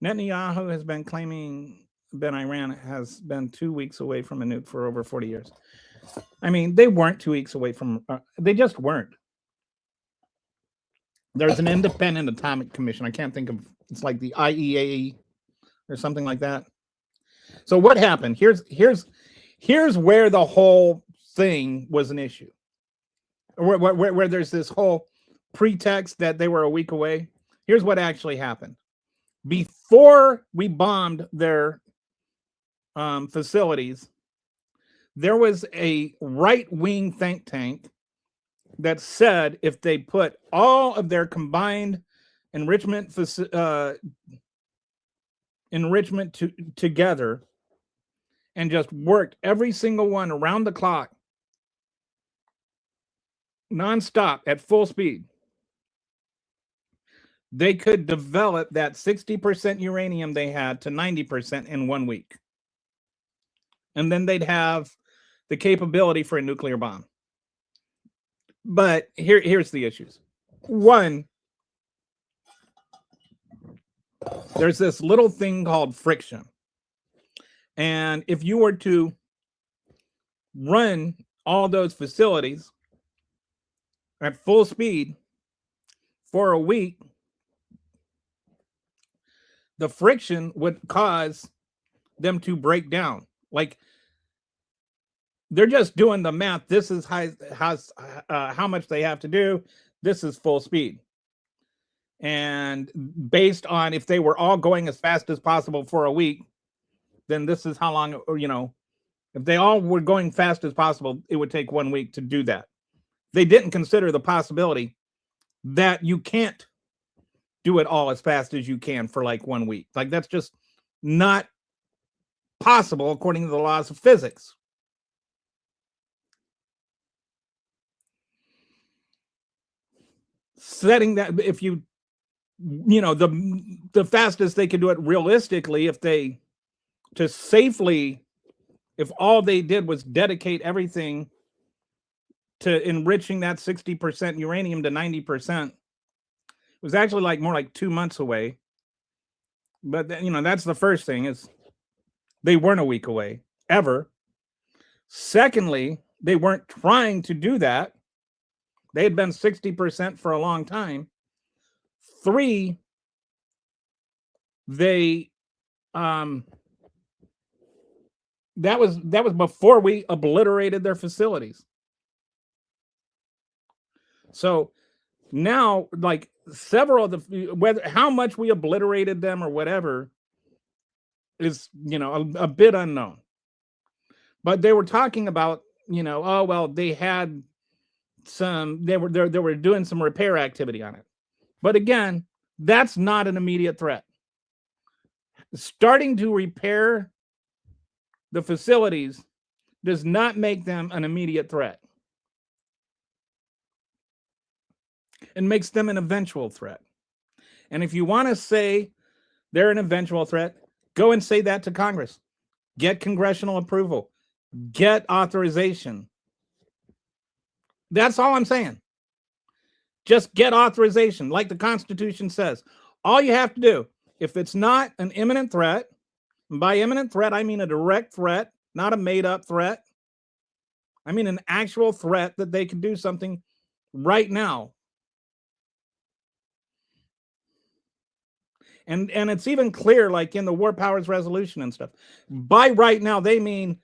[SPEAKER 2] Netanyahu has been claiming that Iran has been 2 weeks away from a nuke for over 40 years. I mean, they weren't 2 weeks away from. They just weren't. There's an independent atomic commission. I can't think of. It's like the IEA or something like that. So what happened? Here's where the whole thing was an issue. Where there's this whole pretext that they were a week away. Here's what actually happened. Before we bombed their facilities, there was a right-wing think tank that said if they put all of their combined enrichment together and just worked every single one around the clock, nonstop at full speed, they could develop that 60% uranium they had to 90% in 1 week. And then they'd have the capability for a nuclear bomb. But here's the issues. One, there's this little thing called friction. And if you were to run all those facilities at full speed for a week, the friction would cause them to break down. Like they're just doing the math. This is how much they have to do. This is full speed. And based on if they were all going as fast as possible for a week, then this is how long, if they all were going fast as possible, it would take 1 week to do that. They didn't consider the possibility that you can't do it all as fast as you can for like 1 week. Like that's just not possible according to the laws of physics. Setting that, if the fastest they could do it realistically, if all they did was dedicate everything to enriching that 60% uranium to 90%, it was actually more like 2 months away. But that's the first thing, is they weren't a week away ever. Secondly, they weren't trying to do that. They had been 60% for a long time. 3, they that was before we obliterated their facilities. So now, like several of how much we obliterated them or whatever is a bit unknown. But they were talking about oh well, they had they were doing some repair activity on it. But again, that's not an immediate threat. Starting to repair the facilities does not make them an immediate threat. It makes them an eventual threat. And if you want to say they're an eventual threat, go and say that to Congress. Get congressional approval. Get authorization. That's all I'm saying. Just get authorization, like the Constitution says. All you have to do, if it's not an imminent threat, and by imminent threat, I mean a direct threat, not a made-up threat. I mean an actual threat that they could do something right now. And it's even clear, like in the War Powers Resolution and stuff. By right now, they mean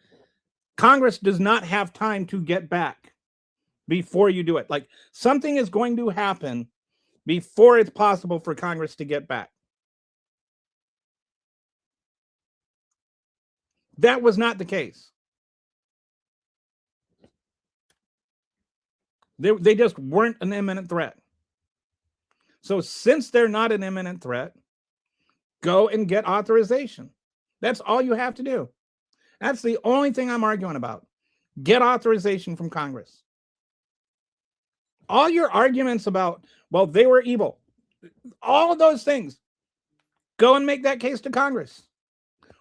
[SPEAKER 2] Congress does not have time to get back before you do it. Like something is going to happen before it's possible for Congress to get back. That was not the case. They just weren't an imminent threat. So since they're not an imminent threat, go and get authorization. That's all you have to do. That's the only thing I'm arguing about. Get authorization from Congress. All your arguments about, well, they were evil, all of those things, go and make that case to Congress.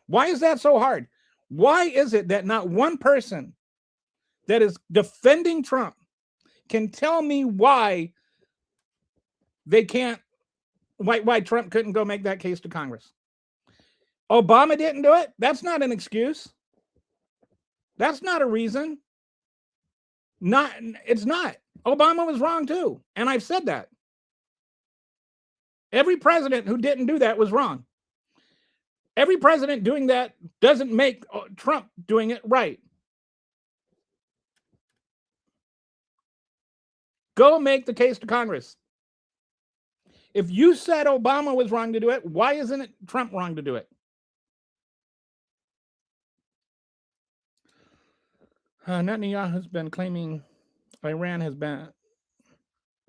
[SPEAKER 2] Why is that so hard? Why is it that not one person that is defending Trump can tell me why they can't, why Trump couldn't go make that case to Congress? Obama didn't do it. That's not an excuse. That's not a reason. It's not. Obama was wrong too. And I've said that. Every president who didn't do that was wrong. Every president doing that doesn't make Trump doing it right. Go make the case to Congress. If you said Obama was wrong to do it, why isn't it Trump wrong to do it? Netanyahu has been claiming Iran has been...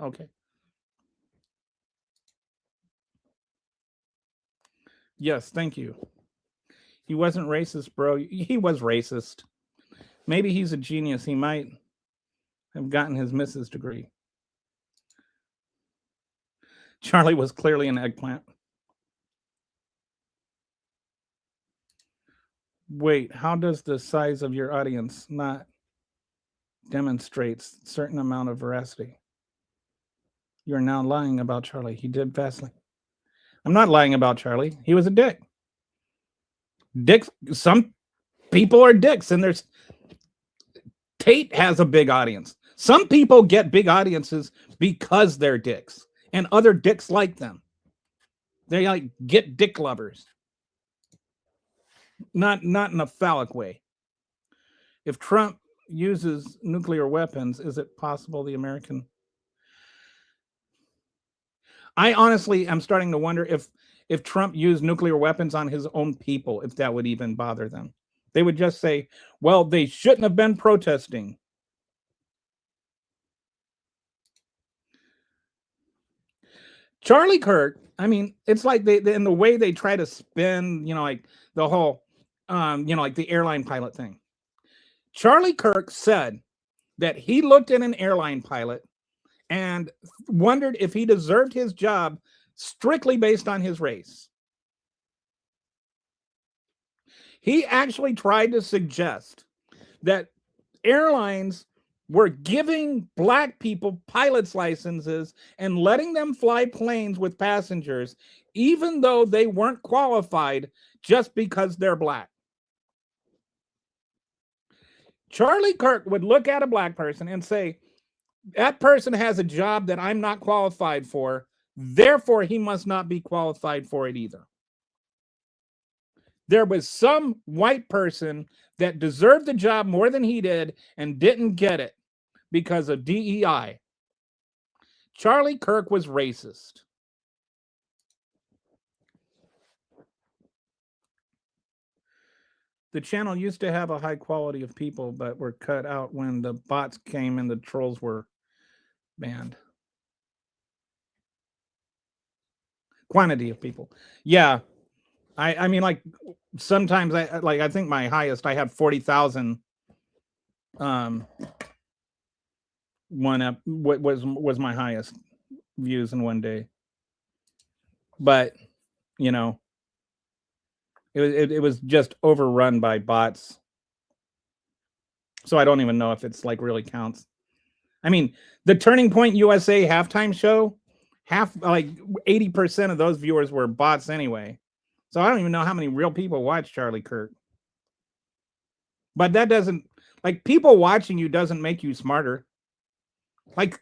[SPEAKER 2] Okay. Yes, thank you. He wasn't racist, bro. He was racist. Maybe he's a genius. He might have gotten his Mrs. degree. Charlie was clearly an eggplant. Wait, how does the size of your audience not demonstrate a certain amount of veracity? You're now lying about Charlie. He did vastly. I'm not lying about Charlie. He was a dick. Dicks. Some people are dicks, and there's Tate has a big audience. Some people get big audiences because they're dicks, and other dicks like them. They like get dick lovers. Not in a phallic way. If Trump uses nuclear weapons, is it possible the American... I honestly am starting to wonder if Trump used nuclear weapons on his own people, if that would even bother them. They would just say, well, they shouldn't have been protesting. Charlie Kirk, I mean, it's like they in the way they try to spin, like the whole, like the airline pilot thing. Charlie Kirk said that he looked at an airline pilot and wondered if he deserved his job strictly based on his race. He actually tried to suggest that airlines were giving black people pilots' licenses and letting them fly planes with passengers, even though they weren't qualified just because they're black. Charlie Kirk would look at a black person and say, that person has a job that I'm not qualified for, therefore he must not be qualified for it either. There was some white person that deserved the job more than he did and didn't get it because of DEI. Charlie Kirk was racist. The channel used to have a high quality of people, but were cut out when the bots came and the trolls were banned. Quantity of people. Yeah. I mean, like sometimes I think my highest I had 40,000 one up what was my highest views in one day. But you know, it was just overrun by bots. So I don't even know if it's like really counts. I mean, the Turning Point USA halftime show, like 80% of those viewers were bots anyway. So I don't even know how many real people watch Charlie Kirk. But that doesn't, like, people watching you doesn't make you smarter. Like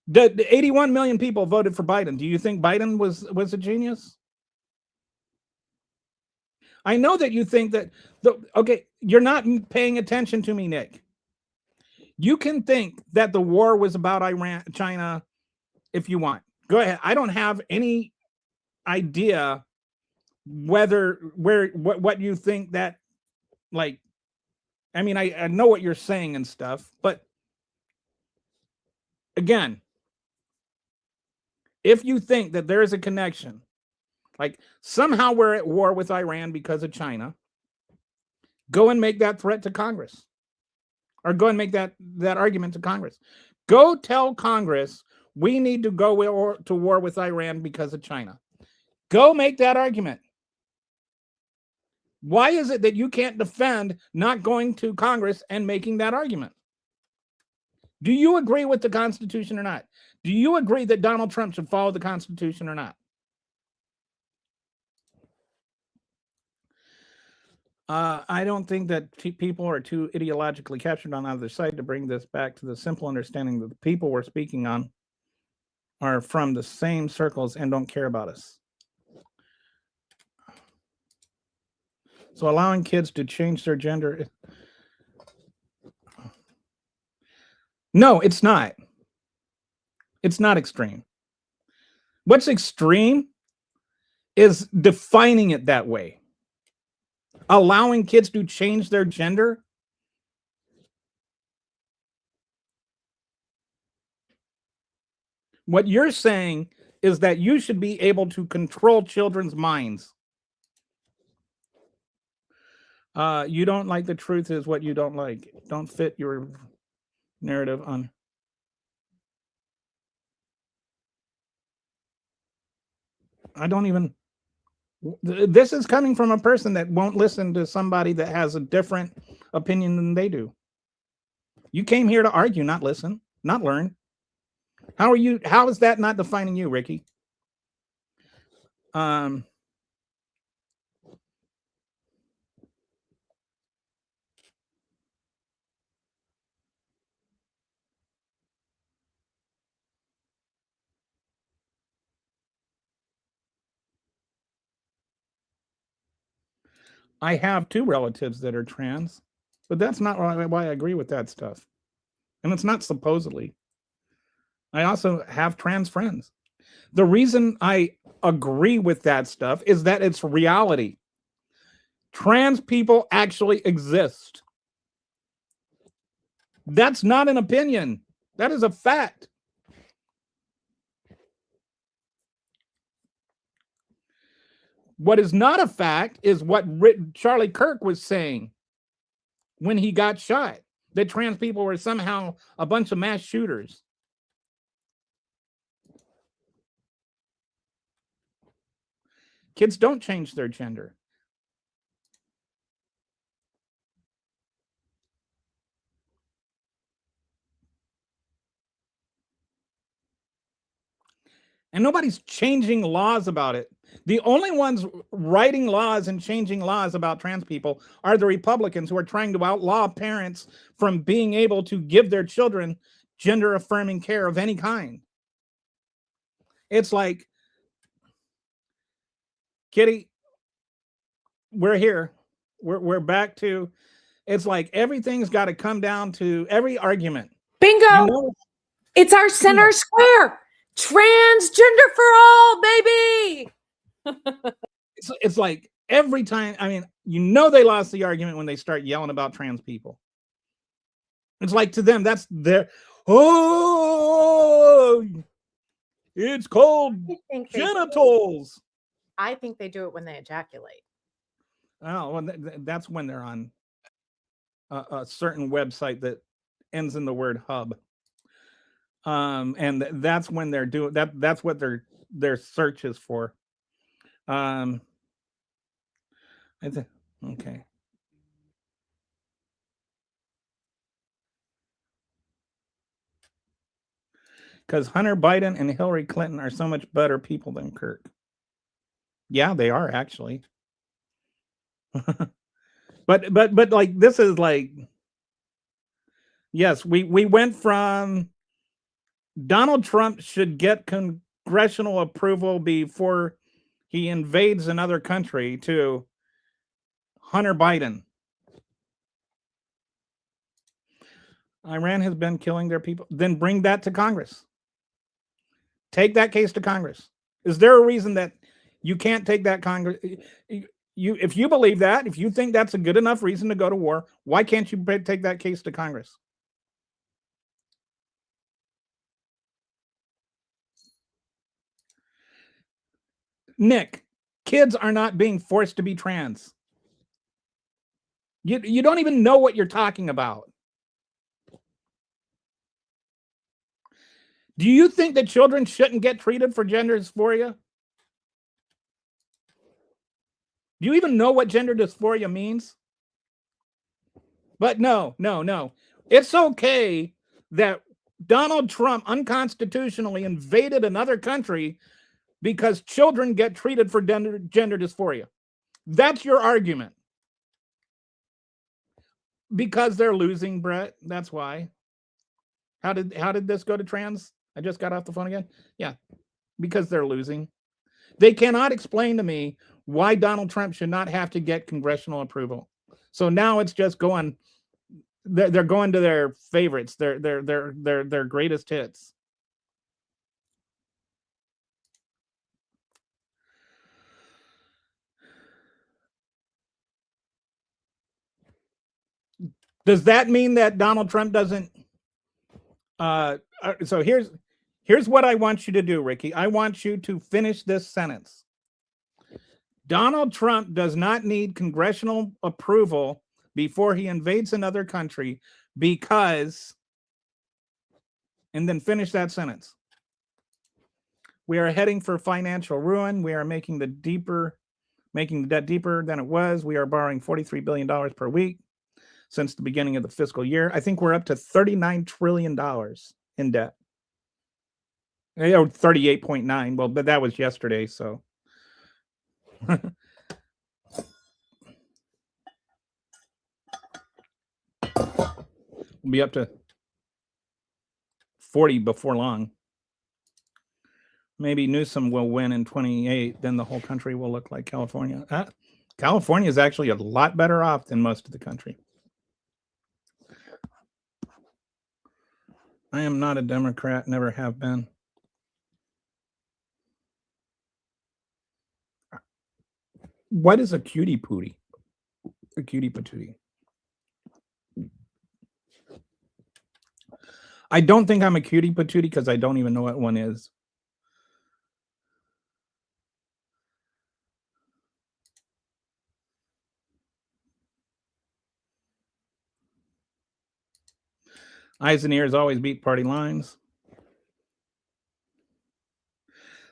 [SPEAKER 2] the 81 million people voted for Biden. Do you think Biden was a genius? I know that you think that okay, you're not paying attention to me, Nick. You can think that the war was about Iran, China, if you want. Go ahead. I don't have any idea what you think that, like, I mean, I know what you're saying and stuff, but again, if you think that there is a connection, like somehow we're at war with Iran because of China, go and make that threat to Congress. Or go and make that argument to Congress. Go tell Congress we need to go to war with Iran because of China. Go make that argument. Why is it that you can't defend not going to Congress and making that argument? Do you agree with the Constitution or not? Do you agree that Donald Trump should follow the Constitution or not? I don't think that people are too ideologically captured on either side to bring this back to the simple understanding that the people we're speaking on are from the same circles and don't care about us. So allowing kids to change their gender. No, it's not. It's not extreme. What's extreme is defining it that way. Allowing kids to change their gender. What you're saying is that you should be able to control children's minds. You don't like the truth is what you don't like. Don't fit your narrative on. I don't even. This is coming from a person that won't listen to somebody that has a different opinion than they do. You came here to argue, not listen, not learn. How is that not defining you, Ricky? I have 2 relatives that are trans, but that's not why I agree with that stuff. And it's not supposedly. I also have trans friends. The reason I agree with that stuff is that it's reality. Trans people actually exist. That's not an opinion. That is a fact. What is not a fact is what Charlie Kirk was saying when he got shot, that trans people were somehow a bunch of mass shooters. Kids don't change their gender. And nobody's changing laws about it. The only ones writing laws and changing laws about trans people are the Republicans, who are trying to outlaw parents from being able to give their children gender affirming care of any kind. It's like, Kitty, we're here. We're back to, it's like everything's got to come down to every argument.
[SPEAKER 3] Bingo. You know, it's our center square. Transgender for all, baby.
[SPEAKER 2] It's like every time, I mean, you know, they lost the argument when they start yelling about trans people. It's like, to them, that's their, oh, it's called genitals.
[SPEAKER 3] I think they do it when they ejaculate.
[SPEAKER 2] Oh, well, that's when they're on a certain website that ends in the word hub. And that's when they're doing that. That's what their search is for. Um, okay. Because Hunter Biden and Hillary Clinton are so much better people than Kirk. Yeah, they are actually. but like this is like, yes, we went from Donald Trump should get congressional approval before he invades another country to Hunter Biden. Iran has been killing their people. Then bring that to Congress. Take that case to Congress. Is there a reason that you can't take that Congress? If you believe that, if you think that's a good enough reason to go to war, why can't you take that case to Congress? Nick, kids are not being forced to be trans. You don't even know what you're talking about. Do you think that children shouldn't get treated for gender dysphoria? Do you even know what gender dysphoria means? But no. It's okay that Donald Trump unconstitutionally invaded another country because children get treated for gender dysphoria. That's your argument. Because they're losing, Brett. That's why. How did this go to trans? I just got off the phone again. Yeah, because they're losing. They cannot explain to me why Donald Trump should not have to get congressional approval. So now it's just going. They're going to their favorites, their greatest hits. Does that mean that Donald Trump doesn't? So here's what I want you to do, Ricky. I want you to finish this sentence. Donald Trump does not need congressional approval before he invades another country because, and then finish that sentence. We are heading for financial ruin. We are making the debt deeper than it was. We are borrowing $43 billion per week since the beginning of the fiscal year. I think we're up to $39 trillion in debt. 38.9. Well, but that was yesterday, so. We'll be up to 40 before long. Maybe Newsom will win in 28, then the whole country will look like California. California is actually a lot better off than most of the country. I am not a Democrat, never have been. What is a cutie pootie? A cutie patootie. I don't think I'm a cutie patootie because I don't even know what one is. Eyes and ears always beat party lines.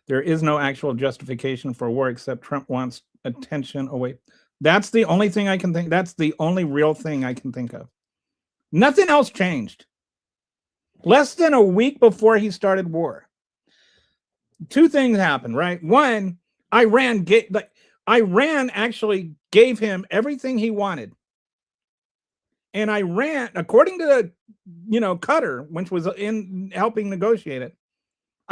[SPEAKER 2] There is no actual justification for war except Trump wants attention away. That's the only thing I can think. That's the only real thing I can think of. Nothing else changed. Less than a week before he started war, two things happened, right? One, Iran actually gave him everything he wanted. And Iran, according to Qatar, which was in helping negotiate it,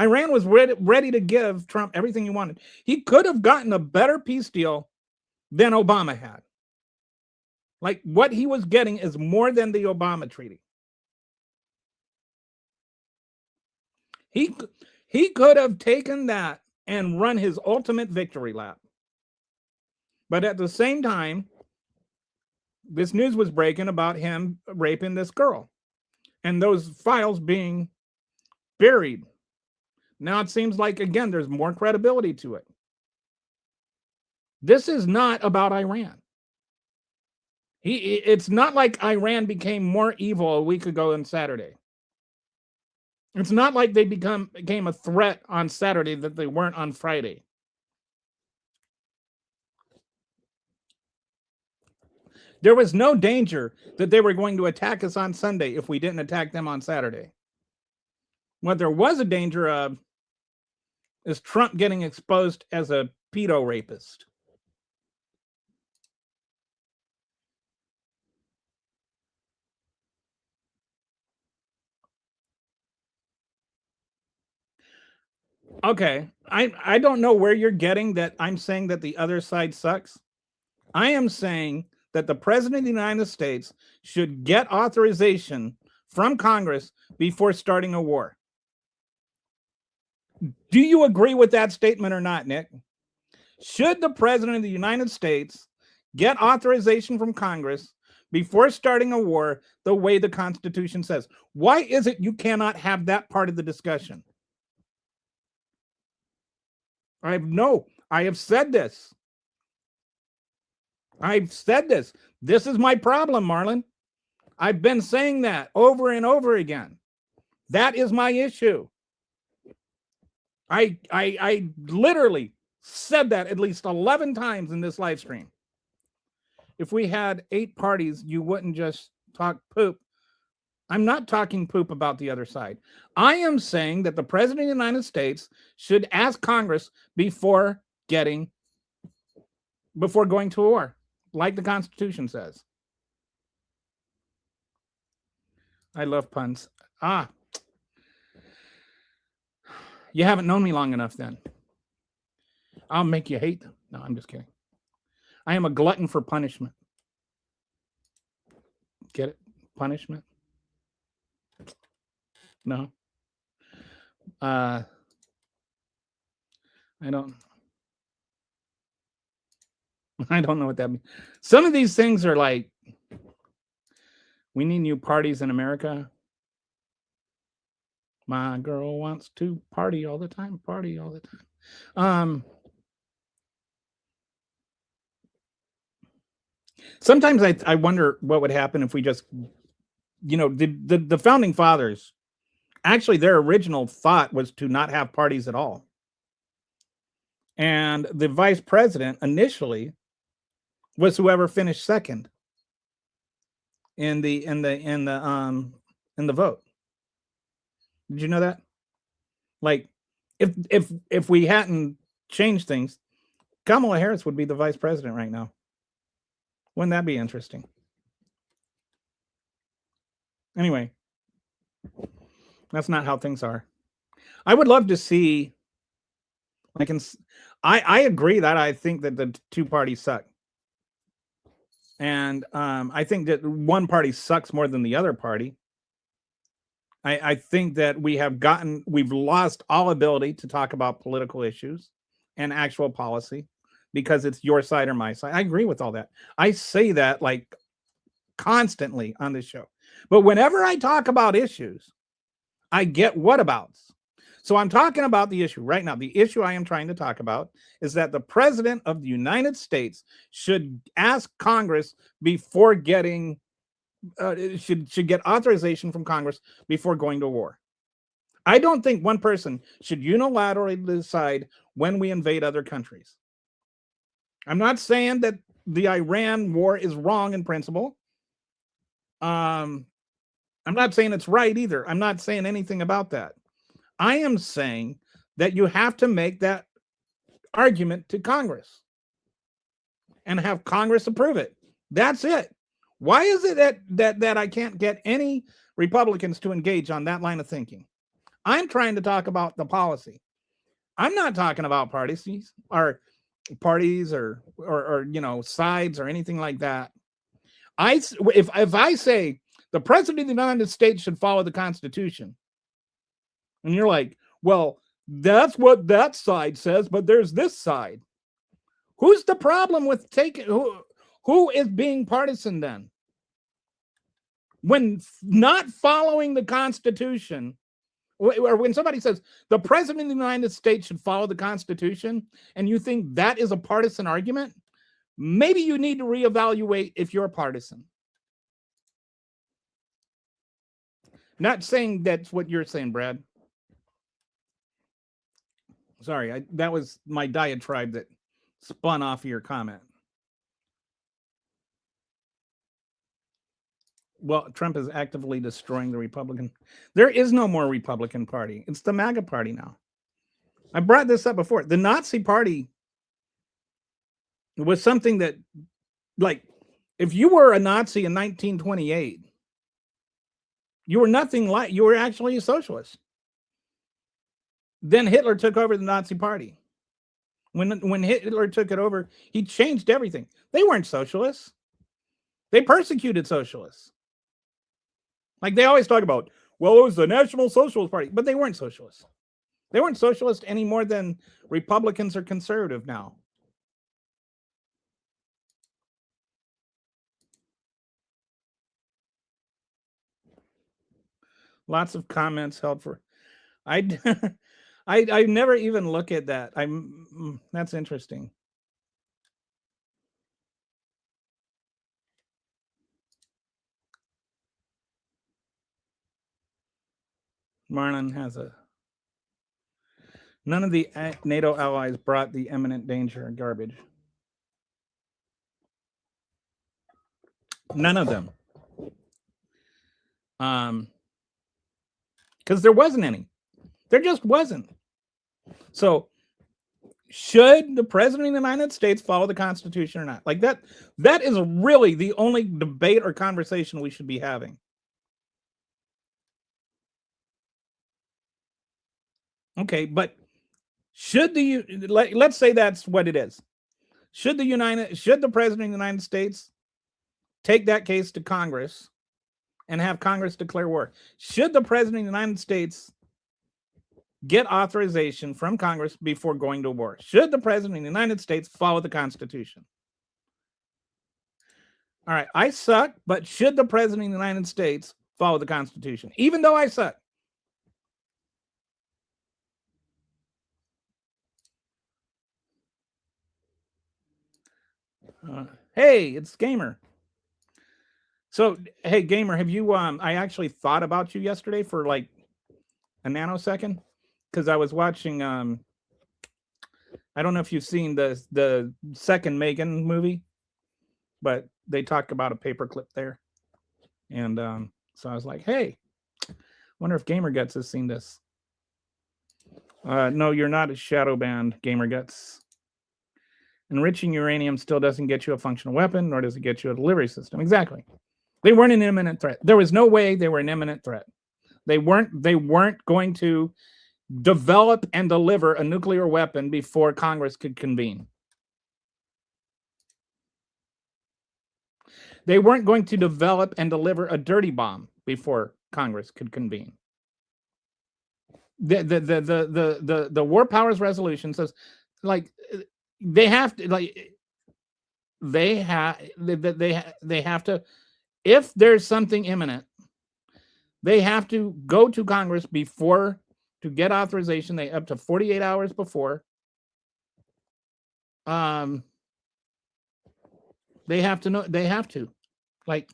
[SPEAKER 2] Iran was ready to give Trump everything he wanted. He could have gotten a better peace deal than Obama had. Like what he was getting is more than the Obama treaty. He could have taken that and run his ultimate victory lap. But at the same time, this news was breaking about him raping this girl and those files being buried. Now it seems like, again, there's more credibility to it. This is not about Iran. It's not like Iran became more evil a week ago than Saturday. It's not like they became a threat on Saturday that they weren't on Friday. There was no danger that they were going to attack us on Sunday if we didn't attack them on Saturday. What there was a danger of is Trump getting exposed as a pedo rapist. Okay, I don't know where you're getting that I'm saying that the other side sucks. I am saying that the President of the United States should get authorization from Congress before starting a war. Do you agree with that statement or not, Nick? Should the President of the United States get authorization from Congress before starting a war the way the Constitution says? Why is it you cannot have that part of the discussion? I have said this. I've said this. This is my problem, Marlon. I've been saying that over and over again. That is my issue. I literally said that at least 11 times in this live stream. If we had 8 parties, you wouldn't just talk poop. I'm not talking poop about the other side. I am saying that the President of the United States should ask Congress before going to war, like the Constitution says. I love puns. You haven't known me long enough then. I'll make you hate them. No, I'm just kidding. I am a glutton for punishment. Get it? Punishment? No. I don't know what that means. Some of these things are like, we need new parties in America. My girl wants to party all the time. Sometimes I wonder what would happen if we just, the founding fathers, actually their original thought was to not have parties at all. And the vice president initially was whoever finished second in the vote. Did you know that? Like, if we hadn't changed things, Kamala Harris would be the vice president right now. Wouldn't that be interesting? Anyway, that's not how things are. I would love to see, I agree that I think that the two parties suck. And I think that one party sucks more than the other party. I think that we've lost all ability to talk about political issues and actual policy because it's your side or my side. I agree with all that. I say that like constantly on this show. But whenever I talk about issues, I get whatabouts. So I'm talking about the issue right now. The issue I am trying to talk about is that the President of the United States should ask Congress before getting should get authorization from Congress before going to war. I don't think one person should unilaterally decide when we invade other countries. I'm not saying that the Iran war is wrong in principle. I'm not saying it's right either. I'm not saying anything about that. I am saying that you have to make that argument to Congress and have Congress approve it. That's it. Why is it that I can't get any Republicans to engage on that line of thinking? I'm trying to talk about the policy. I'm not talking about parties or sides or anything like that. If I say the President of the United States should follow the Constitution, and you're like, well, that's what that side says, but there's this side. Who's the problem with who is being partisan then? When not following the Constitution, or when somebody says the President of the United States should follow the Constitution, and you think that is a partisan argument, maybe you need to reevaluate if you're partisan. Not saying that's what you're saying, Brad. Sorry, that was my diatribe that spun off of your comment. Well, Trump is actively destroying the Republican. There is no more Republican Party. It's the MAGA Party now. I brought this up before. The Nazi Party was something that, like, if you were a Nazi in 1928, you were nothing like, you were actually a socialist. Then Hitler took over the Nazi Party. When Hitler took it over, he changed everything. They weren't socialists. They persecuted socialists. Like they always talk about, well, it was the National Socialist Party, but they weren't socialists. They weren't socialist any more than Republicans are conservative now. Lots of comments held for. I never even look at that. That's interesting. Marlon has a. None of the NATO allies brought the imminent danger and garbage. None of them. Because there wasn't any. There just wasn't. So, should the president of the United States follow the Constitution or not? Like that is really the only debate or conversation we should be having. Okay, but let's say that's what it is. Should the president of the United States take that case to Congress and have Congress declare war? Should the president of the United States get authorization from Congress before going to war? Should the president of the United States follow the Constitution? All right, I suck, but should the president of the United States follow the Constitution, even though I suck? Hey, it's Gamer. So, hey, Gamer, have you, I actually thought about you yesterday for like a nanosecond because I was watching, I don't know if you've seen the second Megan movie, but they talk about a paperclip there. And so I was like, hey, wonder if Gamer Guts has seen this. No, you're not a shadow band, Gamer Guts. Enriching uranium still doesn't get you a functional weapon, nor does it get you a delivery system. Exactly. They weren't an imminent threat. There was no way they were an imminent threat. They weren't going to develop and deliver a nuclear weapon before Congress could convene. They weren't going to develop and deliver a dirty bomb before Congress could convene. The War Powers Resolution says, like, they have to, like, they have to, if there's something imminent, they have to go to Congress before to get authorization. They up to 48 hours before. They have to know. They have to, like,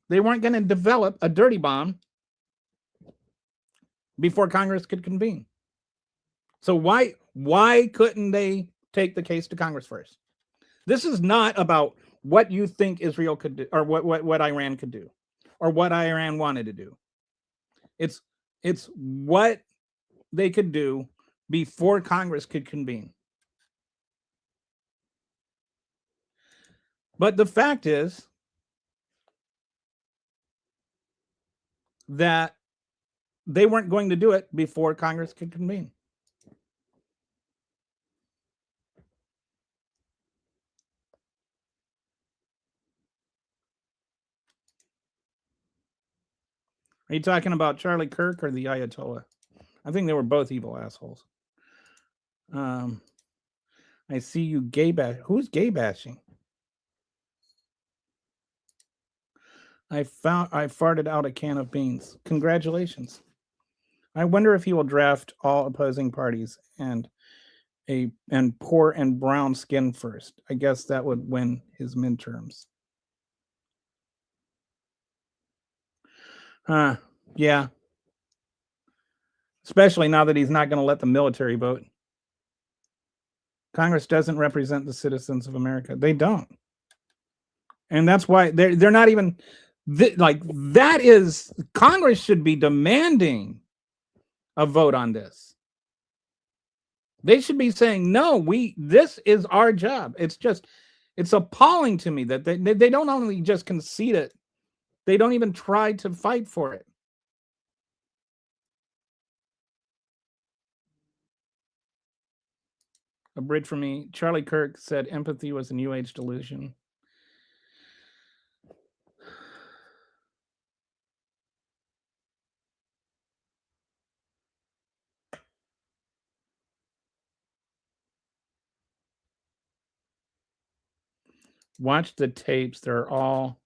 [SPEAKER 2] they weren't going to develop a dirty bomb before Congress could convene. So why couldn't they take the case to Congress first? This is not about what you think Israel could do, or what Iran could do, or what Iran wanted to do. It's what they could do before Congress could convene. But the fact is that they weren't going to do it before Congress could convene. Are you talking about Charlie Kirk or the Ayatollah? I think they were both evil assholes. I see you gay bash. Who's gay bashing? I farted out a can of beans. Congratulations. I wonder if he will draft all opposing parties and and poor and brown skin first. I guess that would win his midterms. Yeah. Especially now that he's not going to let the military vote. Congress doesn't represent the citizens of America. They don't. And that's why they're not even like that is Congress should be demanding a vote on this. They should be saying, no, this is our job. It's appalling to me that they don't only just concede it, they don't even try to fight for it. A bridge for me. Charlie Kirk said empathy was a new age delusion. Watch the tapes. They're all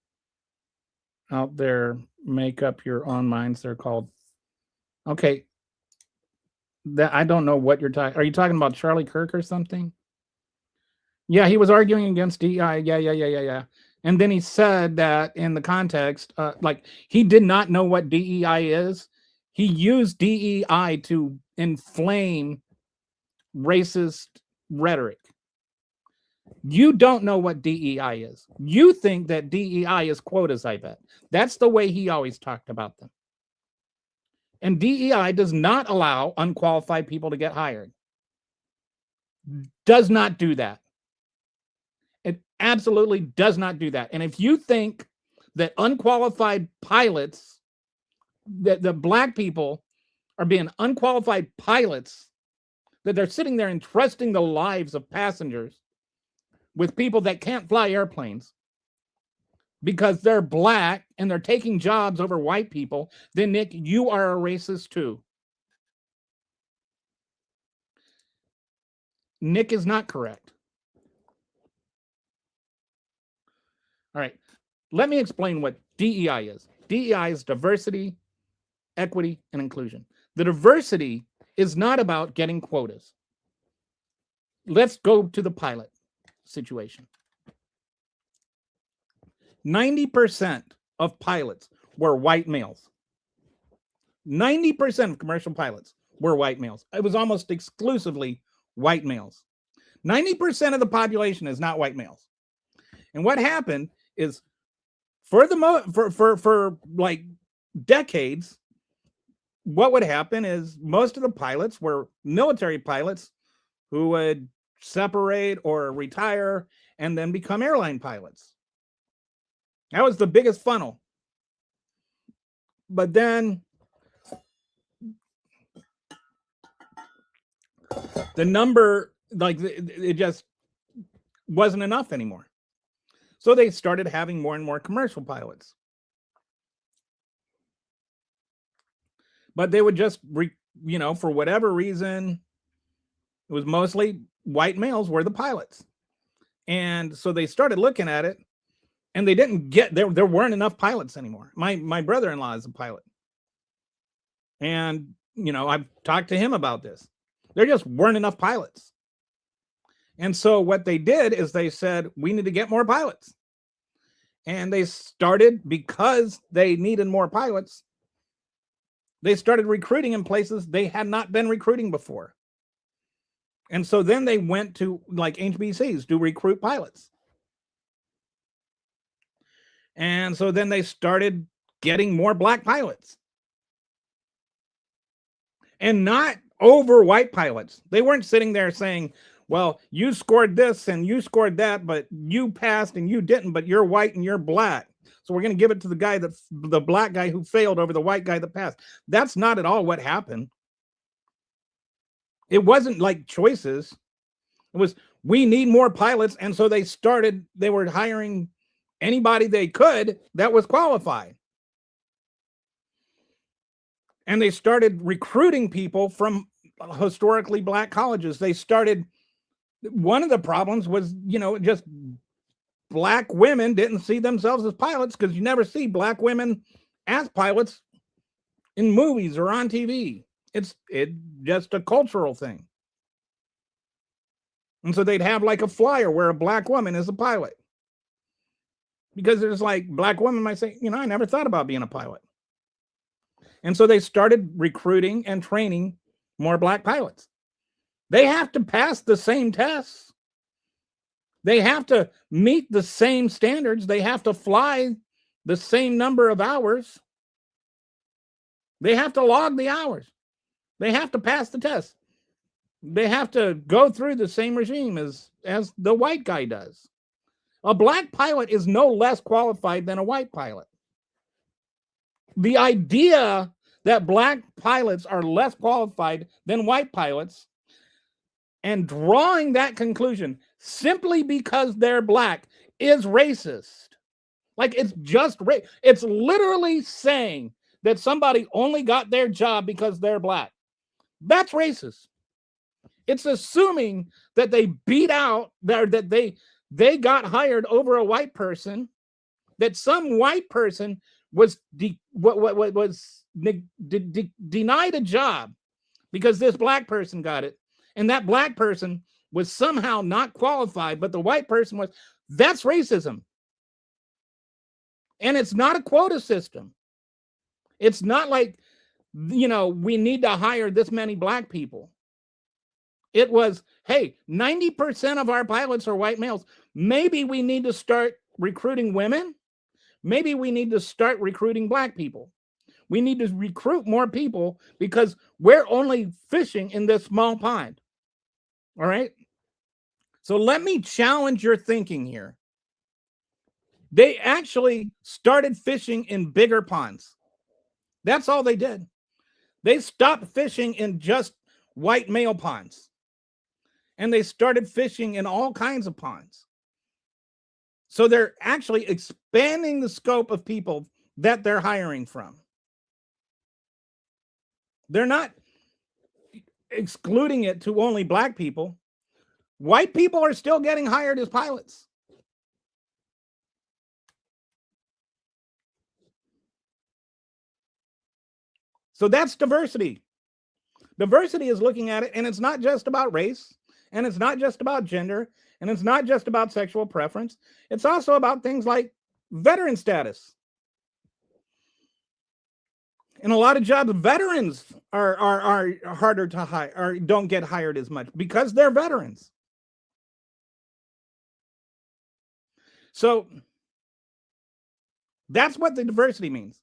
[SPEAKER 2] out there. Make up your own minds. They're called. Okay. That I don't know what you're talking. Are you talking about Charlie Kirk or something? Yeah, he was arguing against DEI. Yeah. And then he said that in the context, like he did not know what DEI is. He used DEI to inflame racist rhetoric. You don't know what DEI is. You think that DEI is quotas, I bet. That's the way he always talked about them. And DEI does not allow unqualified people to get hired. Does not do that. It absolutely does not do that. And if you think that unqualified pilots, that the black people are being unqualified pilots, that they're sitting there entrusting the lives of passengers with people that can't fly airplanes because they're black and they're taking jobs over white people, then Nick, you are a racist too. Nick is not correct. All right, let me explain what DEI is. DEI is diversity, equity, and inclusion. The diversity is not about getting quotas. Let's go to the pilot situation. 90% of pilots were white males. 90% of commercial pilots were white males. It was almost exclusively white males. 90% of the population is not white males. And what happened is for like decades, what would happen is most of the pilots were military pilots who would separate or retire and then become airline pilots. That was the biggest funnel. But then the number, like it just wasn't enough anymore. So they started having more and more commercial pilots. But they would just, for whatever reason, it was mostly white males were the pilots. And so they started looking at it and they didn't get, there weren't enough pilots anymore. My brother-in-law is a pilot. And, I've talked to him about this. There just weren't enough pilots. And so what they did is they said, we need to get more pilots. And they started, because they needed more pilots, they started recruiting in places they had not been recruiting before. And so then they went to like HBCs to recruit pilots. And so then they started getting more black pilots. And not over white pilots. They weren't sitting there saying, well, you scored this and you scored that, but you passed and you didn't, but you're white and you're black. So we're going to give it to the black guy who failed over the white guy that passed. That's not at all what happened. It wasn't like choices. It was, we need more pilots. And so they were hiring anybody they could that was qualified. And they started recruiting people from historically black colleges. One of the problems was, just black women didn't see themselves as pilots because you never see black women as pilots in movies or on TV. It's just a cultural thing. And so they'd have like a flyer where a black woman is a pilot. Because there's like black women might say, I never thought about being a pilot. And so they started recruiting and training more black pilots. They have to pass the same tests. They have to meet the same standards. They have to fly the same number of hours. They have to log the hours. They have to pass the test. They have to go through the same regime as the white guy does. A black pilot is no less qualified than a white pilot. The idea that black pilots are less qualified than white pilots and drawing that conclusion simply because they're black is racist. Like, it's just it's literally saying that somebody only got their job because they're black. That's racist. It's assuming that they beat out that they got hired over a white person, that some white person was denied a job because this black person got it, and that black person was somehow not qualified, but the white person was. That's racism. And it's not a quota system. It's not like, we need to hire this many black people. It was, hey, 90% of our pilots are white males. Maybe we need to start recruiting women. Maybe we need to start recruiting black people. We need to recruit more people because we're only fishing in this small pond. All right? So let me challenge your thinking here. They actually started fishing in bigger ponds. That's all they did. They stopped fishing in just white male ponds. And they started fishing in all kinds of ponds. So they're actually expanding the scope of people that they're hiring from. They're not excluding it to only black people. White people are still getting hired as pilots. So that's diversity. Diversity is looking at it, and it's not just about race, and it's not just about gender, and it's not just about sexual preference. It's also about things like veteran status. In a lot of jobs, veterans are harder to hire, or don't get hired as much because they're veterans. So that's what the diversity means.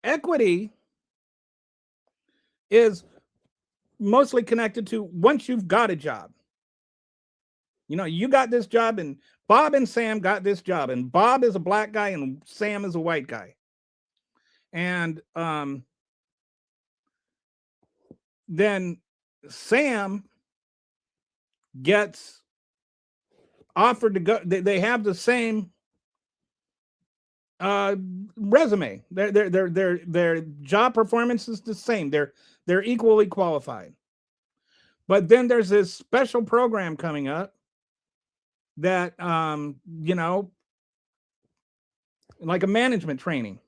[SPEAKER 2] Equity is mostly connected to once you've got a job. You got this job, and Bob and Sam got this job, and Bob is a black guy and Sam is a white guy. And then Sam gets offered to go. They have the same resume. Their job performance is the same. They're equally qualified. But then there's this special program coming up that like a management training.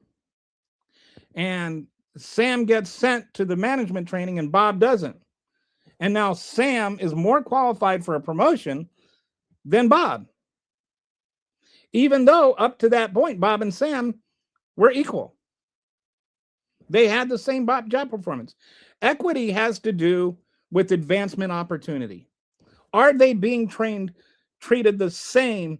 [SPEAKER 2] And Sam gets sent to the management training and Bob doesn't. And now Sam is more qualified for a promotion than Bob. Even though up to that point, Bob and Sam were equal. They had the same job performance. Equity has to do with advancement opportunity. Are they being treated the same?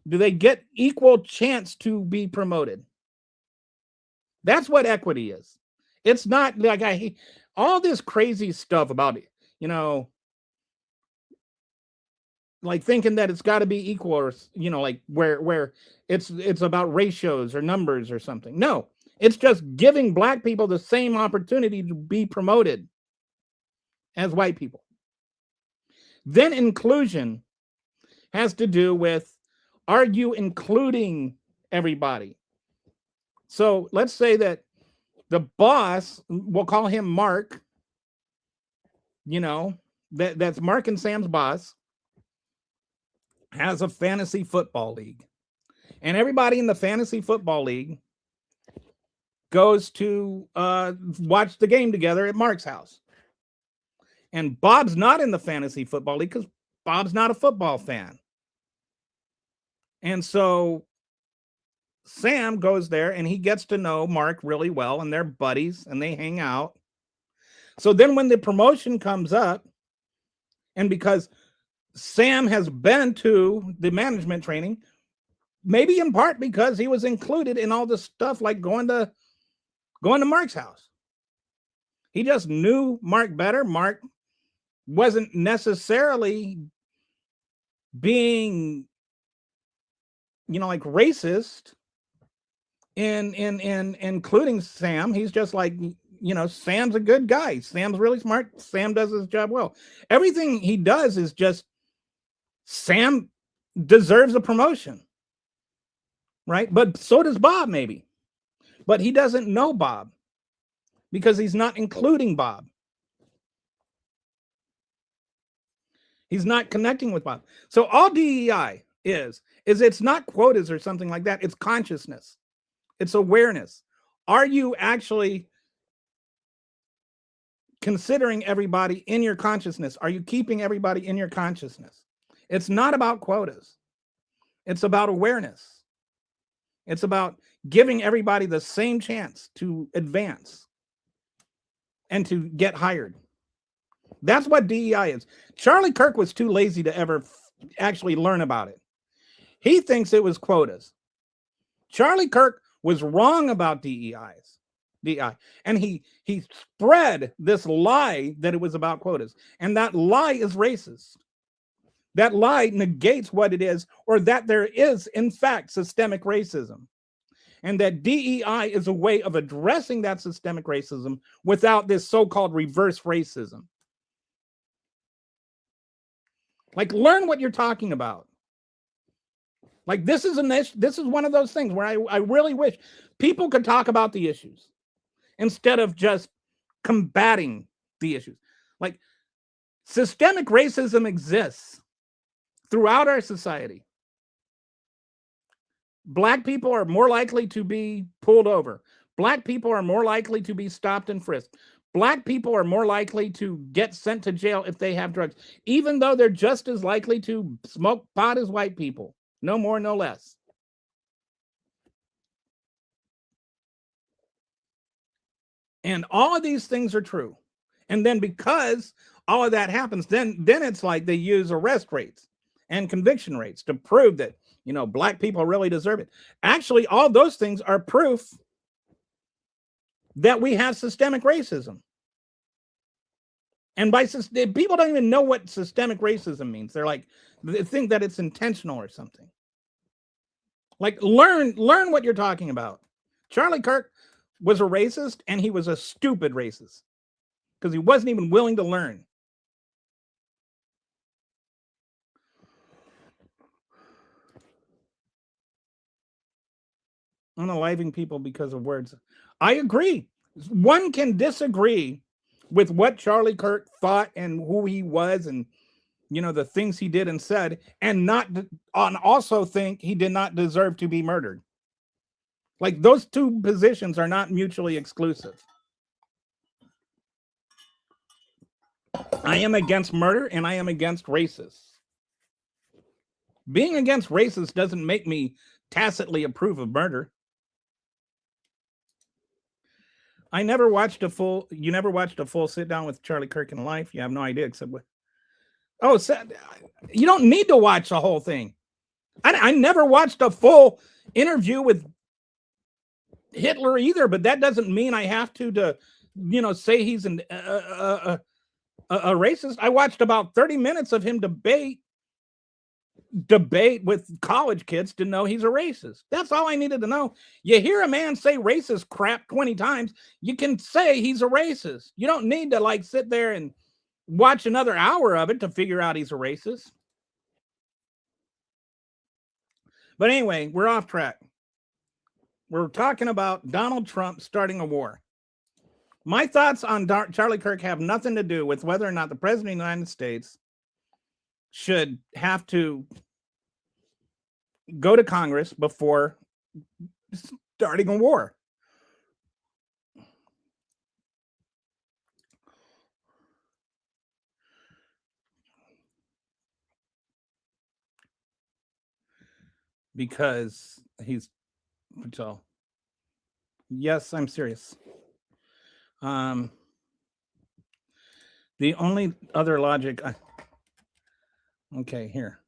[SPEAKER 2] Do they get equal chance to be promoted? That's what equity is. It's not like all this crazy stuff about it, like thinking that it's got to be equal, or like where it's about ratios or numbers or something. No, it's just giving black people the same opportunity to be promoted as white people. Then inclusion has to do with, are you including everybody? So let's say that the boss, we'll call him Mark, that's Mark and Sam's boss, has a fantasy football league. And everybody in the fantasy football league goes to watch the game together at Mark's house. And Bob's not in the fantasy football league because Bob's not a football fan. And so Sam goes there and he gets to know Mark really well, and they're buddies and they hang out. So then when the promotion comes up, and because Sam has been to the management training, maybe in part because he was included in all this stuff, like going to Mark's house. He just knew Mark better. Mark wasn't necessarily being, like racist in including Sam. He's just like, Sam's a good guy. Sam's really smart. Sam does his job well. Everything he does is just, Sam deserves a promotion, right? But so does Bob, maybe. But he doesn't know Bob because he's not including Bob. He's not connecting with Bob. So all DEI is it's not quotas or something like that. It's consciousness. It's awareness. Are you actually considering everybody in your consciousness? Are you keeping everybody in your consciousness? It's not about quotas. It's about awareness. It's about giving everybody the same chance to advance and to get hired. That's what DEI is. Charlie Kirk was too lazy to ever actually learn about it. He thinks it was quotas. Charlie Kirk was wrong about DEI. And he spread this lie that it was about quotas. And that lie is racist. That lie negates what it is, or that there is, in fact, systemic racism. And that DEI is a way of addressing that systemic racism without this so-called reverse racism. Like, learn what you're talking about. Like, this is one of those things where I really wish people could talk about the issues instead of just combating the issues. Like, systemic racism exists throughout our society. Black people are more likely to be pulled over. Black people are more likely to be stopped and frisked. Black people are more likely to get sent to jail if they have drugs, even though they're just as likely to smoke pot as white people. No more, no less. And all of these things are true. And then because all of that happens, then it's like they use arrest rates and conviction rates to prove that, Black people really deserve it. Actually, all those things are proof that we have systemic racism. And people don't even know what systemic racism means. They think that it's intentional or something. Like, learn what you're talking about. Charlie Kirk was a racist, and he was a stupid racist because he wasn't even willing to learn. Unaliving people because of words. I agree. One can disagree with what Charlie Kirk thought and who he was and, the things he did and said, and also think he did not deserve to be murdered. Like, those two positions are not mutually exclusive. I am against murder and I am against racists. Being against racists doesn't make me tacitly approve of murder. You never watched a full sit down with Charlie Kirk in life? You have no idea, except what? Oh, you don't need to watch the whole thing. I never watched a full interview with Hitler either, but that doesn't mean I have to say he's a racist. I watched about 30 minutes of him debate with college kids to know he's a racist. That's all I needed to know. You hear a man say racist crap 20 times, you can say he's a racist. You don't need to sit there and watch another hour of it to figure out he's a racist. But anyway, we're off track. We're talking about Donald Trump starting a war. My thoughts on Charlie Kirk have nothing to do with whether or not the president of the United States should have to go to Congress before starting a war. because he's so. Yes, I'm serious. Um, the only other logic. Okay, here.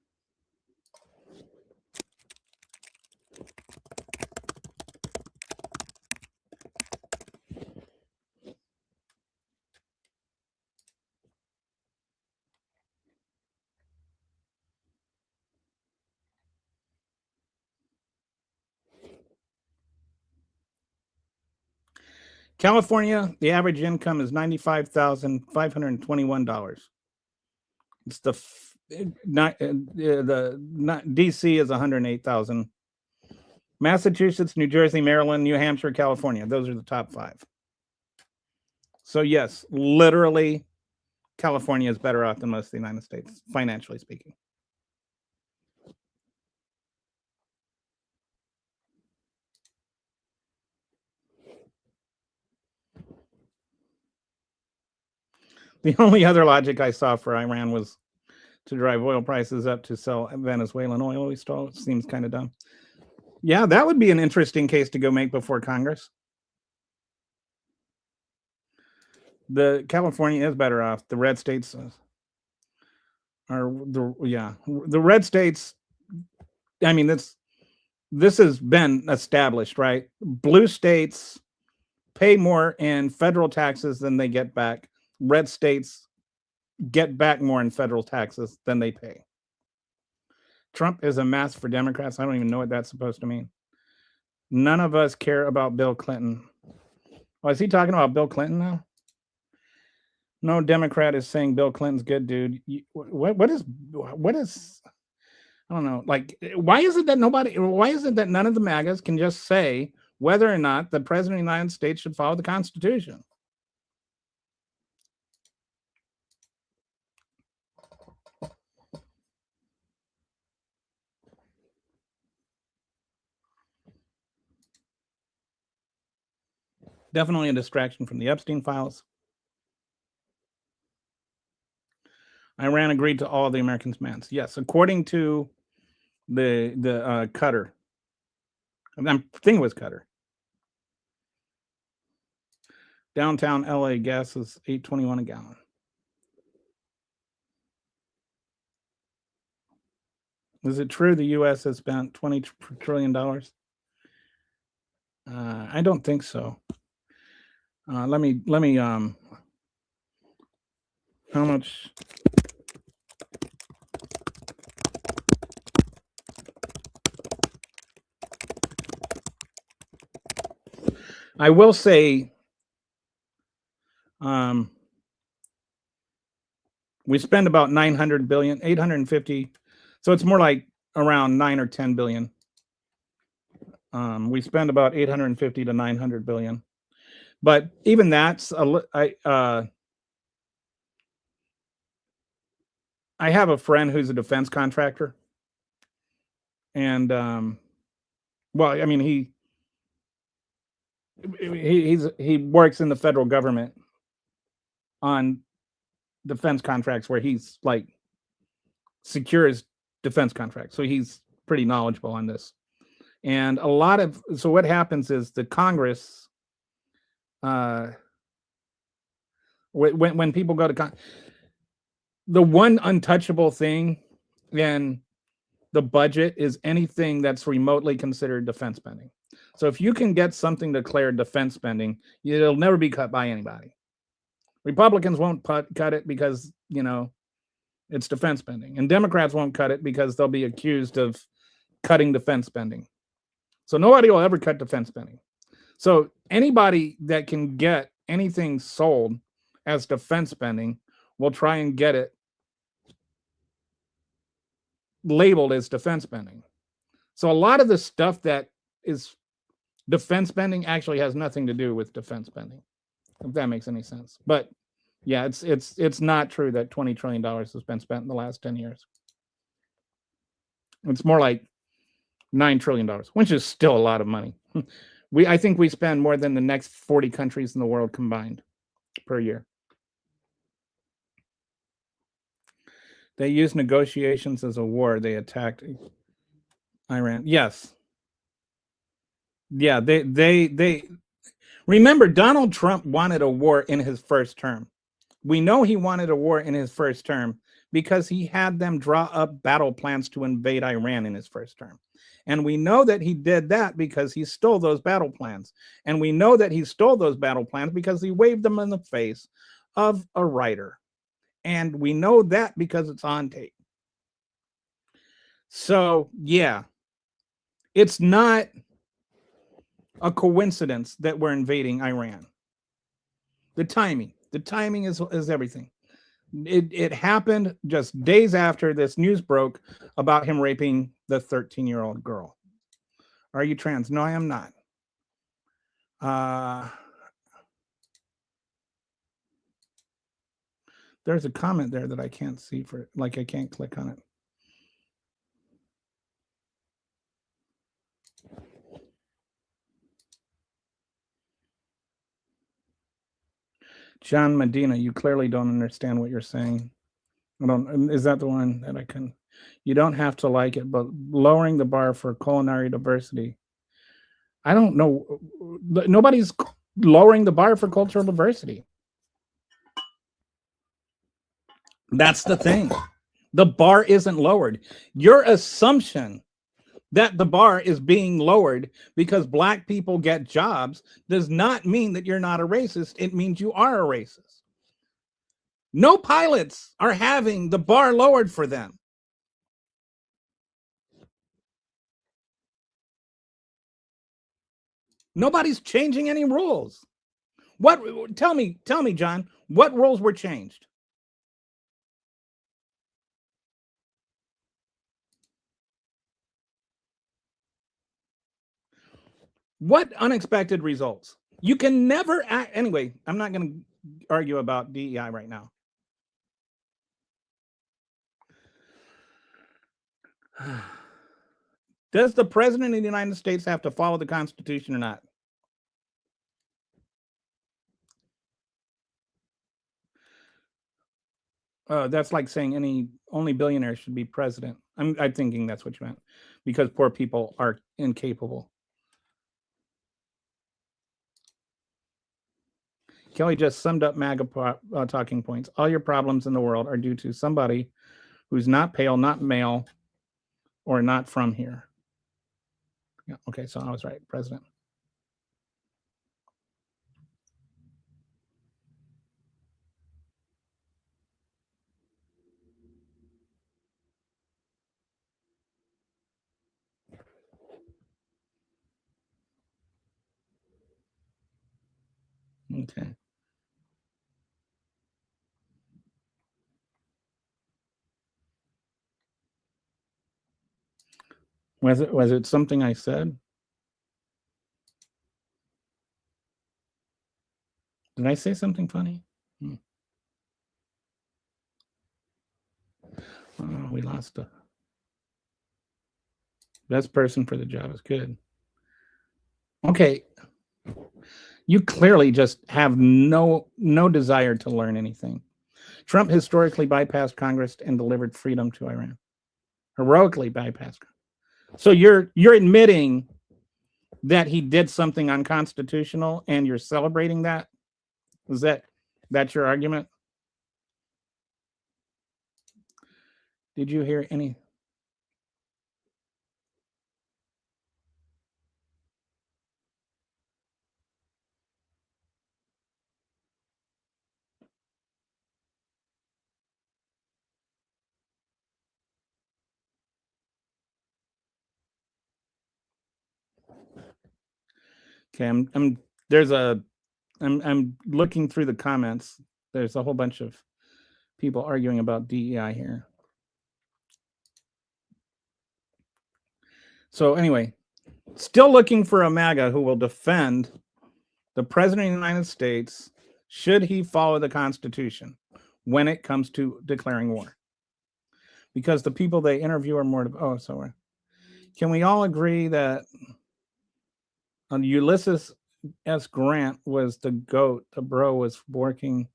[SPEAKER 2] California, the average income is $95,521. It's not DC is 108,000. Massachusetts, New Jersey, Maryland, New Hampshire, California. Those are the top 5. So yes, literally, California is better off than most of the United States, financially speaking. The only other logic I saw for Iran was to drive oil prices up to sell Venezuelan oil. It seems kind of dumb. Yeah, that would be an interesting case to go make before Congress. The California is better off. The red states are the red states. I mean, this has been established, right? Blue states pay more in federal taxes than they get back. Red states get back more in federal taxes than they pay. Trump is a mess for Democrats. I don't even know what that's supposed to mean. None of us care about Bill Clinton. Oh, is he talking about Bill Clinton now? No Democrat is saying Bill Clinton's good, dude. What is? I don't know. Like, why is it that none of the MAGAs can just say whether or not the president of the United States should follow the Constitution? Definitely a distraction from the Epstein files. Iran agreed to all of the American demands. Yes, according to the Qatar. I think it was Qatar. Downtown LA gas is $8.21 a gallon. Is it true the U.S. has spent $20 trillion? I don't think so. Let me. How much? I will say, we spend about 900 billion, 850. So it's more like around 9 or 10 billion. We spend about 850 to 900 billion. But even that's I have a friend who's a defense contractor. And well, I mean, he works in the federal government on defense contracts where he's like secures defense contracts. So he's pretty knowledgeable on this. And so what happens is the Congress, when people go to the one untouchable thing in the budget is anything that's remotely considered defense spending. So if you can get something declared defense spending, it'll never be cut by anybody. Republicans won't cut it because, it's defense spending. And Democrats won't cut it because they'll be accused of cutting defense spending. So nobody will ever cut defense spending. So anybody that can get anything sold as defense spending will try and get it labeled as defense spending. So a lot of the stuff that is defense spending actually has nothing to do with defense spending, if that makes any sense. But yeah, it's not true that $20 trillion has been spent in the last 10 years. It's more like $9 trillion, which is still a lot of money. I think we spend more than the next 40 countries in the world combined per year. They used negotiations as a war. They attacked. Iran. Yes. Yeah, they remember Donald Trump wanted a war in his first term. We know he wanted a war in his first term because he had them draw up battle plans to invade Iran in his first term. And we know that he did that because he stole those battle plans. And we know that he stole those battle plans because he waved them in the face of a writer. And we know that because it's on tape. So, yeah, it's not a coincidence that we're invading Iran. The timing is everything. It happened just days after this news broke about him raping the 13-year-old girl. Are you trans? No, I am not. There's a comment there that I can't see for, like, I can't click on it. John Medina, you clearly don't understand what you're saying. I don't. Is that the one that I can? You don't have to like it, but lowering the bar for culinary diversity. I don't know. Nobody's lowering the bar for cultural diversity. That's the thing. The bar isn't lowered. Your assumption that the bar is being lowered because black people get jobs does not mean that you're not a racist. It means you are a racist. No pilots are having the bar lowered for them. Nobody's changing any rules. What? Tell me, John, what rules were changed? What unexpected results? You can never act. Anyway, I'm not going to argue about DEI right now. Does the president of the United States have to follow the Constitution or not? That's like saying only billionaires should be president. I'm thinking that's what you meant, because poor people are incapable. Kelly just summed up MAGA talking points. All your problems in the world are due to somebody who's not pale, not male, or not from here. Yeah, okay, so I was right, president. Okay. Was it something I said? Did I say something funny? Oh, we lost a best person for the job is good. Okay. You clearly just have no desire to learn anything. Trump historically bypassed Congress and delivered freedom to Iran. Heroically bypassed. So you're admitting that he did something unconstitutional and you're celebrating that? Is that's your argument? Did you hear any? Okay, I'm looking through the comments. There's a whole bunch of people arguing about DEI here. So anyway, still looking for a MAGA who will defend the president of the United States should he follow the Constitution when it comes to declaring war. Because the people they interview are more. Can we all agree that Ulysses S. Grant was the GOAT? The bro was working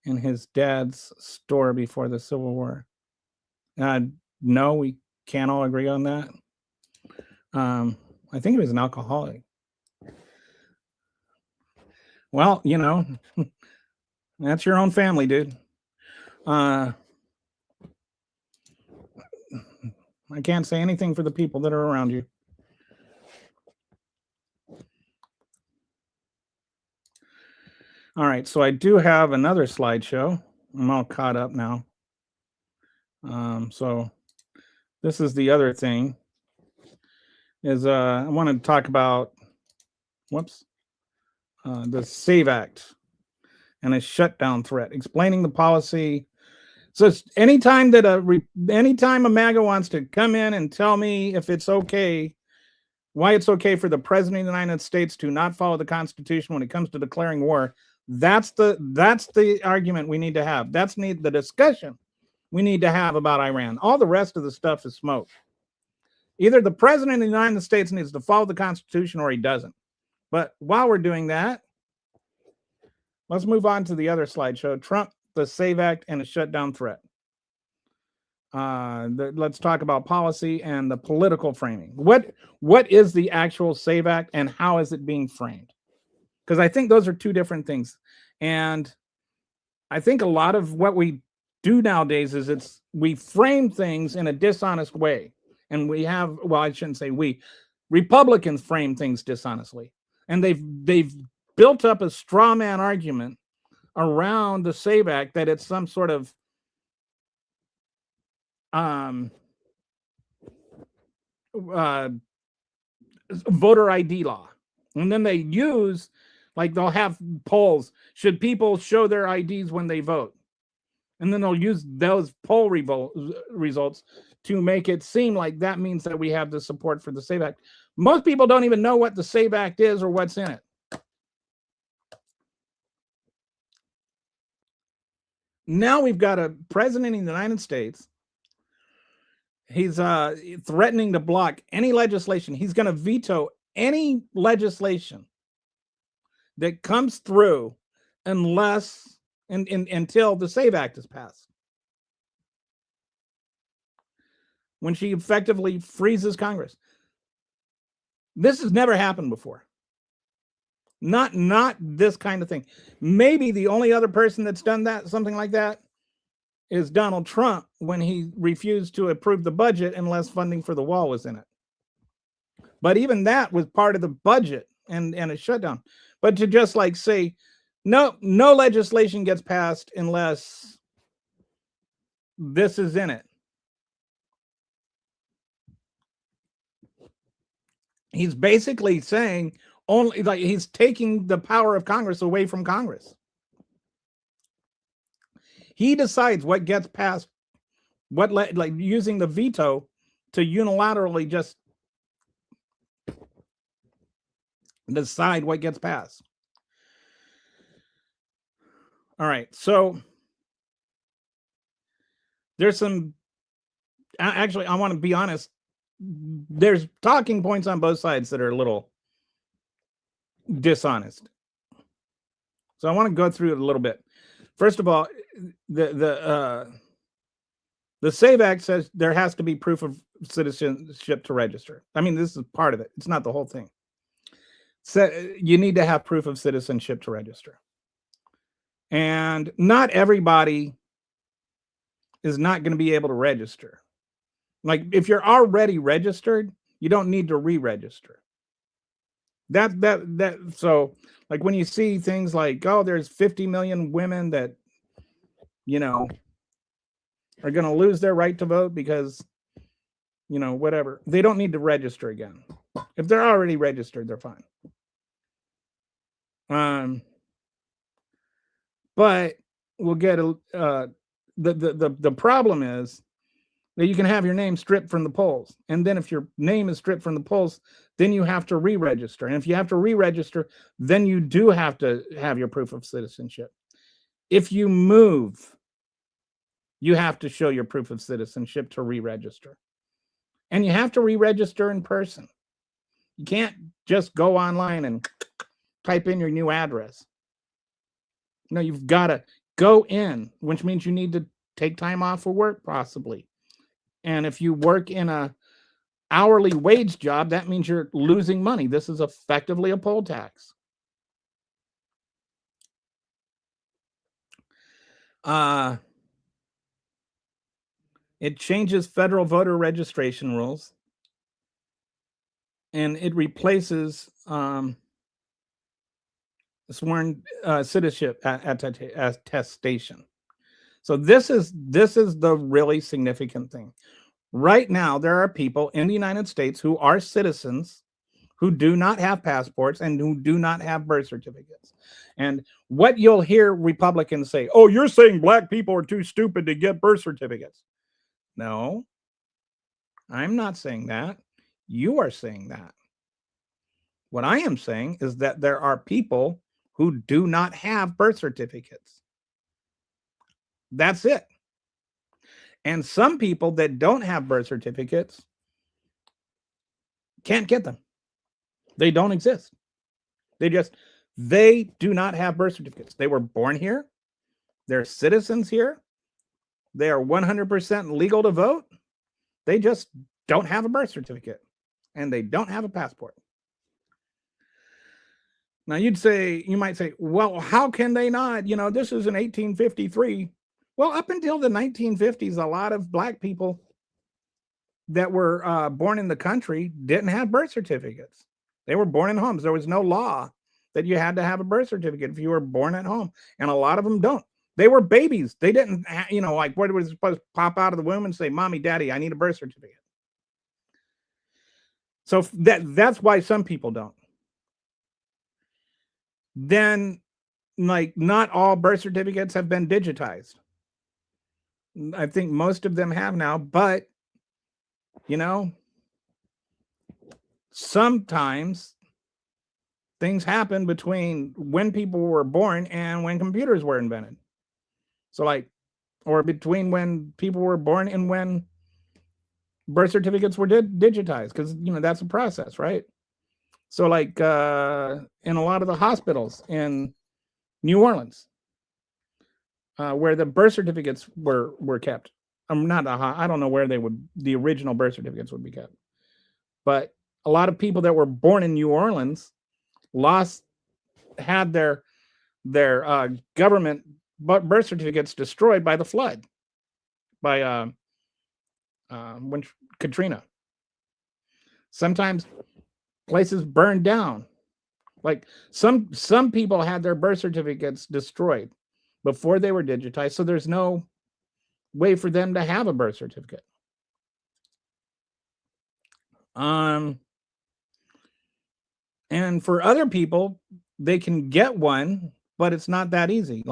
[SPEAKER 2] in his dad's store before the Civil War. No, we can't all agree on that. I think he was an alcoholic. Well, that's your own family, dude. I can't say anything for the people that are around you. All right, so I do have another slideshow. I'm all caught up now. So this is the other thing. Is I want to talk about, the SAVE Act and a shutdown threat, explaining the policy. So it's anytime a MAGA wants to come in and tell me if it's okay, why it's okay for the president of the United States to not follow the Constitution when it comes to declaring war, that's the argument we need to have. That's the discussion we need to have about Iran. All the rest of the stuff is smoke. Either the president of the United States needs to follow the Constitution or he doesn't. But while we're doing that, let's move on to the other slideshow. Trump, the SAVE Act, and a shutdown threat. Let's talk about policy and the political framing. What is the actual SAVE Act and how is it being framed? Because I think those are two different things. And I think a lot of what we do nowadays is we frame things in a dishonest way. And I shouldn't say we, Republicans frame things dishonestly. And they've built up a straw man argument around the SAVE Act that it's some sort of voter ID law. And then they use, like, they'll have polls. Should people show their IDs when they vote? And then they'll use those poll results to make it seem like that means that we have the support for the SAVE Act. Most people don't even know what the SAVE Act is or what's in it. Now we've got a president of the United States. He's threatening to block any legislation. He's going to veto any legislation that comes through until the SAVE Act is passed. When she effectively freezes Congress. This has never happened before. Not this kind of thing. Maybe the only other person that's done something like that, is Donald Trump when he refused to approve the budget unless funding for the wall was in it. But even that was part of the budget and a shutdown. But to just like say, no legislation gets passed unless this is in it. He's basically saying he's taking the power of Congress away from Congress. He decides what gets passed, using the veto to unilaterally just decide what gets passed. All right, so there's some, actually, I want to be honest, there's talking points on both sides that are a little dishonest. So I want to go through it a little bit. First of all, the SAVE Act says there has to be proof of citizenship to register. I mean, this is part of it. It's not the whole thing. So you need to have proof of citizenship to register. And not everybody is not going to be able to register. Like, if you're already registered, you don't need to re-register. So, like, when you see things like, oh, there's 50 million women that, are going to lose their right to vote because, whatever. They don't need to register again. If they're already registered, they're fine. But we'll get the problem is that you can have your name stripped from the polls. And then if your name is stripped from the polls, then you have to re-register. And if you have to re-register, then you do have to have your proof of citizenship. If you move, you have to show your proof of citizenship to re-register. And you have to re-register in person. You can't just go online and type in your new address. No, you've got to go in, which means you need to take time off for work, possibly. And if you work in a hourly wage job, that means you're losing money. This is effectively a poll tax. It changes federal voter registration rules, and it replaces sworn citizenship attestation. So this is the really significant thing. Right now, there are people in the United States who are citizens who do not have passports and who do not have birth certificates. And what you'll hear Republicans say, oh, you're saying black people are too stupid to get birth certificates. No, I'm not saying that. You are saying that. What I am saying is that there are people who do not have birth certificates. That's it. And some people that don't have birth certificates can't get them. They don't exist. They do not have birth certificates. They were born here. They're citizens here. They are 100% legal to vote. They just don't have a birth certificate and they don't have a passport. Now you might say, well, how can they not? This is in 1853. Well, up until the 1950s, a lot of black people that were born in the country didn't have birth certificates. They were born in homes. There was no law that you had to have a birth certificate if you were born at home. And a lot of them don't. They were babies. They didn't, like what was supposed to pop out of the womb and say, Mommy, Daddy, I need a birth certificate. So that's why some people don't. Then, like, not all birth certificates have been digitized. I think most of them have now, but sometimes things happen between when people were born and when computers were invented. So or between when people were born and when birth certificates were digitized, because that's a process, right? So in a lot of the hospitals in New Orleans, where the birth certificates were kept. I don't know where the original birth certificates would be kept, but a lot of people that were born in New Orleans had their government birth certificates destroyed by the flood, by when Katrina. Sometimes places burned down. Like some people had their birth certificates destroyed before they were digitized, so there's no way for them to have a birth certificate. And for other people, they can get one, but it's not that easy.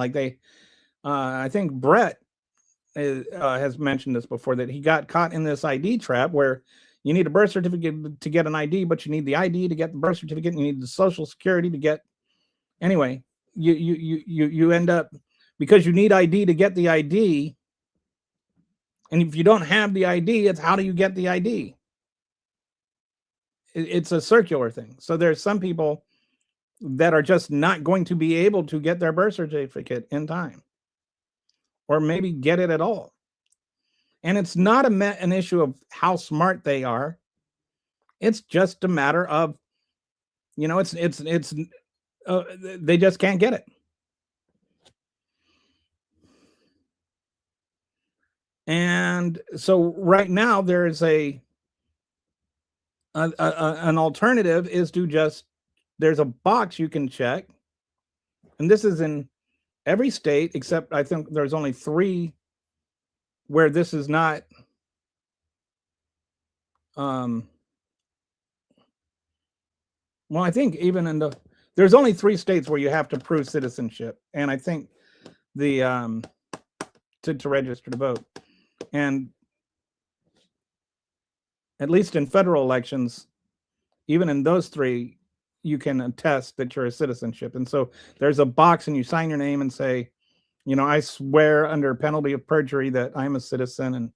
[SPEAKER 2] I think Brett has mentioned this before, that he got caught in this ID trap where you need a birth certificate to get an ID, but you need the ID to get the birth certificate, and you need the Social Security to get. Anyway, you end up, because you need ID to get the ID, and if you don't have the ID, it's how do you get the ID? It's a circular thing. So there's some people that are just not going to be able to get their birth certificate in time, or maybe get it at all. And it's not an issue of how smart they are. It's just a matter of, they just can't get it. And so right now there is an alternative is to there's a box you can check. And this is in every state, except I think there's only 3 where this is not. Well, I think even there's only 3 states where you have to prove citizenship. And I think to register to vote. And at least in federal elections, even in those 3, you can attest that you're a citizenship. And so there's a box and you sign your name and say, I swear under penalty of perjury that I'm a citizen. And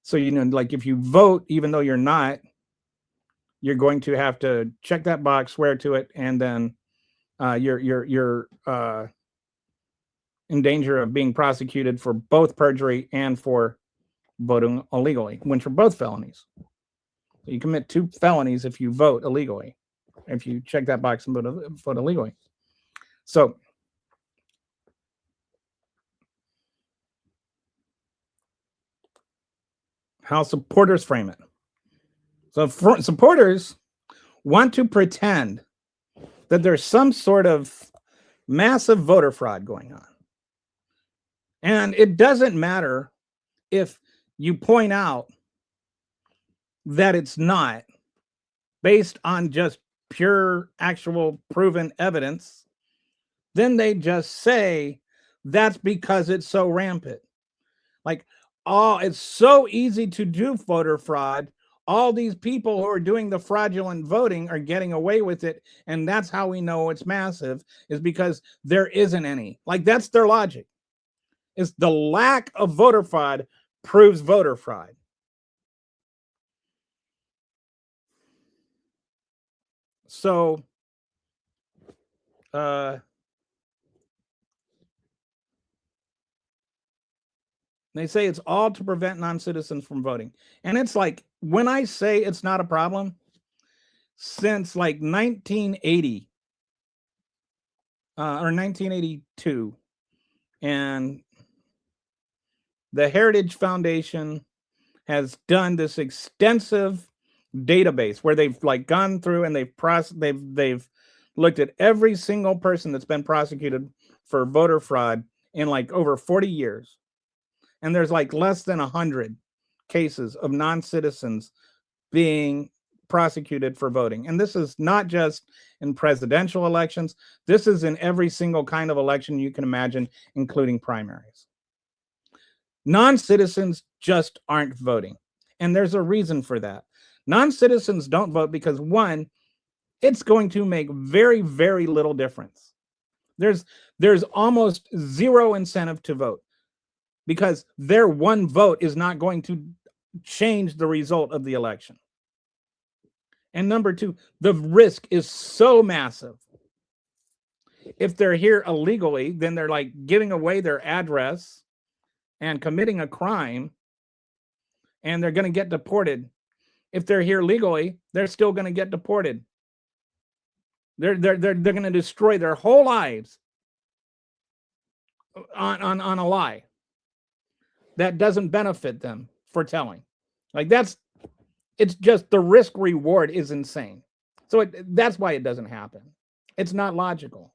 [SPEAKER 2] so, if you vote, even though you're not, you're going to have to check that box, swear to it, and then you're in danger of being prosecuted for both perjury and for voting illegally, which are both felonies. So you commit 2 felonies if you vote illegally, if you check that box and vote illegally. So how supporters frame it. So supporters want to pretend that there's some sort of massive voter fraud going on. And it doesn't matter if you point out that it's not, based on just pure, actual, proven evidence. Then they just say that's because it's so rampant. Like, oh, it's so easy to do voter fraud. All these people who are doing the fraudulent voting are getting away with it. And that's how we know it's massive, is because there isn't any. Like, that's their logic. Is the lack of voter fraud proves voter fraud. So, they say it's all to prevent non-citizens from voting. And it's like, when I say it's not a problem, since like 1980 or 1982, and the Heritage Foundation has done this extensive database where they've like gone through and they've looked at every single person that's been prosecuted for voter fraud in like over 40 years. And there's like less than 100 cases of non-citizens being prosecuted for voting. And this is not just in presidential elections. This is in every single kind of election you can imagine, including primaries. Non-citizens just aren't voting. And there's a reason for that. Non-citizens don't vote because, one, it's going to make very, very little difference. There's almost zero incentive to vote, because their one vote is not going to change the result of the election. And number two, the risk is so massive. If they're here illegally, then they're like giving away their address and committing a crime, and they're going to get deported. If they're here legally, they're still going to get deported. They're going to destroy their whole lives on a lie that doesn't benefit them for telling. Like, it's just the risk reward is insane. So that's why it doesn't happen. It's not logical.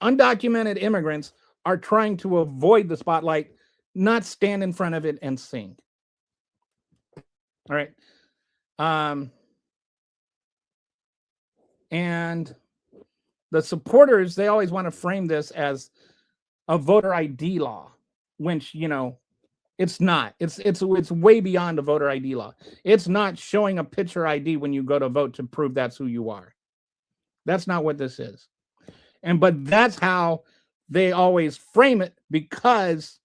[SPEAKER 2] Undocumented immigrants are trying to avoid the spotlight, not stand in front of it and sing. All right. And the supporters, they always want to frame this as a voter ID law, which, you know, it's not. It's way beyond a voter ID law. It's not showing a picture ID when you go to vote to prove that's who you are. That's not what this is. But that's how they always frame it, because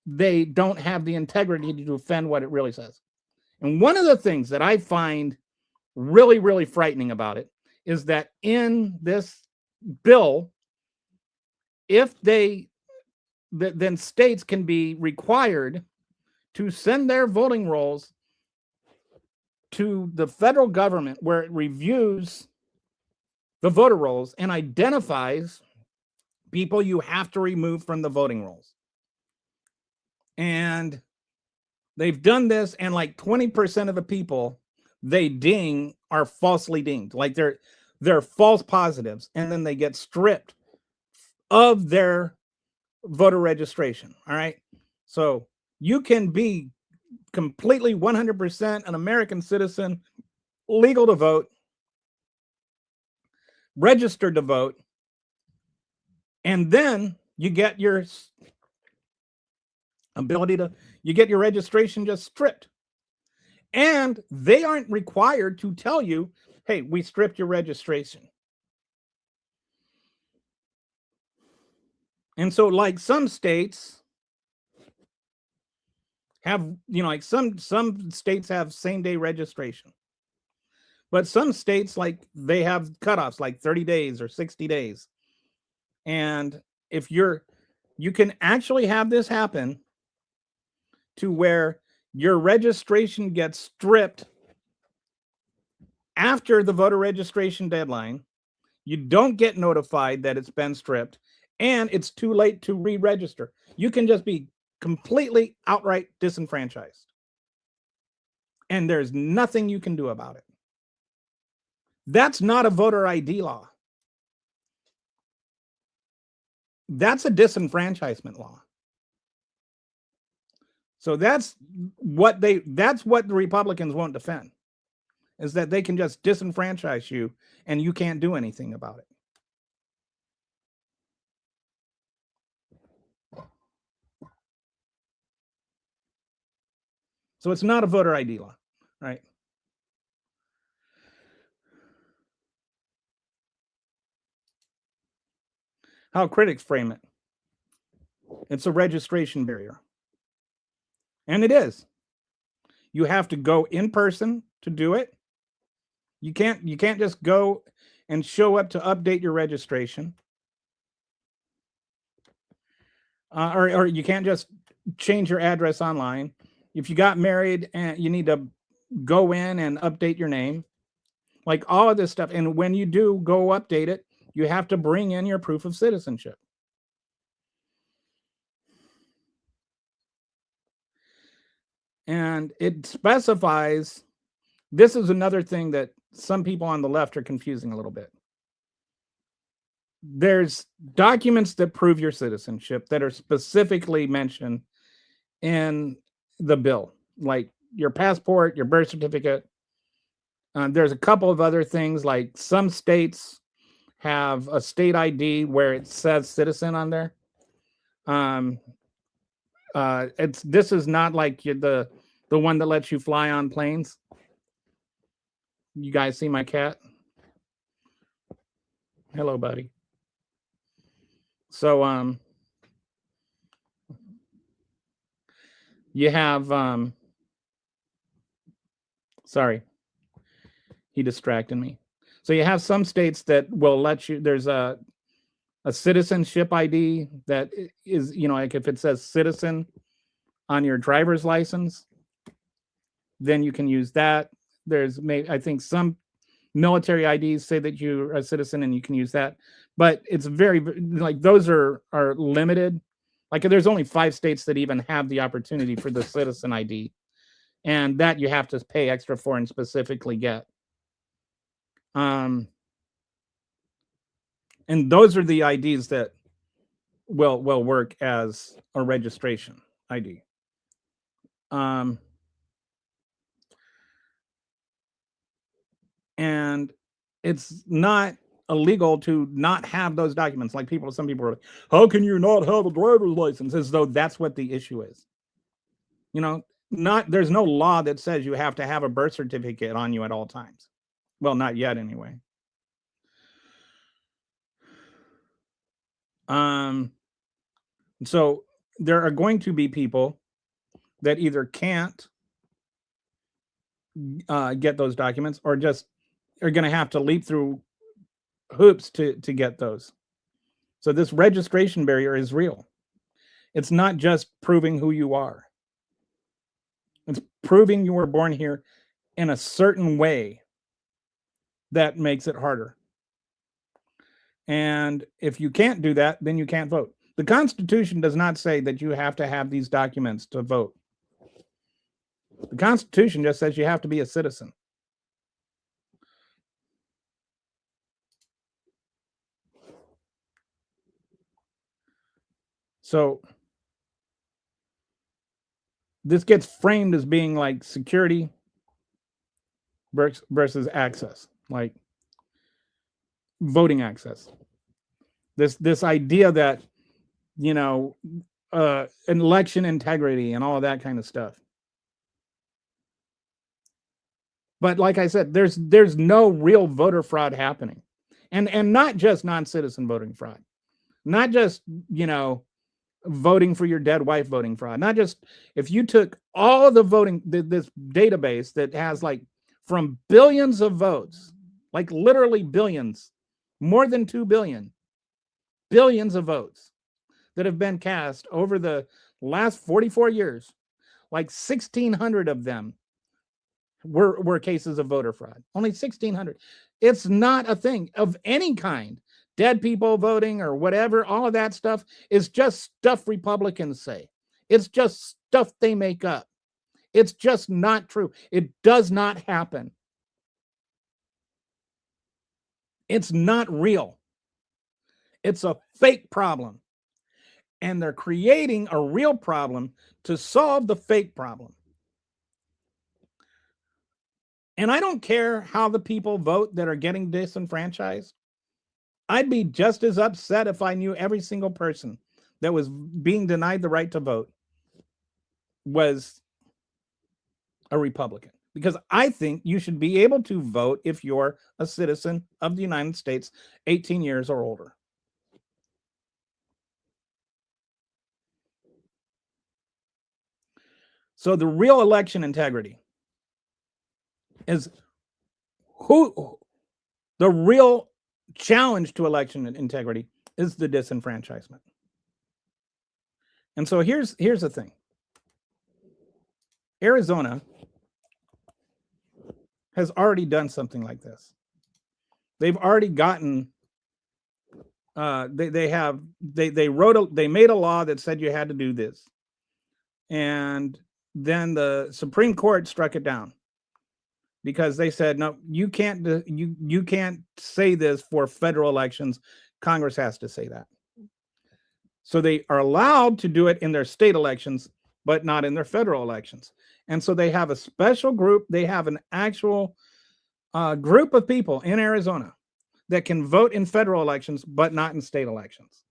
[SPEAKER 2] they don't have the integrity to defend what it really says. And one of the things that I find really, really frightening about it is that in this bill, if then states can be required to send their voting rolls to the federal government, where it reviews the voter rolls and identifies people you have to remove from the voting rolls. And they've done this, and like 20% of the people they ding are falsely dinged. Like they're false positives, and then they get stripped of their voter registration. All right. So you can be completely 100% an American citizen, legal to vote, registered to vote, and then you get your you get your registration just stripped. And they aren't required to tell you, hey, we stripped your registration. And so, like, some states have, you know, like some states have same-day registration. But some states, like, they have cutoffs, like 30 days or 60 days. And if you can actually have this happen to where your registration gets stripped after the voter registration deadline. You don't get notified that it's been stripped, and it's too late to re-register. You can just be completely outright disenfranchised. And there's nothing you can do about it. That's not a voter ID law. That's a disenfranchisement law. So that's what the Republicans won't defend, is that they can just disenfranchise you and you can't do anything about it. So it's not a voter ID law, right? How critics frame it. It's a registration barrier. And it is. You have to go in person to do it. You can't just go and show up to update your registration. Or you can't just change your address online. If you got married, and you need to go in and update your name, like all of this stuff. And when you do go update it, you have to bring in your proof of citizenship. And it specifies, this is another thing that some people on the left are confusing a little bit. There's documents that prove your citizenship that are specifically mentioned in the bill, like your passport, your birth certificate. There's a couple of other things, like some states have a state ID where it says citizen on there. This is not like the one that lets you fly on planes. You guys see my cat? Hello, buddy. So you have sorry, he distracted me. So you have some states that will let you, there's a citizenship ID that is, like if it says citizen on your driver's license, then you can use that. There's I think some military IDs say that you're a citizen and you can use that, but it's very, like, those are limited. Like there's only 5 states that even have the opportunity for the citizen ID, and that you have to pay extra for and specifically get. And those are the IDs that will work as a registration ID. And it's not illegal to not have those documents. Like some people are like, how can you not have a driver's license? As though that's what the issue is. There's no law that says you have to have a birth certificate on you at all times. Well, not yet anyway. So there are going to be people that either can't get those documents, or just are going to have to leap through hoops to get those. So this registration barrier is real. It's not just proving who you are. It's proving you were born here in a certain way that makes it harder. And if you can't do that, then you can't vote. The Constitution does not say that you have to have these documents to vote. The Constitution just says you have to be a citizen. So this gets framed as being like security versus access, like voting access. This idea that, election integrity and all of that kind of stuff. But like I said, there's no real voter fraud happening. And not just non-citizen voting fraud. Not just, voting for your dead wife voting fraud. Not just, if you took all the voting, this database that has like from billions of votes, like literally billions, more than 2 billion, billions of votes that have been cast over the last 44 years. like 1,600 of them were cases of voter fraud. Only 1,600. It's not a thing of any kind. Dead people voting or whatever, all of that stuff is just stuff Republicans say. It's just stuff they make up. It's just not true. It does not happen. It's not real. It's a fake problem. And they're creating a real problem to solve the fake problem. And I don't care how the people vote that are getting disenfranchised. I'd be just as upset if I knew every single person that was being denied the right to vote was a Republican. Because I think you should be able to vote if you're a citizen of the United States, 18 years or older. So the real election integrity is the real challenge to election integrity is the disenfranchisement. And so here's the thing. Arizona has already done something like this. They've already gotten they made a law that said you had to do this. And then the Supreme Court struck it down because they said, no, you can't say this for federal elections. Congress has to say that. So they are allowed to do it in their state elections, but not in their federal elections. And so they have a special group. They have an actual group of people in Arizona that can vote in federal elections, but not in state elections.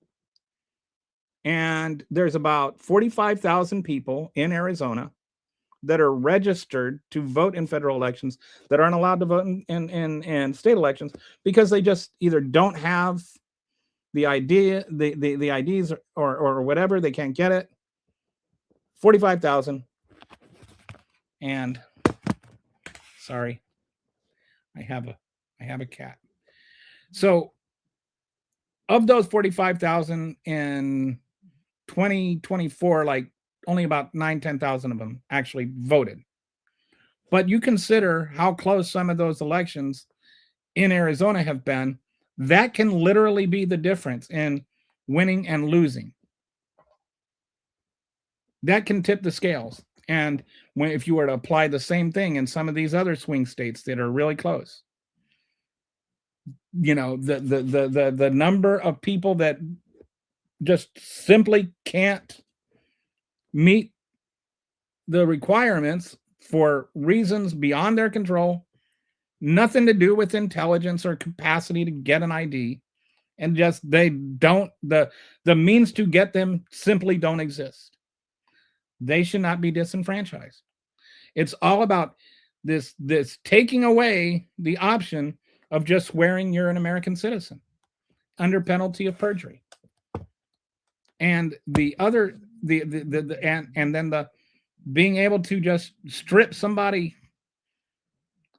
[SPEAKER 2] And there's about 45,000 people in Arizona that are registered to vote in federal elections that aren't allowed to vote in state elections because they just either don't have the IDs or whatever. They can't get it. 45,000. And sorry, I have a cat. So of those 45,000 in 2024, like only about 10,000 of them actually voted. But you consider how close some of those elections in Arizona have been. That can literally be the difference in winning and losing. That can tip the scales. And if you were to apply the same thing in some of these other swing states that are really close, you know, the number of people that just simply can't meet the requirements for reasons beyond their control, nothing to do with intelligence or capacity to get an ID, and just they don't, the means to get them simply don't exist. They should not be disenfranchised. It's all about this taking away the option of just swearing you're an American citizen under penalty of perjury. And the other, and then the being able to just strip somebody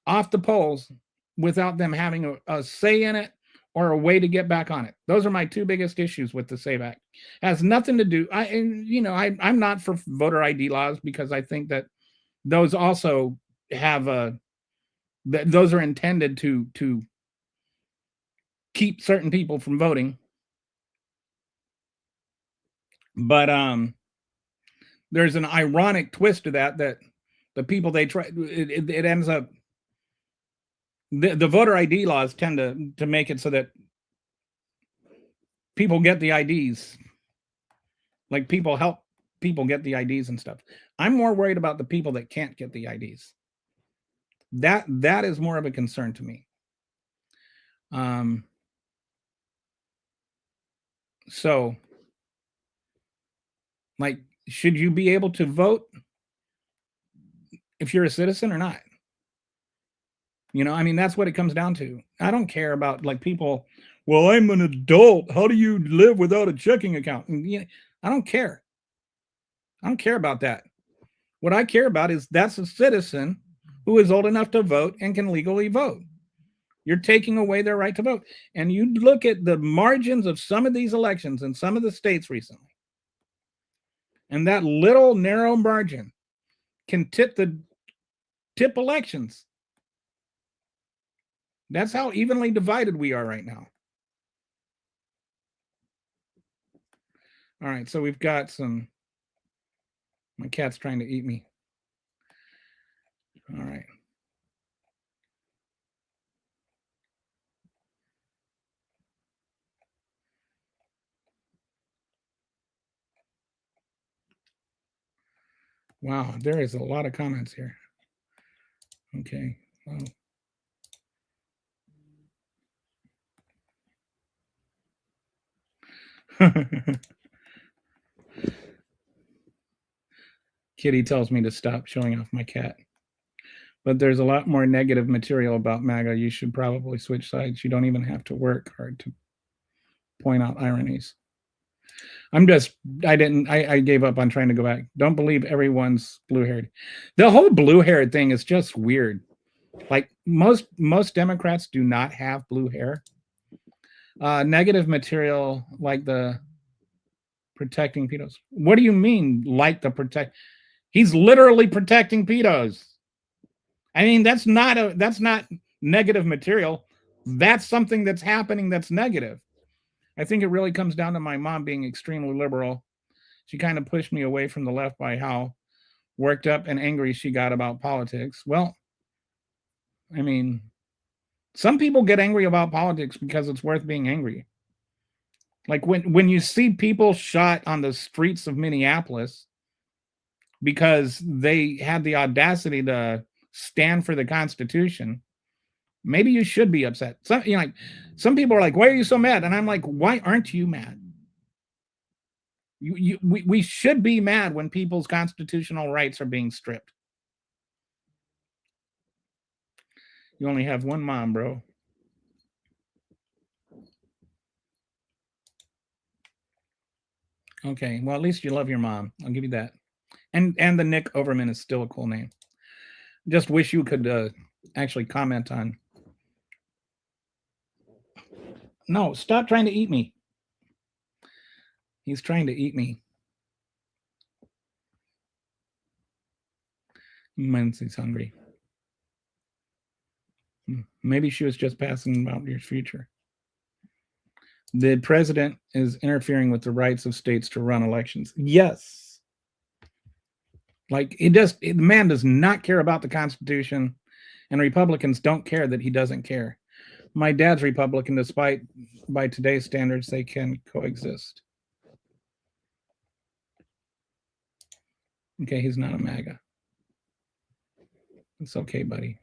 [SPEAKER 2] off the polls without them having a say in it or a way to get back on it. Those are my two biggest issues with the SAVE Act. It has nothing to do. I'm not for voter ID laws because I think that those also have those are intended to keep certain people from voting. But there's an ironic twist to that the people they try, it ends up, the voter ID laws tend to make it so that people get the IDs. Like people help people get the IDs and stuff. I'm more worried about the people that can't get the IDs. That is more of a concern to me. So, like, should you be able to vote if you're a citizen or not? You know, I mean, that's what it comes down to. I don't care about like people, well, I'm an adult. How do you live without a checking account? And, you know, I don't care. I don't care about that. What I care about is that's a citizen who is old enough to vote and can legally vote. You're taking away their right to vote. And you look at the margins of some of these elections in some of the states recently, and that little narrow margin can tip elections. That's how evenly divided we are right now. All right, so we've got some. My cat's trying to eat me. All right. Wow, there is a lot of comments here. Okay. Wow. Kitty tells me to stop showing off my cat. But there's a lot more negative material about MAGA. You should probably switch sides. You don't even have to work hard to point out ironies. I gave up on trying to go back. Don't believe everyone's blue-haired. The whole blue-haired thing is just weird. Like most Democrats do not have blue hair. Negative material like the protecting pedos. What do you mean, like the protect? He's literally protecting pedos. I mean, that's not negative material. That's something that's happening that's negative. I think it really comes down to my mom being extremely liberal. She kind of pushed me away from the left by how worked up and angry she got about politics. Well, I mean, some people get angry about politics because it's worth being angry. Like when you see people shot on the streets of Minneapolis because they had the audacity to stand for the Constitution, maybe you should be upset. Some people are like, "Why are you so mad?" And I'm like, "Why aren't you mad?" We should be mad when people's constitutional rights are being stripped. You only have one mom, bro. Okay, well, at least you love your mom. I'll give you that. And the Nick Overman is still a cool name. Just wish you could actually comment on. No, stop trying to eat me. He's trying to eat me. He's hungry. Maybe she was just passing about your future. The president is interfering with the rights of states to run elections. Yes. Like the man does not care about the Constitution, and Republicans don't care that he doesn't care. My dad's Republican, despite by today's standards, they can coexist. Okay, he's not a MAGA. It's okay, buddy.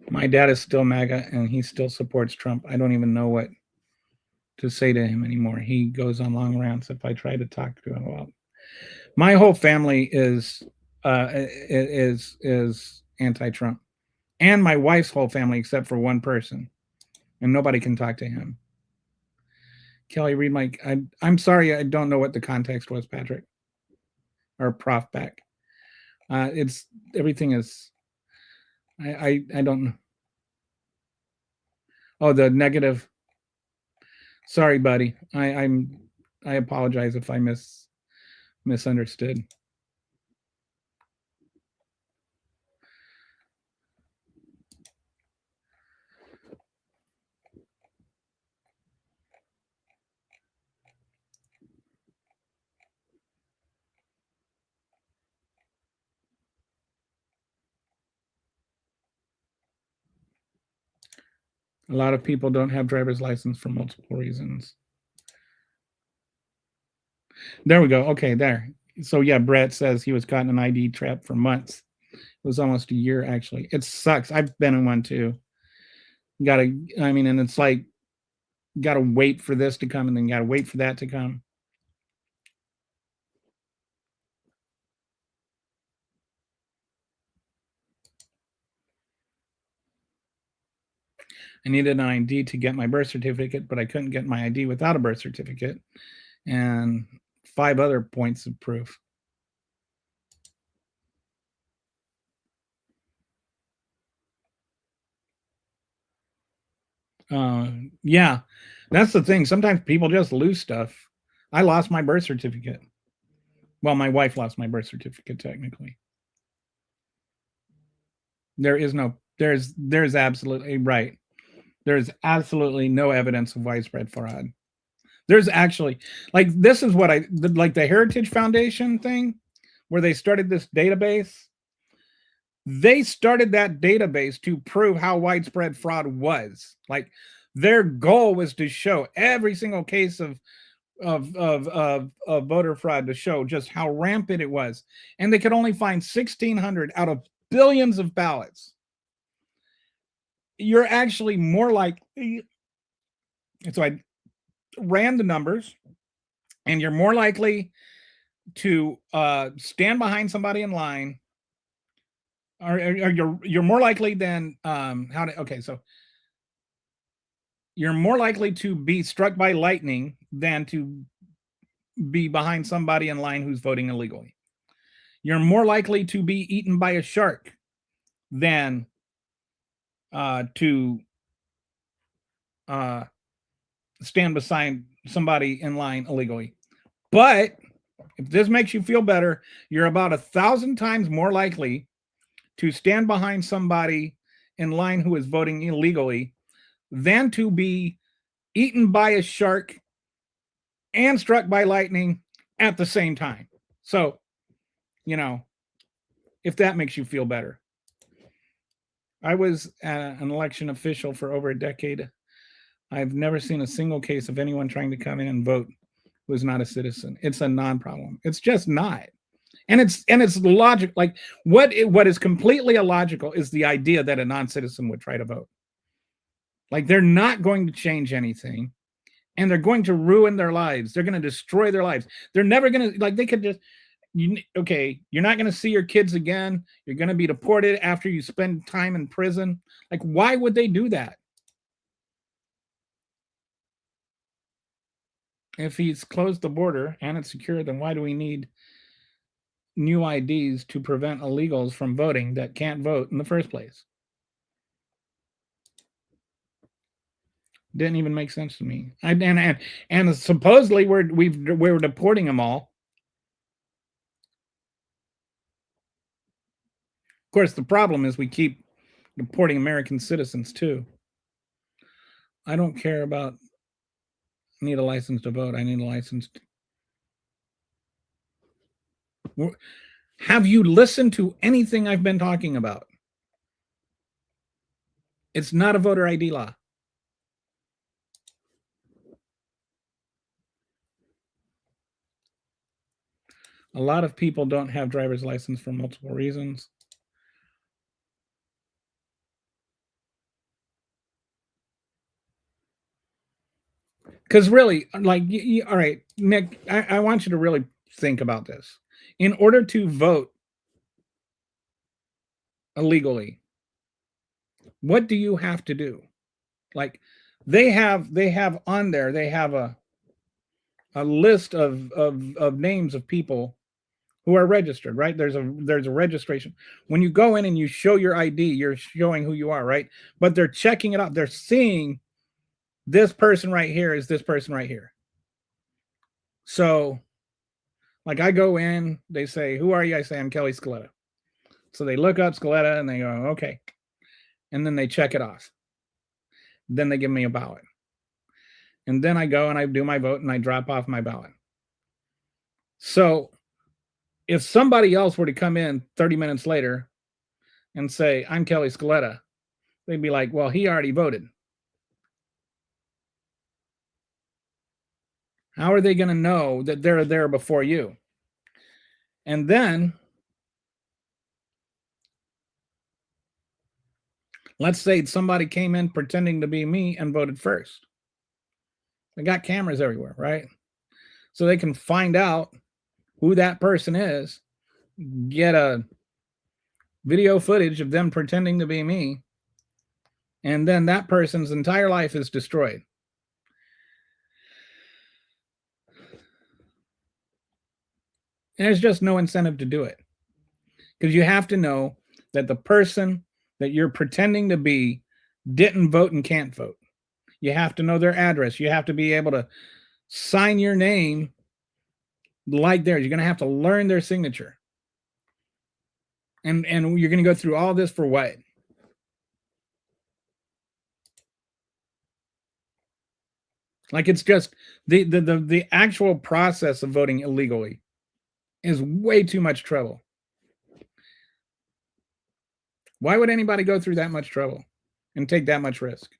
[SPEAKER 2] My dad is still MAGA, and he still supports Trump. I don't even know what to say to him anymore. He goes on long rants if I try to talk to him about. My whole family is anti-Trump, and my wife's whole family, except for one person, and nobody can talk to him. Kelly, read my. I'm sorry, I don't know what the context was, Patrick, or Prof. Beck. It's everything is. I don't know. Oh, the negative. Sorry, buddy. I apologize if I misunderstood. A lot of people don't have driver's license for multiple reasons. There we go. Okay, there. So yeah, Brett says he was caught in an ID trap for months. It was almost a year, actually. It sucks. I've been in one too. And it's like, gotta wait for this to come, and then gotta wait for that to come. I needed an ID to get my birth certificate, but I couldn't get my ID without a birth certificate and 5 other points of proof. Yeah, that's the thing. Sometimes people just lose stuff. I lost my birth certificate. Well, my wife lost my birth certificate technically. There's absolutely right. There's absolutely no evidence of widespread fraud. There's actually, like, this is what like the Heritage Foundation thing where they started this database. They started that database to prove how widespread fraud was. Like, their goal was to show every single case of voter fraud, to show just how rampant it was. And they could only find 1,600 out of billions of ballots. You're actually more likely. So I ran the numbers, and you're more likely to stand behind somebody in line, or you're more likely than so you're more likely to be struck by lightning than to be behind somebody in line who's voting illegally. You're more likely to be eaten by a shark than to stand beside somebody in line illegally. But if this makes you feel better, you're about 1,000 times more likely to stand behind somebody in line who is voting illegally than to be eaten by a shark and struck by lightning at the same time. So, if that makes you feel better. I was an election official for over a decade. I've never seen a single case of anyone trying to come in and vote who is not a citizen. It's a non-problem. It's just not. And it's logic. Like, what is completely illogical is the idea that a non-citizen would try to vote. Like, they're not going to change anything, and they're going to ruin their lives. They're going to destroy their lives. They're never going to, like, they could just, you're not going to see your kids again. You're going to be deported after you spend time in prison. Like, why would they do that? If he's closed the border and it's secure, then why do we need new IDs to prevent illegals from voting that can't vote in the first place? Didn't even make sense to me. And supposedly we're deporting them all. Of course, the problem is we keep deporting American citizens too. I don't care about need a license to vote. I need a license. Have you listened to anything I've been talking about? It's not a voter ID law. A lot of people don't have driver's license for multiple reasons. Because really, like, all right, Nick, I want you to really think about this. In order to vote illegally, what do you have to do? Like, they have on there, they have a list of names of people who are registered, right? There's a registration. When you go in and you show your ID, you're showing who you are, right? But they're checking it out. They're seeing this person right here is this person right here. So, like, I go in, they say, who are you? I say, I'm Kelly Scaletta. So they look up Scaletta and they go, okay. And then they check it off. Then they give me a ballot. And then I go and I do my vote and I drop off my ballot. So if somebody else were to come in 30 minutes later and say, I'm Kelly Scaletta, they'd be like, well, he already voted. How are they going to know that they're there before you? And then let's say somebody came in pretending to be me and voted first. They got cameras everywhere, right? So they can find out who that person is, get a video footage of them pretending to be me, and then that person's entire life is destroyed. And there's just no incentive to do it. Because you have to know that the person that you're pretending to be didn't vote and can't vote. You have to know their address. You have to be able to sign your name like theirs. You're going to have to learn their signature. And you're going to go through all this for what? Like, it's just the actual process of voting illegally is way too much trouble. Why would anybody go through that much trouble and take that much risk?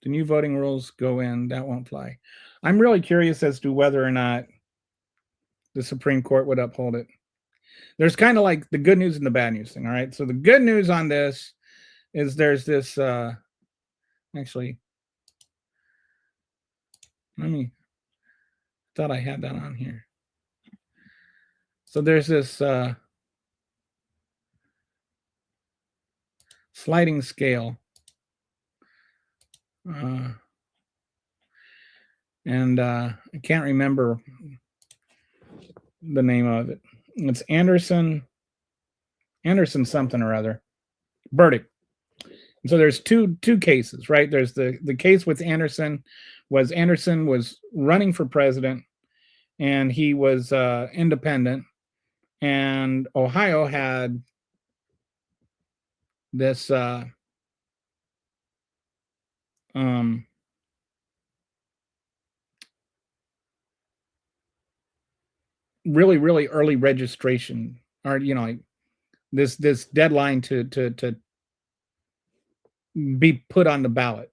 [SPEAKER 2] The new voting rules go in, that won't fly. I'm really curious as to whether or not the Supreme Court would uphold it. There's kind of like the good news and the bad news thing, all right? So the good news on this is there's this, actually, thought I had that on here. So there's this sliding scale. And I can't remember the name of it. It's Anderson something or other. Verdict. And so there's two cases, right? There's the case with Anderson was running for president, and he was independent, and Ohio had this really, really early registration, or like this deadline to be put on the ballot,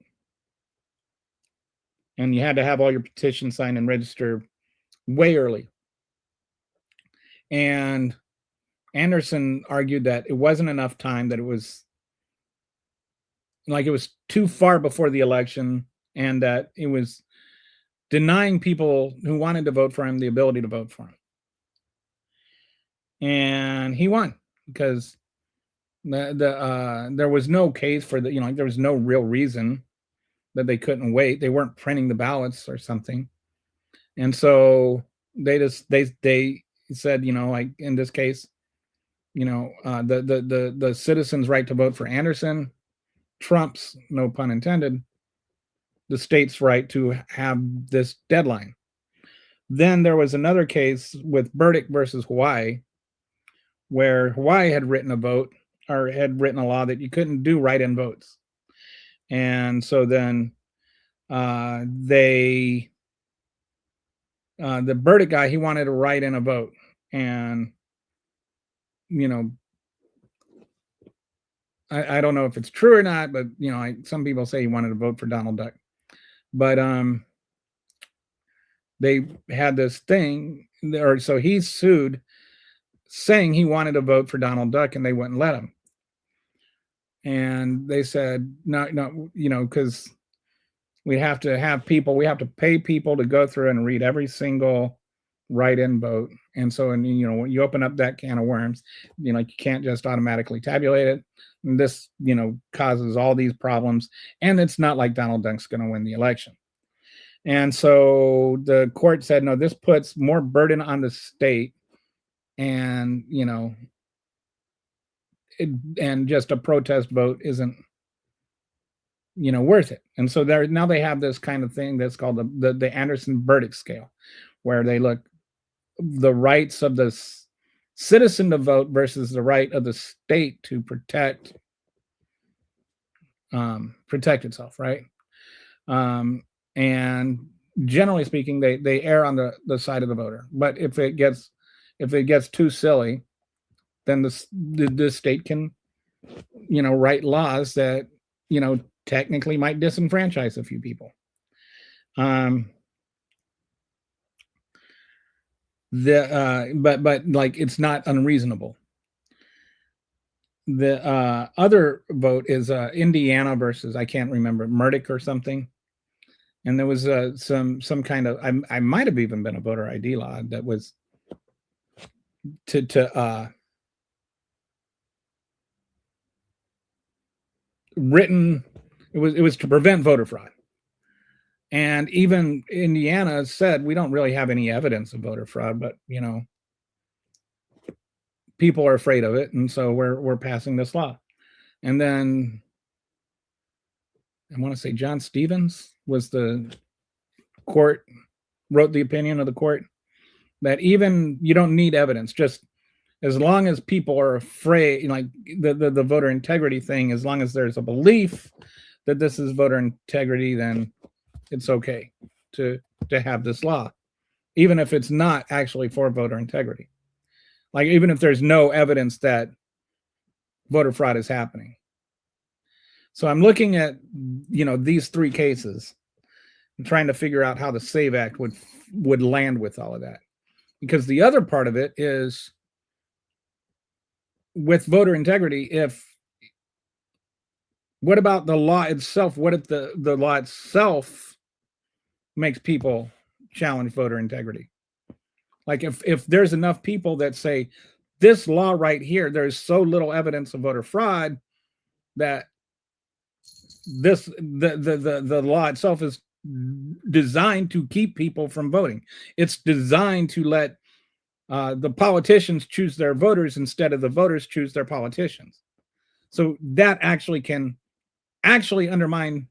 [SPEAKER 2] and you had to have all your petitions signed and register way early. And Anderson argued that it wasn't enough time, that it was too far before the election, and that it was denying people who wanted to vote for him the ability to vote for him. And he won because there was no case for there was no real reason that they couldn't wait. They weren't printing the ballots or something. And so they said, like in this case, the citizens' right to vote for Anderson trumps, no pun intended, the state's right to have this deadline. Then there was another case with Burdick versus Hawaii, where Hawaii had written a law that you couldn't do write-in votes. And so then the Burdick guy, he wanted to write in a vote. And, I don't know if it's true or not, but, some people say he wanted to vote for Donald Duck. But they had this thing, so he sued saying he wanted to vote for Donald Duck, and they wouldn't let him. And they said, no, because we have to pay people to go through and read every single write-in vote. And so, when you open up that can of worms, you can't just automatically tabulate it. And this, causes all these problems. And it's not like Donald Duck's going to win the election. And so the court said, no, this puts more burden on the state, and, and just a protest vote isn't, worth it. And so now they have this kind of thing that's called the Anderson verdict scale, where they look the rights of the citizen to vote versus the right of the state to protect itself, right? And generally speaking, they err on the side of the voter. But if it gets too silly, then the state can, write laws that, technically might disenfranchise a few people. But like, it's not unreasonable. The other vote is Indiana versus, I can't remember, Murdoch or something. And there was some kind of, I might have even been a voter ID law that was to written. It was to prevent voter fraud. And even Indiana said, we don't really have any evidence of voter fraud, but people are afraid of it, and so we're passing this law. And then I want to say John Stevens was wrote the opinion of the court that even you don't need evidence, just as long as people are afraid, like the voter integrity thing, as long as there's a belief that this is voter integrity, then it's okay to have this law, even if it's not actually for voter integrity. Like even if there's no evidence that voter fraud is happening. So I'm looking at, these three cases and trying to figure out how the SAVE Act would land with all of that. Because the other part of it is with voter integrity, what about the law itself? What if the law itself makes people challenge voter integrity? Like if there's enough people that say this law right here, there's so little evidence of voter fraud that the law itself is designed to keep people from voting. It's designed to let the politicians choose their voters instead of the voters choose their politicians. So that actually can undermine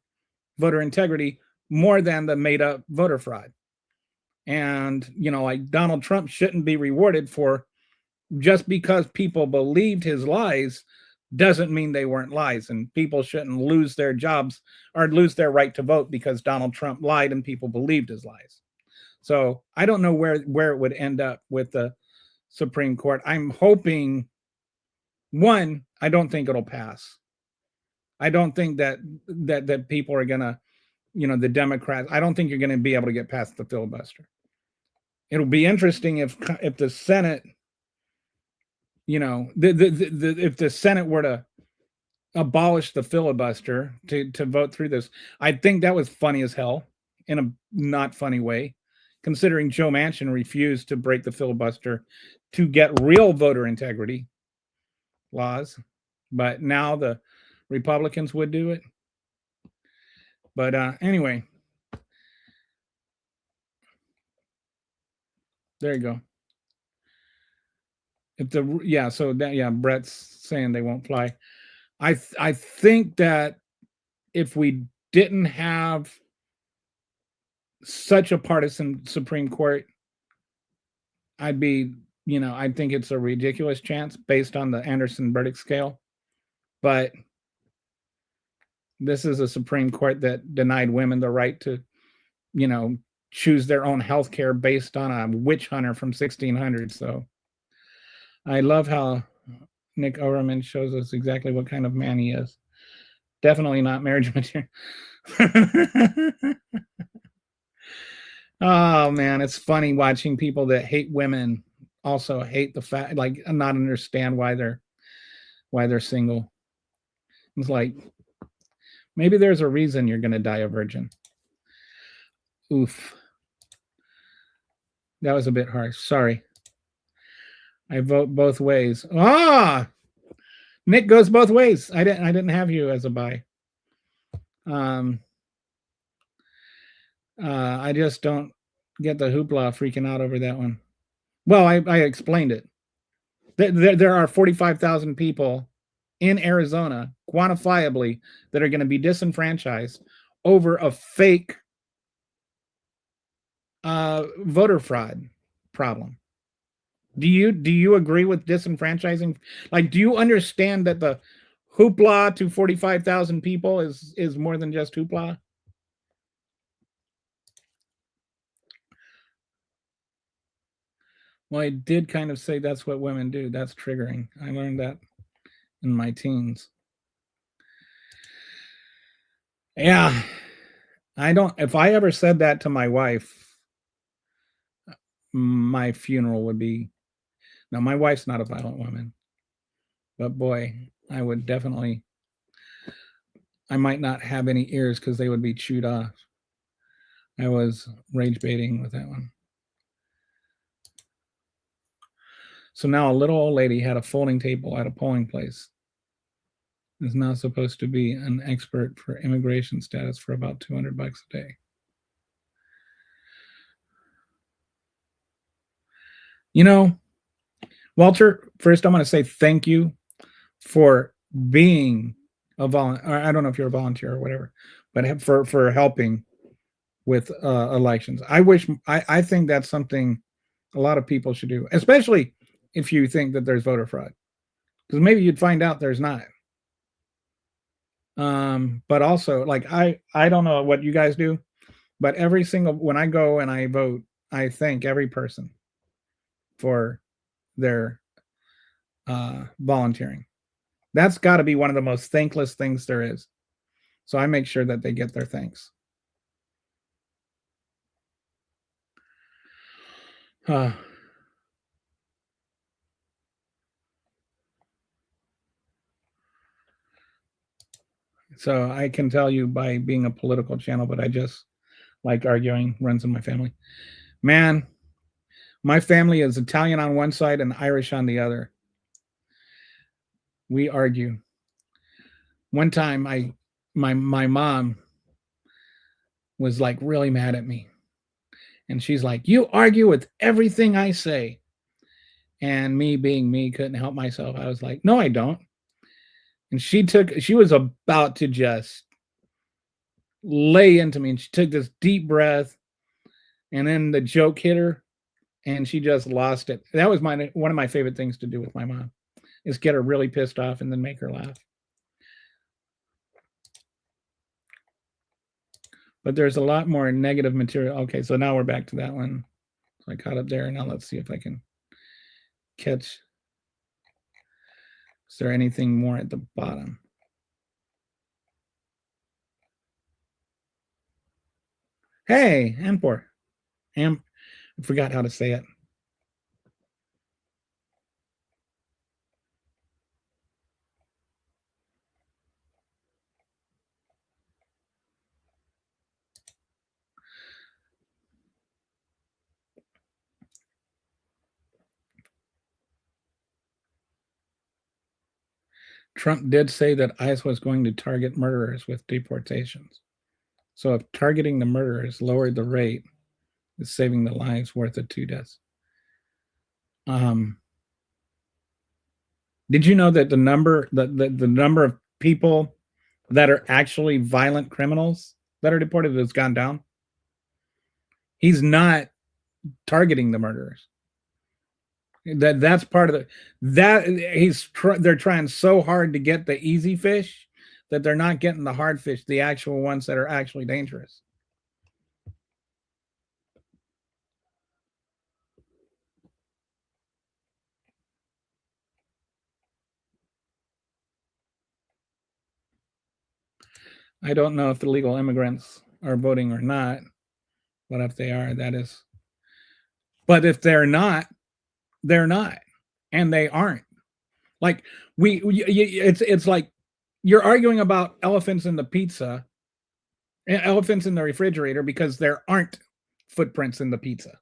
[SPEAKER 2] voter integrity more than the made up voter fraud. And, like Donald Trump shouldn't be rewarded for just because people believed his lies doesn't mean they weren't lies, and people shouldn't lose their jobs or lose their right to vote because Donald Trump lied and people believed his lies. So I don't know where it would end up with the Supreme Court. I'm hoping, one, I don't think it'll pass. I don't think that people are gonna, the Democrats, I don't think you're gonna be able to get past the filibuster. It'll be interesting if the Senate, if the Senate were to abolish the filibuster to vote through this. I think that was funny as hell in a not funny way, considering Joe Manchin refused to break the filibuster to get real voter integrity laws, but now the Republicans would do it. But anyway, there you go. Brett's saying they won't fly. I think that if we didn't have such a partisan Supreme Court, I think it's a ridiculous chance based on the Anderson verdict scale. But this is a Supreme Court that denied women the right to, choose their own health care based on a witch hunter from 1600. So I love how Nick Overman shows us exactly what kind of man he is. Definitely not marriage material. Oh man, it's funny watching people that hate women also hate the fact, like, not understand why they're single. It's like, maybe there's a reason you're gonna die a virgin. Oof. That was a bit harsh. Sorry. I vote both ways. Nick goes both ways. I didn't have you as a bi. I just don't get the hoopla freaking out over that one. Well, I explained it. There are 45,000 people in Arizona, quantifiably, that are going to be disenfranchised over a fake voter fraud problem. Do you agree with disenfranchising? Like, do you understand that the hoopla to 45,000 people is more than just hoopla? Well, I did kind of say that's what women do. That's triggering. I learned that in my teens. Yeah. If I ever said that to my wife, my funeral would be, no, my wife's not a violent woman, but boy, I would definitely, I might not have any ears because they would be chewed off. I was rage baiting with that one. So now a little old lady had a folding table at a polling place. Is now supposed to be an expert for immigration status for about $200 a day. Walter, first I'm going to say thank you for being I don't know if you're a volunteer or whatever, but for helping with elections. I think that's something a lot of people should do, especially if you think that there's voter fraud, because maybe you'd find out there's not. But also, like, I don't know what you guys do, but when I go and I vote, I thank every person for their volunteering. That's got to be one of the most thankless things there is. So I make sure that they get their thanks. So I can tell you by being a political channel, but I just like arguing, runs in my family. Man, my family is Italian on one side and Irish on the other. We argue. One time my mom was like really mad at me. And she's like, "You argue with everything I say." And me being me, couldn't help myself. I was like, "No, I don't." And she was about to just lay into me, and she took this deep breath, and then the joke hit her, and she just lost it. That was one of my favorite things to do with my mom, is get her really pissed off and then make her laugh. But there's a lot more negative material. Okay, so now we're back to that one. So I caught up there. Now let's see if I can catch. Is there anything more at the bottom? Hey, Ampor. I forgot how to say it. Trump did say that ICE was going to target murderers with deportations. So if targeting the murderers lowered the rate, it's saving the lives worth of 2 deaths. Did you know that the number of people that are actually violent criminals that are deported has gone down? He's not targeting the murderers. That's part of they're trying so hard to get the easy fish that they're not getting the hard fish, the actual ones that are actually dangerous. I don't know if the legal immigrants are voting or not, but if they are, that is. But if they're not, they're not, and they aren't. Like it's like you're arguing about elephants in the pizza, elephants in the refrigerator, because there aren't footprints in the pizza.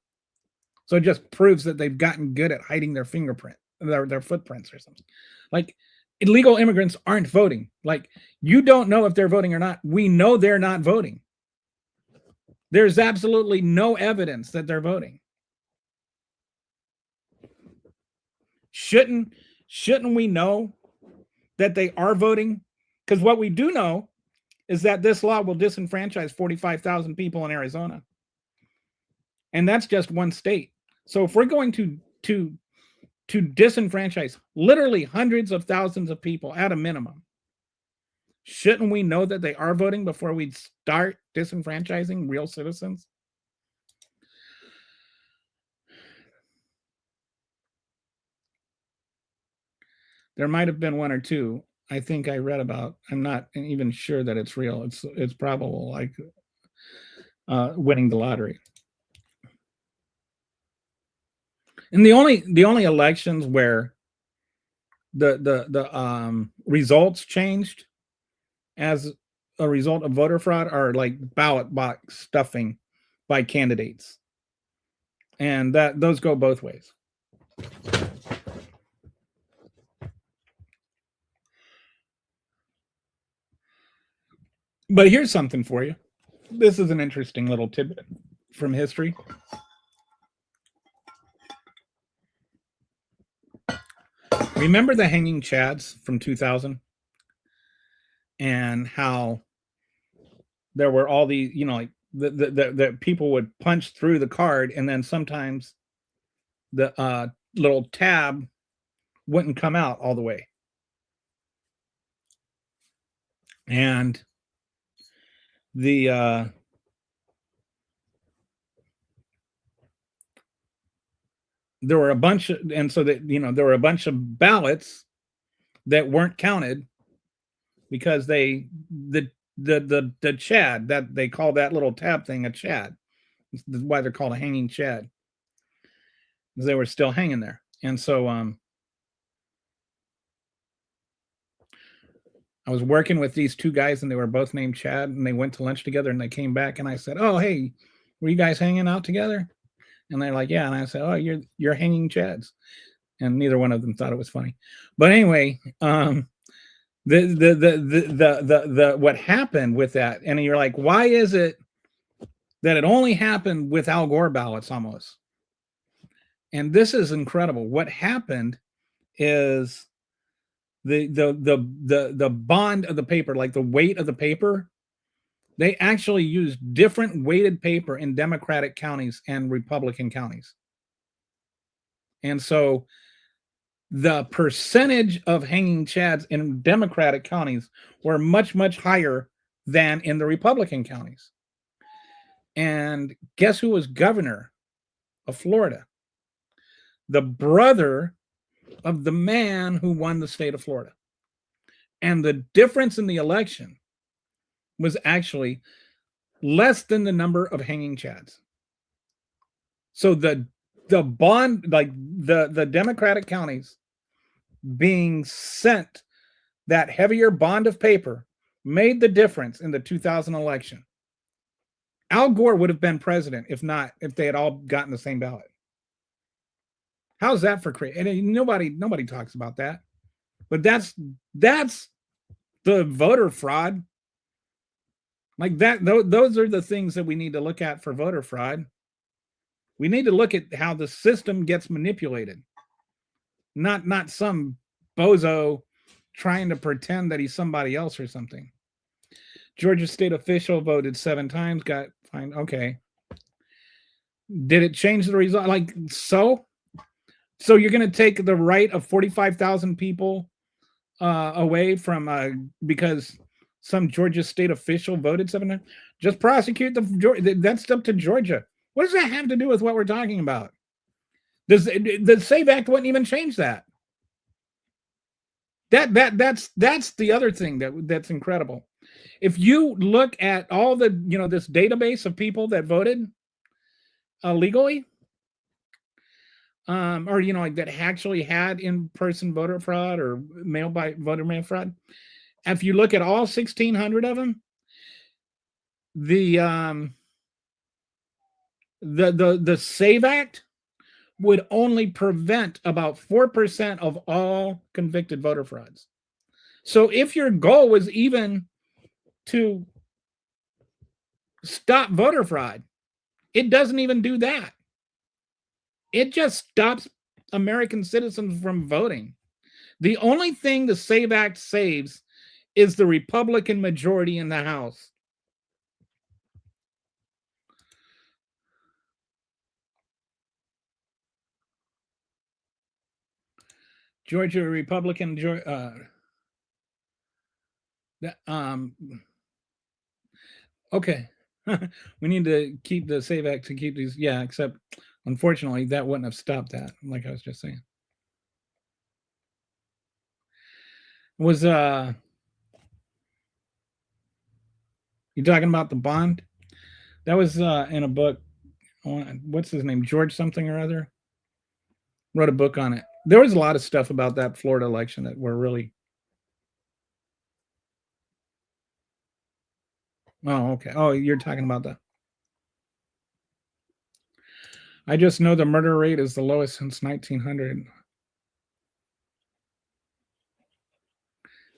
[SPEAKER 2] So it just proves that they've gotten good at hiding their fingerprint, their footprints or something. Like illegal immigrants aren't voting. Like you don't know if they're voting or not. We know they're not voting. There's absolutely no evidence that they're voting. Shouldn't we know that they are voting? Because what we do know is that this law will disenfranchise 45,000 people in Arizona. And that's just one state. So if we're going to disenfranchise literally hundreds of thousands of people at a minimum, shouldn't we know that they are voting before we start disenfranchising real citizens? There might have been one or two. I think I read about. I'm not even sure that it's real. It's probable, like winning the lottery. And the only elections where the results changed as a result of voter fraud are like ballot box stuffing by candidates, and those go both ways. But here's something for you. This is an interesting little tidbit from history. Remember the hanging chads from 2000? and how there were all these, like the people would punch through the card, and then sometimes the little tab wouldn't come out all the way. And the there were a bunch of, and so that, there were a bunch of ballots that weren't counted because the chad, that they call that little tab thing a chad. That's why they're called a hanging chad. They were still hanging there. And so I was working with these two guys, and they were both named Chad, and they went to lunch together, and they came back, and I said, "Oh, hey, were you guys hanging out together?" And they're like, "Yeah." And I said, "Oh, you're hanging Chads." And neither one of them thought it was funny. But anyway, the what happened with that, and you're like, why is it that it only happened with Al Gore ballots almost? And this is incredible. What happened is the bond of the paper, like the weight of the paper, they actually used different weighted paper in Democratic counties and Republican counties. And so the percentage of hanging Chads in Democratic counties were much, much higher than in the Republican counties. And guess who was governor of Florida? The brother of the man who won the state of Florida. And the difference in the election was actually less than the number of hanging Chads. So the bond, like the Democratic counties being sent that heavier bond of paper, made the difference in the 2000 election. Al Gore would have been president if they had all gotten the same ballot. How's that for crazy? And nobody talks about that. But that's the voter fraud. Like that, those are the things that we need to look at for voter fraud. We need to look at how the system gets manipulated. Not some bozo trying to pretend that he's somebody else or something. Georgia state official voted 7 times, got fined. Okay. Did it change the result? Like, so you're going to take the right of 45,000 people away from because some Georgia state official voted 7 times? Just prosecute that's up to Georgia. What does that have to do with what we're talking about? The SAVE Act wouldn't even change that. That's the other thing that's incredible. If you look at all the, this database of people that voted legally, or like that actually had in-person voter fraud or mail by voter mail fraud, if you look at all 1,600 of them, the SAVE Act would only prevent about 4% of all convicted voter frauds. So if your goal was even to stop voter fraud, it doesn't even do that. It just stops American citizens from voting. The only thing the SAVE Act saves is the Republican majority in the House. Georgia Republican, okay. We need to keep the SAVE Act to keep these. Yeah, except unfortunately that wouldn't have stopped that, like I was just saying. Was you talking about the bond? That was in a book. What's his name? George something or other wrote a book on it. There was a lot of stuff about that Florida election that were really. Oh, okay. Oh, you're talking about that. I just know the murder rate is the lowest since 1900.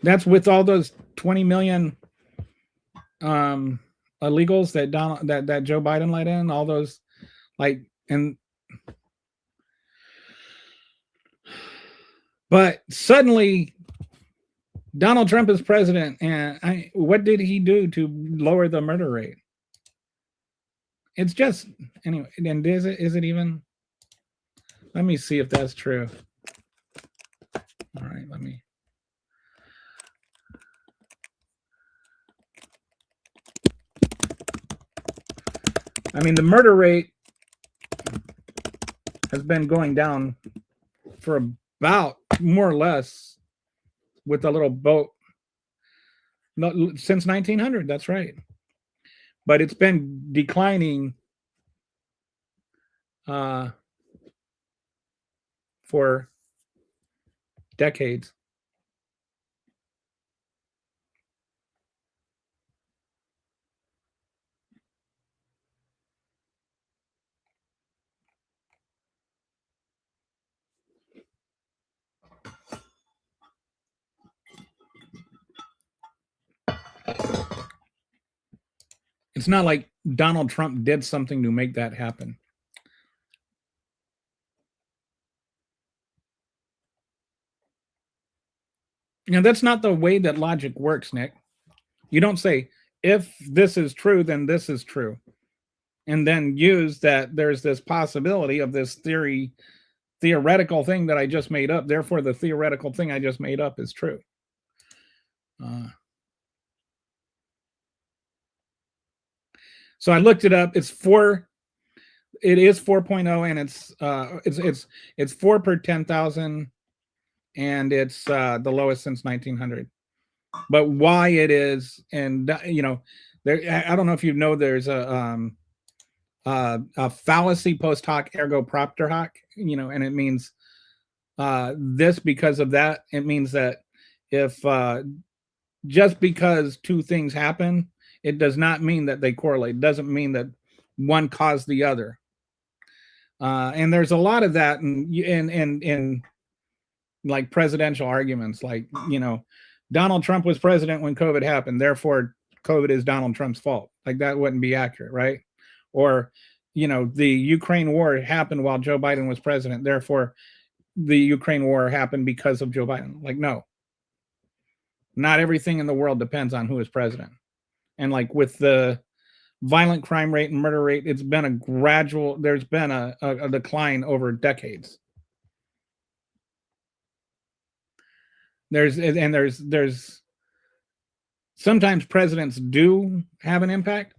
[SPEAKER 2] That's with all those 20 million illegals that Joe Biden let in, all those, like, and but suddenly Donald Trump is president, and what did he do to lower the murder rate? It's just anyway. And is it even? Let me see if that's true. All right, let me. I mean, the murder rate has been going down for about more or less with a little boat since 1900. That's right. But it's been declining for decades. It's not like Donald Trump did something to make that happen. Now, that's not the way that logic works, Nick. You don't say, if this is true, then this is true. And then use that there's this possibility of this theoretical thing that I just made up. Therefore, the theoretical thing I just made up is true. So I looked it up. It is 4.0, and it's 4 per 10,000, and it's the lowest since 1900. But why it is, and there, I don't know if you know, there's a fallacy post hoc ergo propter hoc, and it means this because of that. It means that if just because two things happen, it does not mean that they correlate. It doesn't mean that one caused the other. And there's a lot of that in like presidential arguments, like, Donald Trump was president when COVID happened, therefore COVID is Donald Trump's fault. Like, that wouldn't be accurate, right? Or, the Ukraine war happened while Joe Biden was president, therefore the Ukraine war happened because of Joe Biden. Like, no. Not everything in the world depends on who is president. And like with the violent crime rate and murder rate, it's been there's been a decline over decades. There's sometimes presidents do have an impact,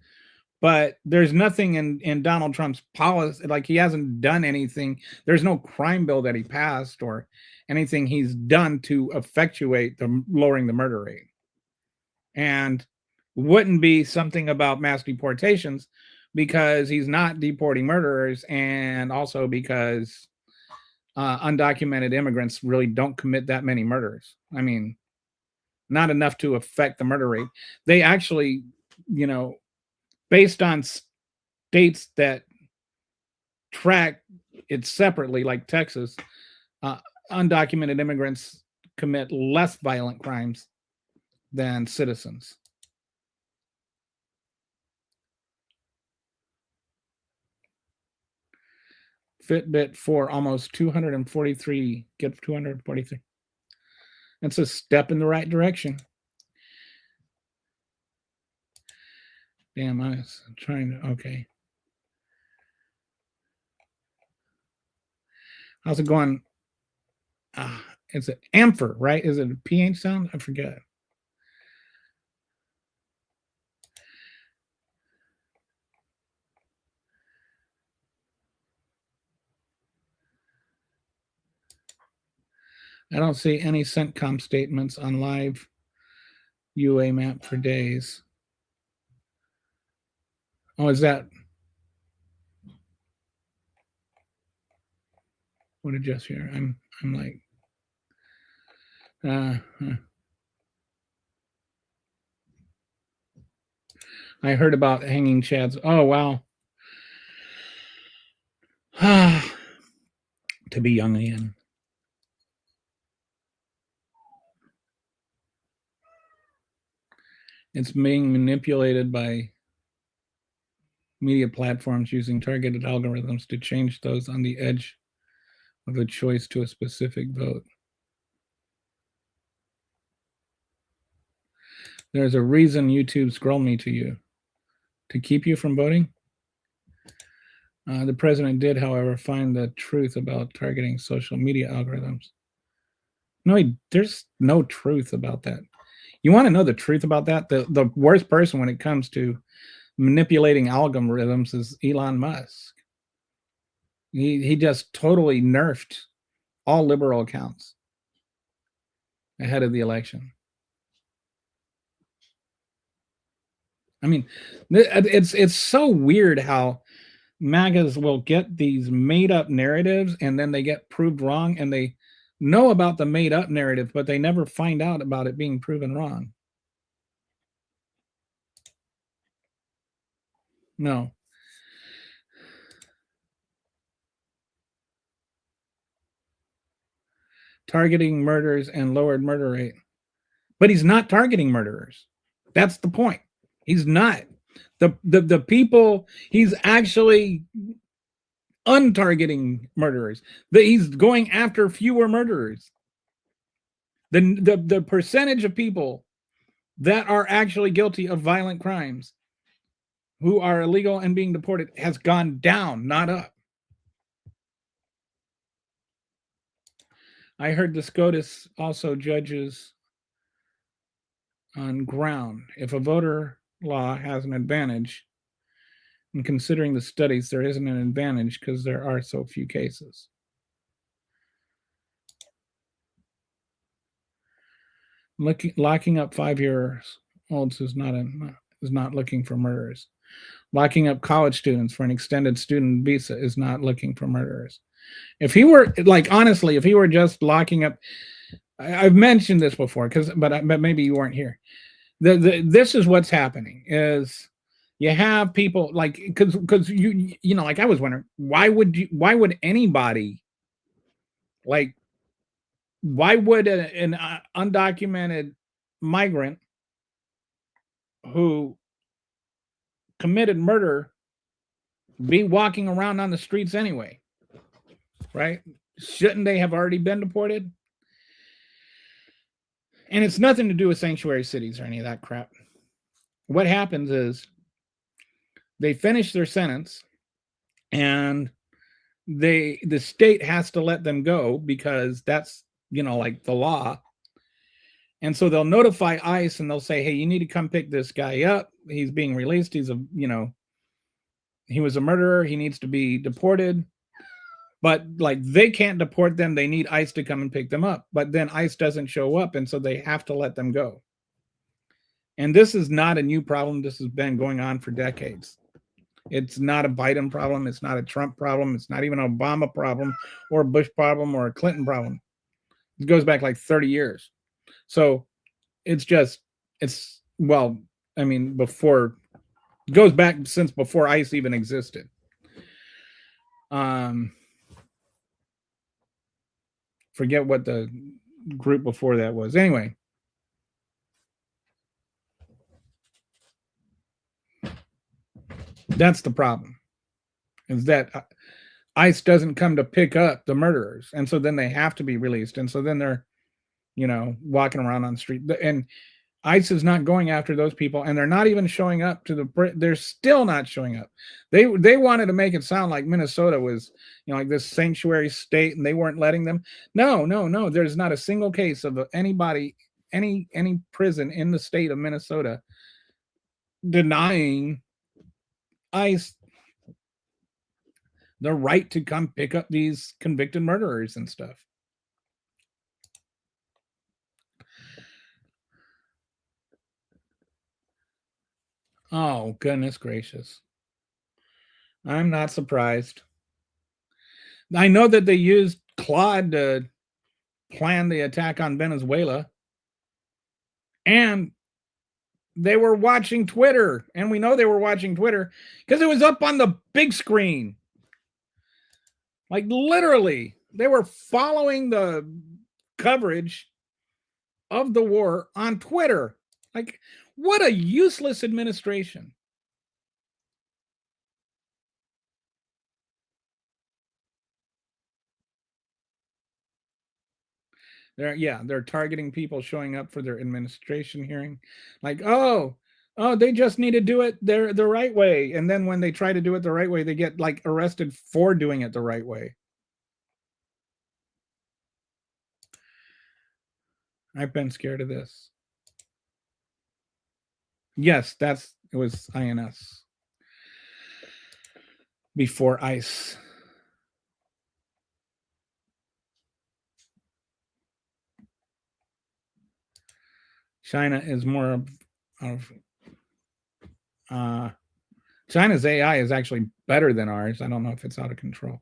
[SPEAKER 2] but there's nothing in Donald Trump's policy, like he hasn't done anything. There's no crime bill that he passed or anything he's done to effectuate lowering the murder rate. And wouldn't be something about mass deportations, because he's not deporting murderers, and also because undocumented immigrants really don't commit that many murders. I mean, not enough to affect the murder rate. They actually, based on states that track it separately, like Texas, undocumented immigrants commit less violent crimes than citizens. Fitbit for almost 243. Get 243. That's a step in the right direction. Damn, I was trying to. Okay. How's it going? Is it Ampher, right? Is it a PH sound? I forget. I don't see any CENTCOM statements on live UA map for days. Oh, is that? What did just hear? I'm like, I heard about hanging chads. Oh, wow. To be young again. It's being manipulated by media platforms using targeted algorithms to change those on the edge of a choice to a specific vote. There's a reason YouTube scrolled me to you. To keep you from voting? The president did, however, find the truth about targeting social media algorithms. No, there's no truth about that. You want to know the truth about that? The worst person when it comes to manipulating algorithms is Elon Musk. He just totally nerfed all liberal accounts ahead of the election. I mean, it's so weird how MAGAs will get these made up narratives and then they get proved wrong, and they know about the made up narrative, but they never find out about it being proven wrong. No. Targeting murders and lowered murder rate. But he's not targeting murderers. That's the point. He's not. The people, he's actually untargeting murderers. He's going after fewer murderers. The percentage of people that are actually guilty of violent crimes who are illegal and being deported has gone down, not up. I heard the SCOTUS also judges on ground. If a voter law has an advantage, and considering the studies, there isn't an advantage because there are so few cases. Locking up 5-year-olds is not looking for murderers. Locking up college students for an extended student visa is not looking for murderers. If he were, like, honestly, if he were just locking up, I've mentioned this before, but maybe you weren't here. This is what's happening is you have people like, because you know, like I was wondering, why would anybody, like, why would an undocumented migrant who committed murder be walking around on the streets anyway? Right? Shouldn't they have already been deported? And it's nothing to do with sanctuary cities or any of that crap. What happens is they finish their sentence and the state has to let them go because that's, you know, like the law. And so they'll notify ICE and they'll say, hey, you need to come pick this guy up. He's being released. He's he was a murderer. He needs to be deported. But like, they can't deport them. They need ICE to come and pick them up. But then ICE doesn't show up. And so they have to let them go. And this is not a new problem. This has been going on for decades. It's not a Biden problem. It's not a Trump problem. It's not even an Obama problem or a Bush problem or a Clinton problem. It goes back like 30 years. So well, I mean, it goes back since before ICE even existed. Forget what the group before that was. Anyway, that's the problem, is that ICE doesn't come to pick up the murderers. And so then they have to be released. And so then they're, walking around on the street. And ICE is not going after those people. And they're not even showing up they're still not showing up. They wanted to make it sound like Minnesota was, like this sanctuary state and they weren't letting them. No. There's not a single case of anybody, any prison in the state of Minnesota denying ICE the right to come pick up these convicted murderers and stuff. Oh, goodness gracious. I'm not surprised. I know that they used Claude to plan the attack on Venezuela. And they were watching Twitter. And we know they were watching Twitter because it was up on the big screen. Like, literally, they were following the coverage of the war on Twitter. Like, what a useless administration. They're targeting people showing up for their administration hearing. Like, oh, they just need to do it the right way. And then when they try to do it the right way, they get like arrested for doing it the right way. I've been scared of this. Yes, it was INS before ICE. China is more of China's AI is actually better than ours. I don't know if it's out of control.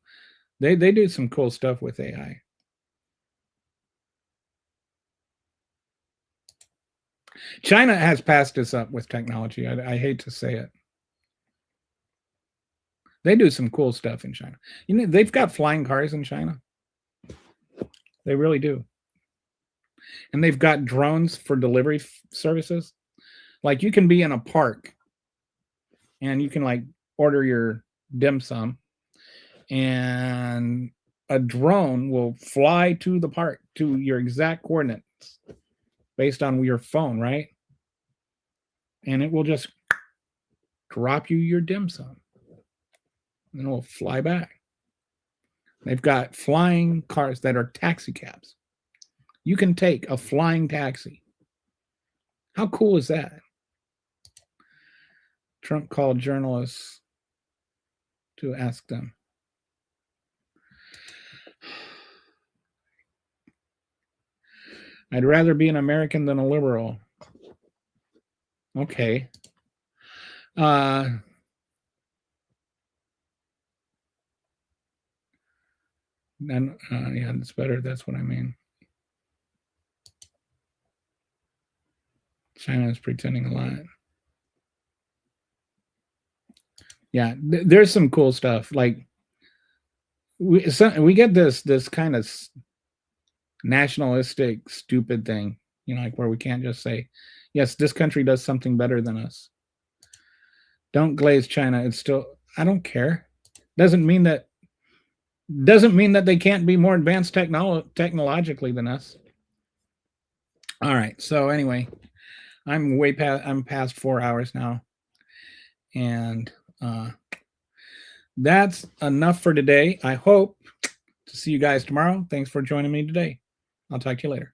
[SPEAKER 2] They do some cool stuff with AI. China has passed us up with technology. I hate to say it. They do some cool stuff in China. You know, they've got flying cars in China. They really do. And they've got drones for delivery services. Like you can be in a park and you can like order your dim sum and a drone will fly to the park to your exact coordinates based on your phone, right? And it will just drop you your dim sum and it will fly back. They've got flying cars that are taxi cabs. You can take a flying taxi. How cool is that? Trump called journalists to ask them. I'd rather be an American than a liberal. Okay. Yeah, it's better. That's what I mean. China is pretending a lot. Yeah, there's some cool stuff. Like we get this kind of nationalistic, stupid thing, you know, like where we can't just say, yes, this country does something better than us. Don't glaze China. It's still, I don't care. Doesn't mean that they can't be more advanced technologically than us. All right. So anyway, I'm past 4 hours now. And that's enough for today. I hope to see you guys tomorrow. Thanks for joining me today. I'll talk to you later.